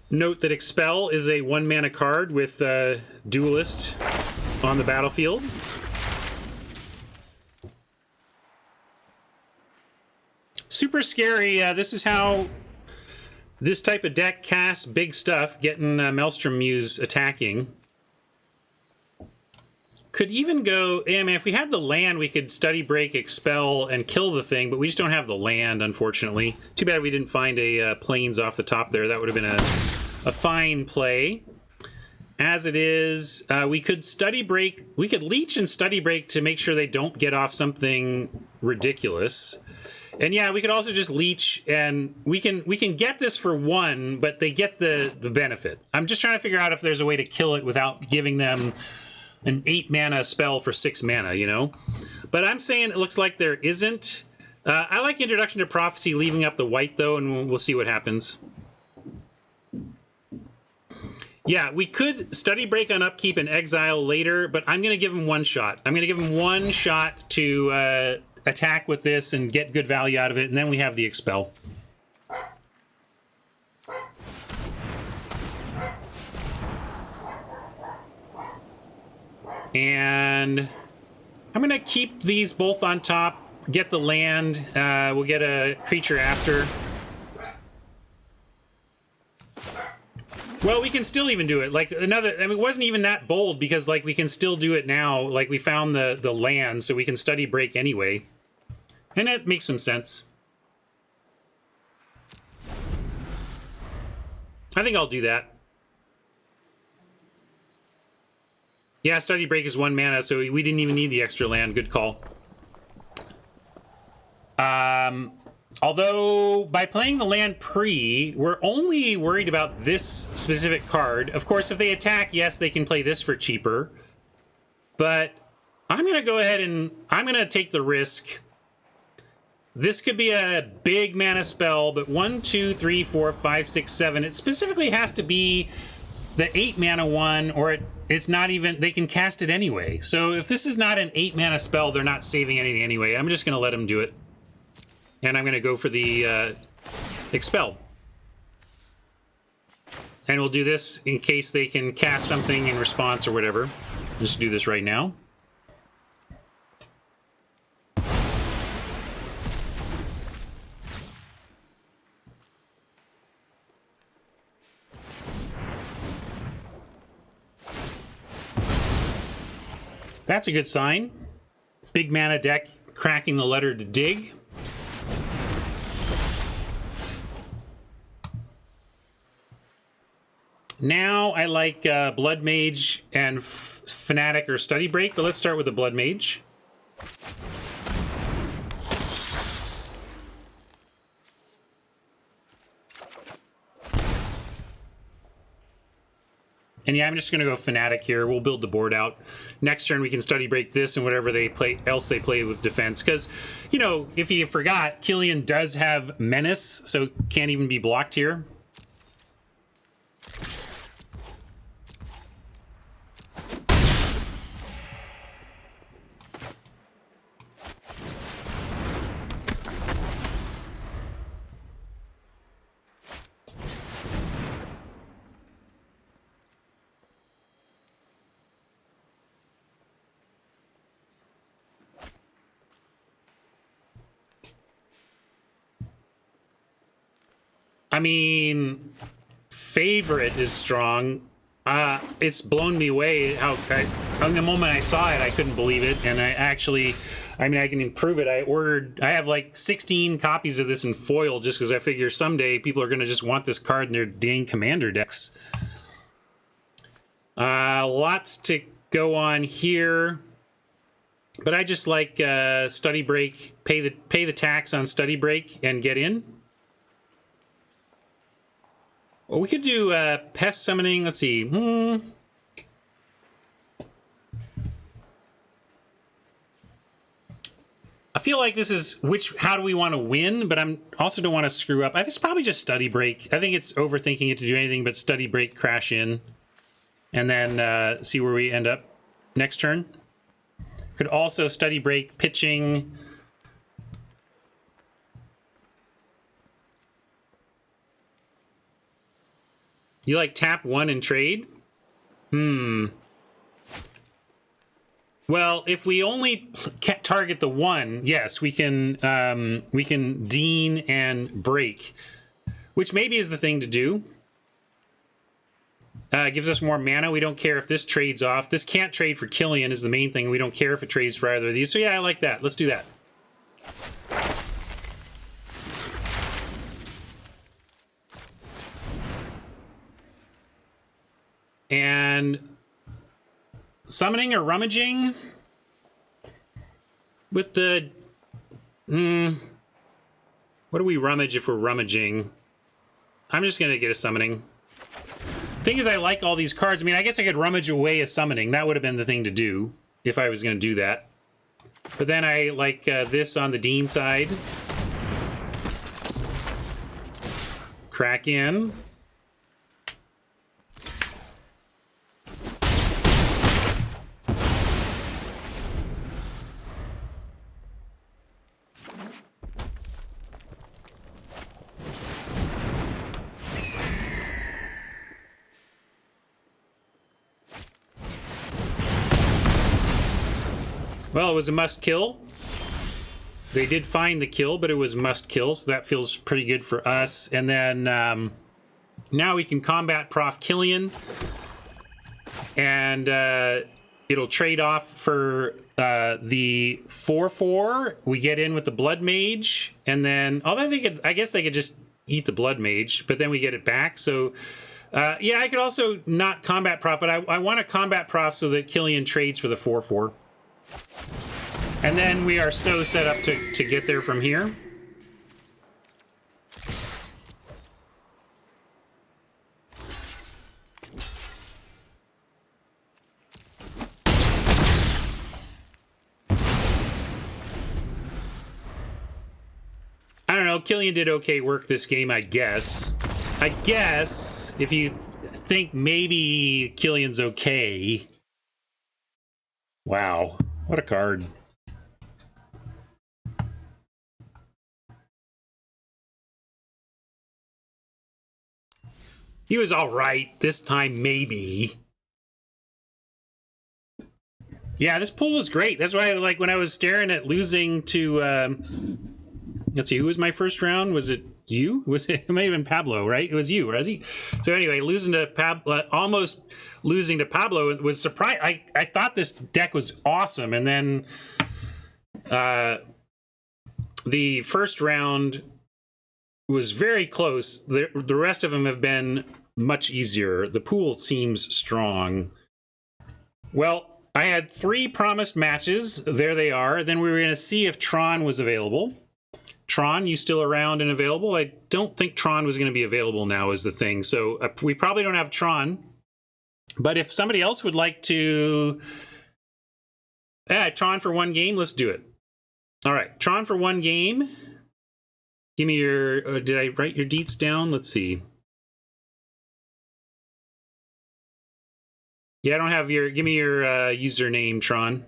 Speaker 1: Note that Expel is a 1-mana card with Duelist on the battlefield. Super scary. This is how this type of deck casts big stuff, getting Maelstrom Muse attacking. Could even go, I mean, if we had the land, we could Study Break, Expel, and kill the thing, but we just don't have the land, unfortunately. Too bad we didn't find a Plains off the top there. That would have been a fine play. As it is, we could Study Break, we could Leech and Study Break to make sure they don't get off something ridiculous. And yeah, we could also just Leech, and we can get this for 1, but they get the benefit. I'm just trying to figure out if there's a way to kill it without giving them an 8-mana spell for 6 mana, you know? But I'm saying it looks like there isn't. I like Introduction to Prophecy leaving up the white, though, and we'll see what happens. Yeah, we could Study Break on upkeep and exile later, but I'm going to give him 1 shot. I'm going to give him 1 shot to attack with this and get good value out of it, and then we have the Expel. And I'm going to keep these both on top, get the land. We'll get a creature after. Well, we can still even do it. Like another, I mean, it wasn't even that bold because like we can still do it now. Like we found the land, so we can Study Break anyway. And that makes some sense. I think I'll do that. Yeah, Study Break is 1 mana, so we didn't even need the extra land. Good call. Although, by playing the land pre, we're only worried about this specific card. Of course, if they attack, yes, they can play this for cheaper. But I'm going to go ahead and I'm going to take the risk. This could be a big mana spell, but 1, 2, 3, 4, 5, 6, 7. It specifically has to be the 8 mana one, or it's not even, they can cast it anyway. So if this is not an 8 mana spell, they're not saving anything anyway. I'm just going to let them do it. And I'm going to go for the Expel. And we'll do this in case they can cast something in response or whatever. Just do this right now. That's a good sign. Big mana deck cracking the letter to dig. Now I like Blood Mage and Fanatic or Study Break, but let's start with the Blood Mage. And yeah, I'm just going to go Fanatic here. We'll build the board out. Next turn, we can Study Break this and whatever they play else they play with defense. Because, you know, if you forgot, Killian does have Menace, so can't even be blocked here. I mean, Favorite is strong. It's blown me away how on the moment I saw it, I couldn't believe it. And I actually, I mean, I can improve it. I have like 16 copies of this in foil just because I figure someday people are going to just want this card in their dang commander decks. Lots to go on here. But I just like Study Break, pay the tax on Study Break and get in. Well, we could do Pest Summoning. Let's see. I feel like this is how do we want to win, but I'm also don't want to screw up. I think it's probably just Study Break. I think it's overthinking it to do anything but Study Break, crash in, and then see where we end up next turn. Could also Study Break, pitching. You like tap 1 and trade? Well, if we only target the 1, yes, we can Dean and break, which maybe is the thing to do. Gives us more mana. We don't care if this trades off. This can't trade for Killian is the main thing. We don't care if it trades for either of these. So yeah, I like that. Let's do that. And summoning or rummaging with the... What do we rummage if we're rummaging? I'm just going to get a summoning. Thing is, I like all these cards. I mean, I guess I could rummage away a summoning. That would have been the thing to do if I was going to do that. But then I like this on the Dean side. Crack in. Well, it was a must kill. They did find the kill, but it was must kill, so that feels pretty good for us. And then now we can combat Prof Killian, and it'll trade off for the 4/4. We get in with the Blood Mage, and then although they could, I guess they could just eat the Blood Mage, but then we get it back. So yeah, I could also not combat Prof, but I want to combat Prof so that Killian trades for the 4/4. And then we are so set up to get there from here. I don't know, Killian did okay work this game, I guess. I guess, if you think maybe Killian's okay. Wow, what a card. He was all right this time, maybe. Yeah, this pool was great. That's why, like, when I was staring at losing to, let's see, who was my first round? Was it you? It might have been Pablo, right? It was you, was he? So anyway, losing to Pablo, almost losing to Pablo was surprised. I thought this deck was awesome, and then the first round was very close. The rest of them have been much easier. The pool seems strong. Well, I had 3 promised matches. There they are. Then we were going to see if Tron was available. Tron, you still around and available? I don't think Tron was going to be available now is the thing. So we probably don't have Tron. But if somebody else would like to... Tron for 1 game, let's do it. All right, Tron for 1 game. Give me your... did I write your deets down? Let's see. Yeah, I don't have your... Give me your username, Tron.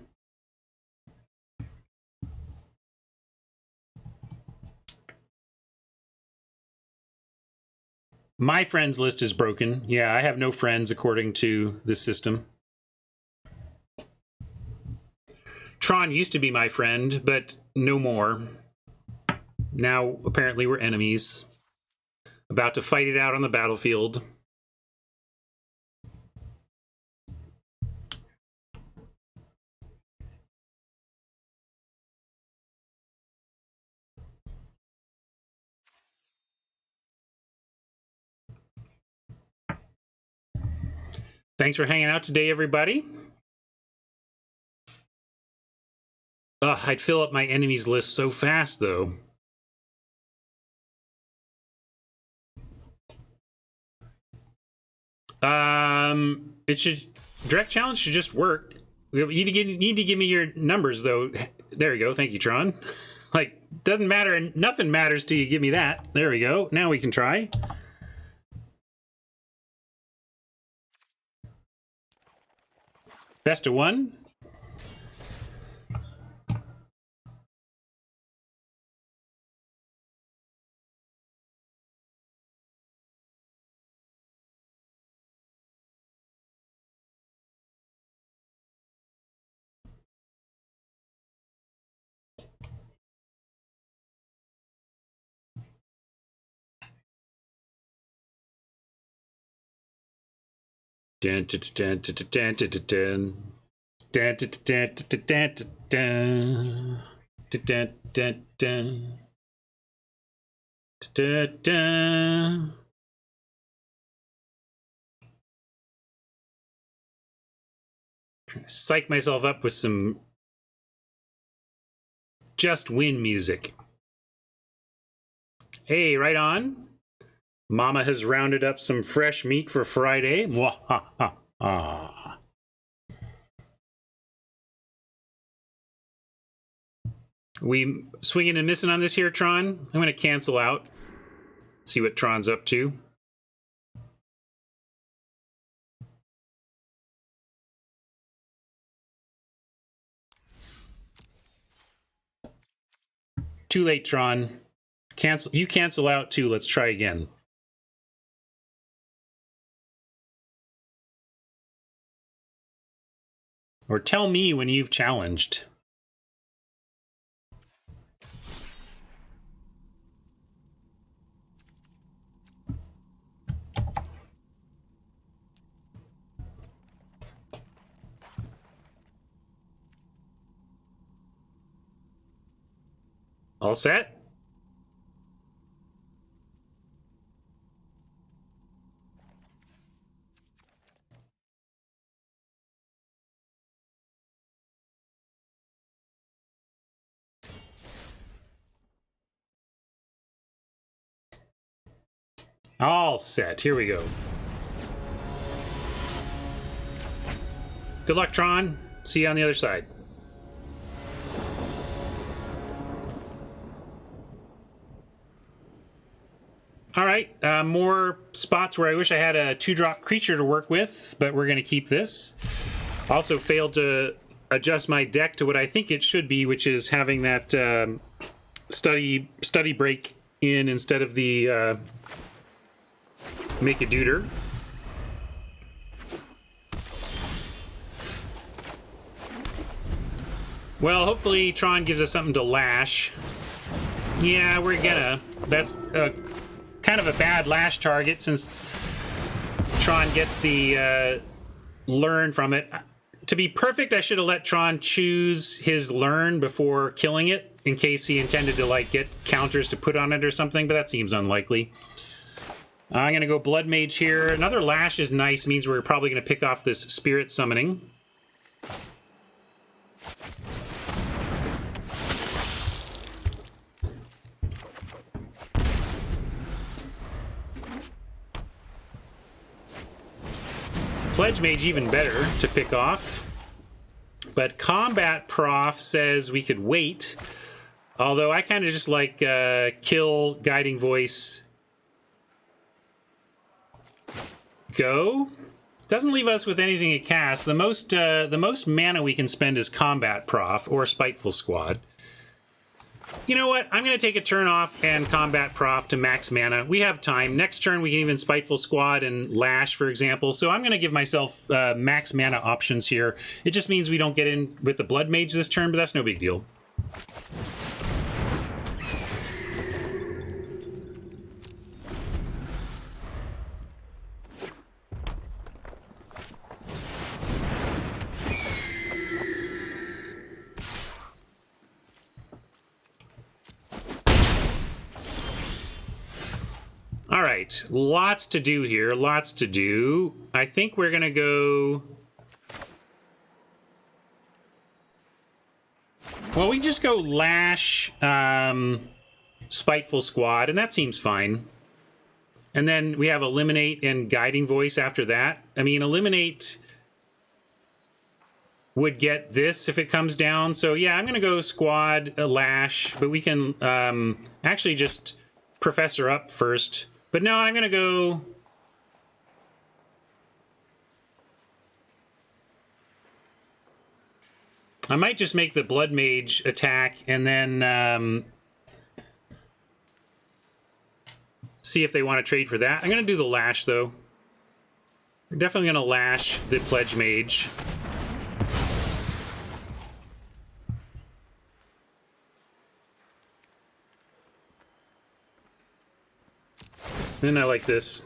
Speaker 1: My friends list is broken. Yeah, I have no friends according to this system. Tron used to be my friend, but no more. Now, apparently, we're enemies. About to fight it out on the battlefield. Thanks for hanging out today, everybody. I'd fill up my enemies list so fast, though. It should... Direct challenge should just work. You need to give me your numbers, though. There we go. Thank you, Tron. Like, doesn't matter. Nothing matters till you give me that. There we go. Now we can try. Best of 1. Dun, dun, dun, dun, dun, dun, dun, dun. Dun, dun, dun, dun, dun, dun, dun. Dun, dun, dun, dun. Dun, dun. Psych myself up with some Just Win music. Hey, right on. Mama has rounded up some fresh meat for Friday. Mwahaha. We swinging and missing on this here, Tron? I'm going to cancel out. See what Tron's up to. Too late, Tron. Cancel. You cancel out too. Let's try again. Or tell me when you've challenged. All set? All set. Here we go. Good luck, Tron. See you on the other side. All right, more spots where I wish I had a 2-drop creature to work with, but we're going to keep this. Also failed to adjust my deck to what I think it should be, which is having that study break in instead of the make a duder. Well, hopefully Tron gives us something to lash. Yeah, we're gonna. That's kind of a bad lash target since Tron gets the learn from it. To be perfect, I should have let Tron choose his learn before killing it in case he intended to like get counters to put on it or something, but that seems unlikely. I'm going to go Blood Mage here. Another lash is nice, means we're probably going to pick off this Spirit Summoning. Pledge Mage even better to pick off. But Combat Prof says we could wait. Although I kind of just like kill Guiding Voice. Go. Doesn't leave us with anything to cast. The most mana we can spend is Combat Prof or Spiteful Squad. You know what? I'm going to take a turn off and Combat Prof to max mana. We have time. Next turn, we can even Spiteful Squad and Lash, for example. So I'm going to give myself max mana options here. It just means we don't get in with the Blood Mage this turn, but that's no big deal. All right, lots to do here, lots to do. I think we're gonna go... Well, we just go Lash, Spiteful Squad, and that seems fine. And then we have Eliminate and Guiding Voice after that. I mean, Eliminate would get this if it comes down. So yeah, I'm gonna go Squad, Lash, but we can actually just Professor up first. But no, I'm going to go... I might just make the Blood Mage attack and then see if they want to trade for that. I'm going to do the Lash, though. We're definitely going to Lash the Pledge Mage. Then I like this.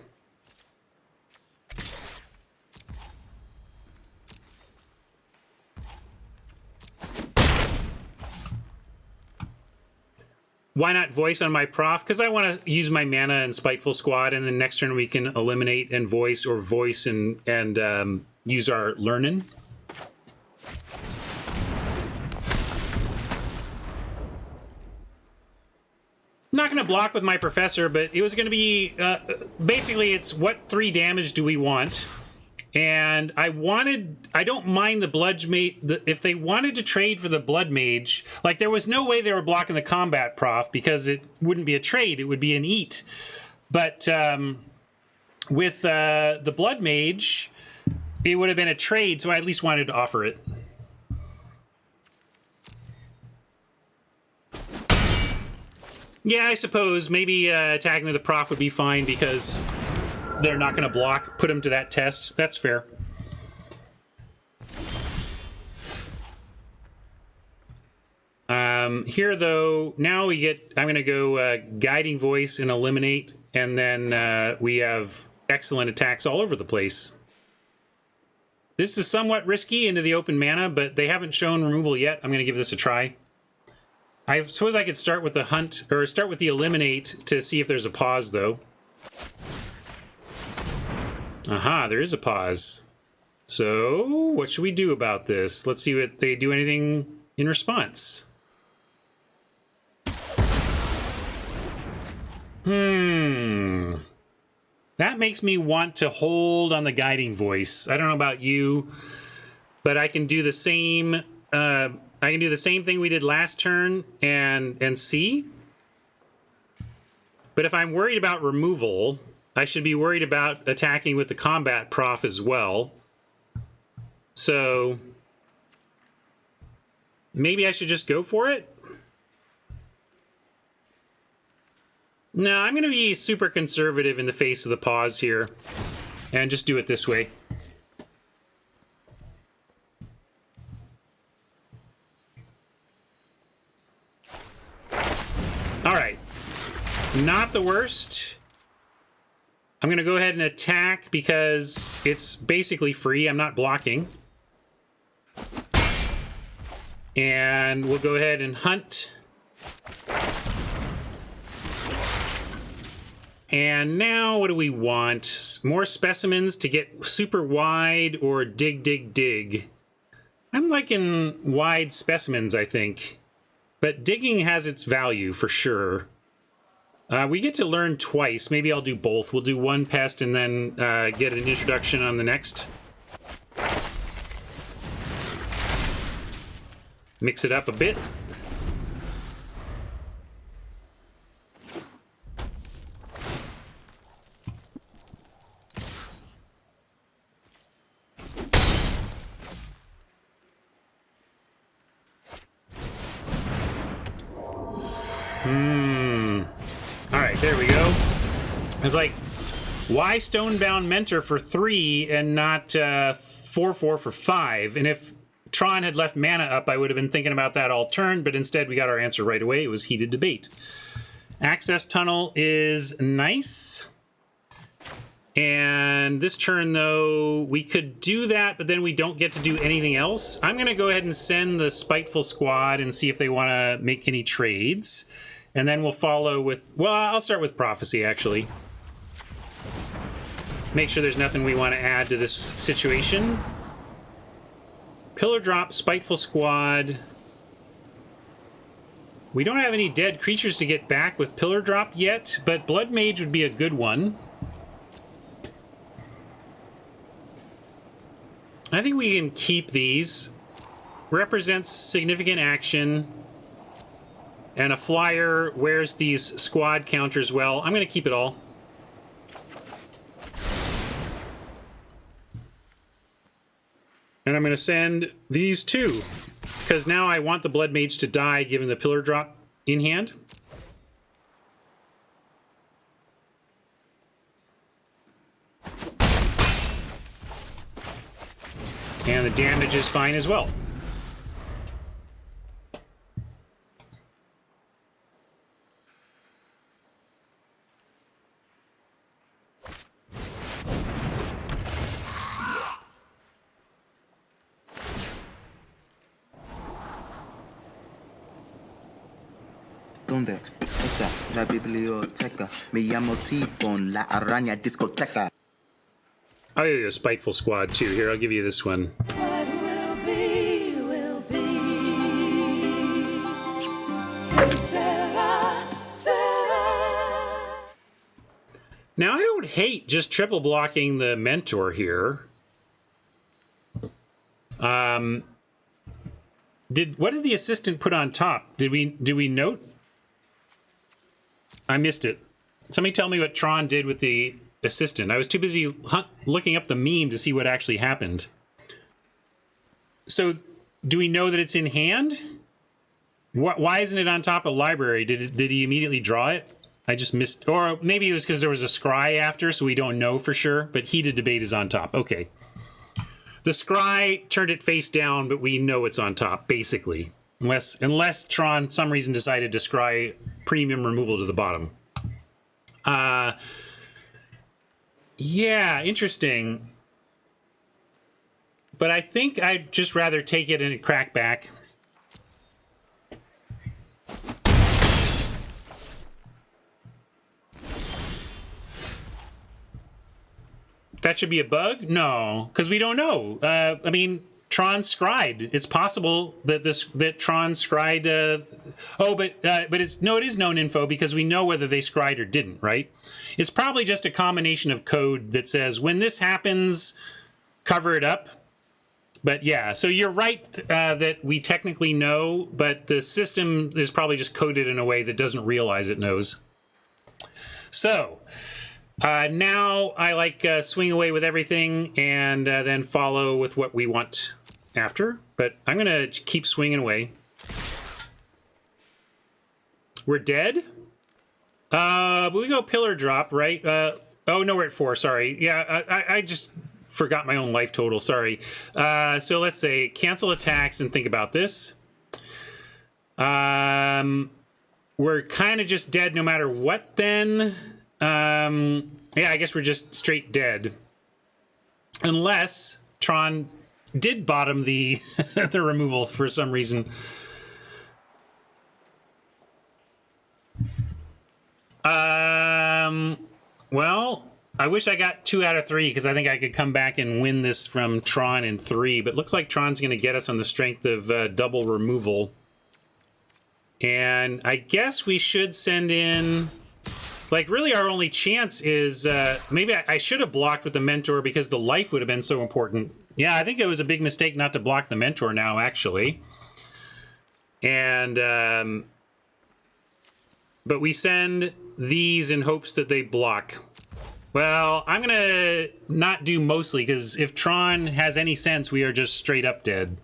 Speaker 1: why not voice on my prof? Because I want to use my mana and Spiteful Squad, and then next turn we can eliminate and voice, or voice and use our learning. I'm not going to block with my Professor, but it was going to be basically it's what 3 damage do we want? And I don't mind the Blood Mage. If they wanted to trade for the Blood Mage, like there was no way they were blocking the combat prof because it wouldn't be a trade, it would be an eat. But with the Blood Mage, it would have been a trade, so I at least wanted to offer it. Yeah, I suppose maybe attacking with the prof would be fine because they're not going to block, put them to that test. That's fair. Here, though, now we get... I'm going to go Guiding Voice and Eliminate, and then we have excellent attacks all over the place. This is somewhat risky into the open mana, but they haven't shown removal yet. I'm going to give this a try. I suppose I could start with the Hunt, or start with the Eliminate to see if there's a pause, though. Aha, there is a pause. So, what should we do about this? Let's see what they do anything in response. That makes me want to hold on the Guiding Voice. I don't know about you, but I can do the same... I can do the same thing we did last turn and see. But if I'm worried about removal, I should be worried about attacking with the combat prof as well. So maybe I should just go for it? No, I'm going to be super conservative in the face of the pause here and just do it this way. All right, not the worst. I'm going to go ahead and attack because it's basically free. I'm not blocking. And we'll go ahead and hunt. And now what do we want? More specimens to get super wide or dig, dig, dig. I'm liking wide specimens, I think. But digging has its value for sure. We get to learn twice. Maybe I'll do both. We'll do one pest and then get an introduction on the next. Mix it up a bit. All right, there we go. It's like, why Stonebound Mentor for 3 and not 4/4 for 5? And if Tron had left mana up, I would have been thinking about that all turn, but instead we got our answer right away. It was heated debate. Access Tunnel is nice. And this turn, though, we could do that, but then we don't get to do anything else. I'm going to go ahead and send the Spiteful Squad and see if they want to make any trades. And then we'll follow with... Well, I'll start with Prophecy, actually. Make sure there's nothing we want to add to this situation. Pillar Drop, Spiteful Squad. We don't have any dead creatures to get back with Pillar Drop yet, but Blood Mage would be a good one. I think we can keep these. Represents significant action. And a flyer wears these squad counters well. I'm going to keep it all. And I'm going to send these two. Because now I want the Blood Mage to die given the Pillar Drop in hand. And the damage is fine as well.
Speaker 3: ¿Dónde está la biblioteca? Me llamo T-Bone, la araña discoteca.
Speaker 1: I'll give you a spiteful squad too. Here, I'll give you this one.
Speaker 4: What will be, will be. Será, será.
Speaker 1: Now, I don't hate just triple blocking the mentor here. What did the assistant put on top? Did we note? I missed it. Somebody tell me what Tron did with the assistant. I was too busy looking up the meme to see what actually happened. So, do we know that it's in hand? Why isn't it on top of library? Did he immediately draw it? I just missed, or maybe it was because there was a scry after, so we don't know for sure. But heated debate is on top. Okay. The scry turned it face down, but we know it's on top, basically. Unless Tron, some reason, decided to scry premium removal to the bottom. Yeah, interesting. But I think I'd just rather take it and crack back. That should be a bug? No, because we don't know. I mean, Tron scried. It's possible that Tron scried. But it is known info because we know whether they scried or didn't, right? It's probably just a combination of code that says when this happens, cover it up. But yeah, so you're right that we technically know, but the system is probably just coded in a way that doesn't realize it knows. So. Now I like swing away with everything and then follow with what we want after. But I'm going to keep swinging away. We're dead? But we go pillar drop, right? Oh, no, we're at 4. Sorry. Yeah, I just forgot my own life total. Sorry. So let's say cancel attacks and think about this. We're kind of just dead no matter what then. Yeah, I guess we're just straight dead. Unless Tron did bottom the the removal for some reason. Well, I wish I got 2 out of 3 because I think I could come back and win this from Tron in 3. But looks like Tron's going to get us on the strength of double removal. And I guess we should send in... Like, really, our only chance is... maybe I should have blocked with the Mentor because the life would have been so important. Yeah, I think it was a big mistake not to block the Mentor now, actually. And... but we send these in hopes that they block. Well, I'm going to not do mostly, because if Tron has any sense, we are just straight up dead.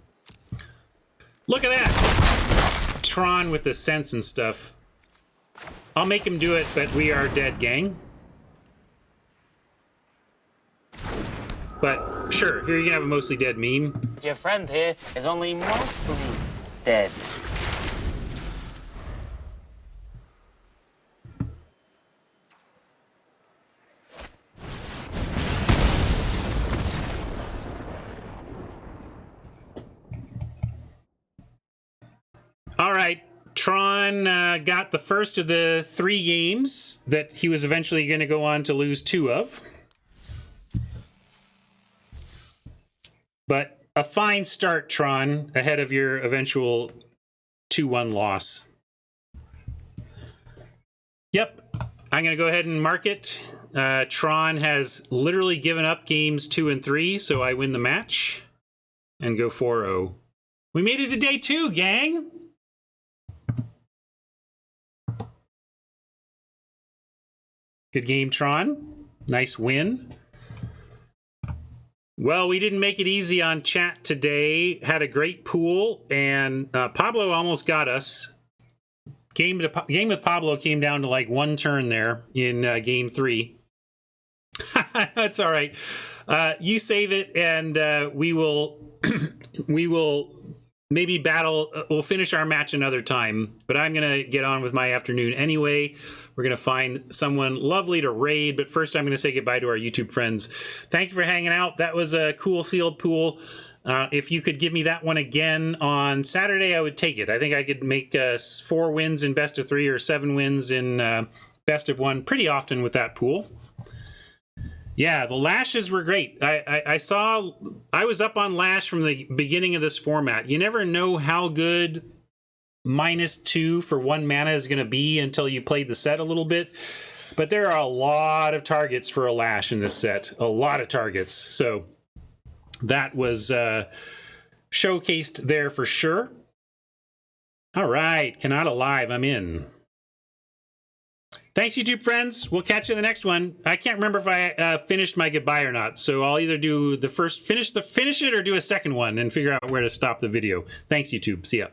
Speaker 1: Look at that! Tron with the sense and stuff. I'll make him do it, but we are dead, gang. But sure, here you can have a mostly dead meme.
Speaker 5: Your friend here is only mostly dead.
Speaker 1: All right. Tron got the first of the 3 games that he was eventually going to go on to lose 2 of. But a fine start, Tron, ahead of your eventual 2-1 loss. Yep, I'm going to go ahead and mark it. Tron has literally given up games 2 and 3, so I win the match and go 4-0. We made it to day 2, gang! Good game, Tron. Nice win. Well, we didn't make it easy on chat today. Had a great pool, and Pablo almost got us. Game with Pablo came down to like 1 turn there in game 3. That's all right. You save it, and we will maybe battle. We'll finish our match another time. But I'm gonna get on with my afternoon anyway. We're going to find someone lovely to raid, but first I'm going to say goodbye to our YouTube friends. Thank you for hanging out. That was a cool field pool. If you could give me that one again on Saturday, I would take it. I think I could make 4 wins in best of 3 or 7 wins in best of 1 pretty often with that pool. Yeah, the lashes were great. I was up on lash from the beginning of this format. You never know how good -2 for 1 mana is going to be until you play the set a little bit. But there are a lot of targets for a lash in this set. A lot of targets. So that was showcased there for sure. All right, Cannot Alive, I'm in. Thanks, YouTube friends. We'll catch you in the next one. I can't remember if I finished my goodbye or not, so I'll either do the first, finish it, or do a second one and figure out where to stop the video. Thanks, YouTube. See ya.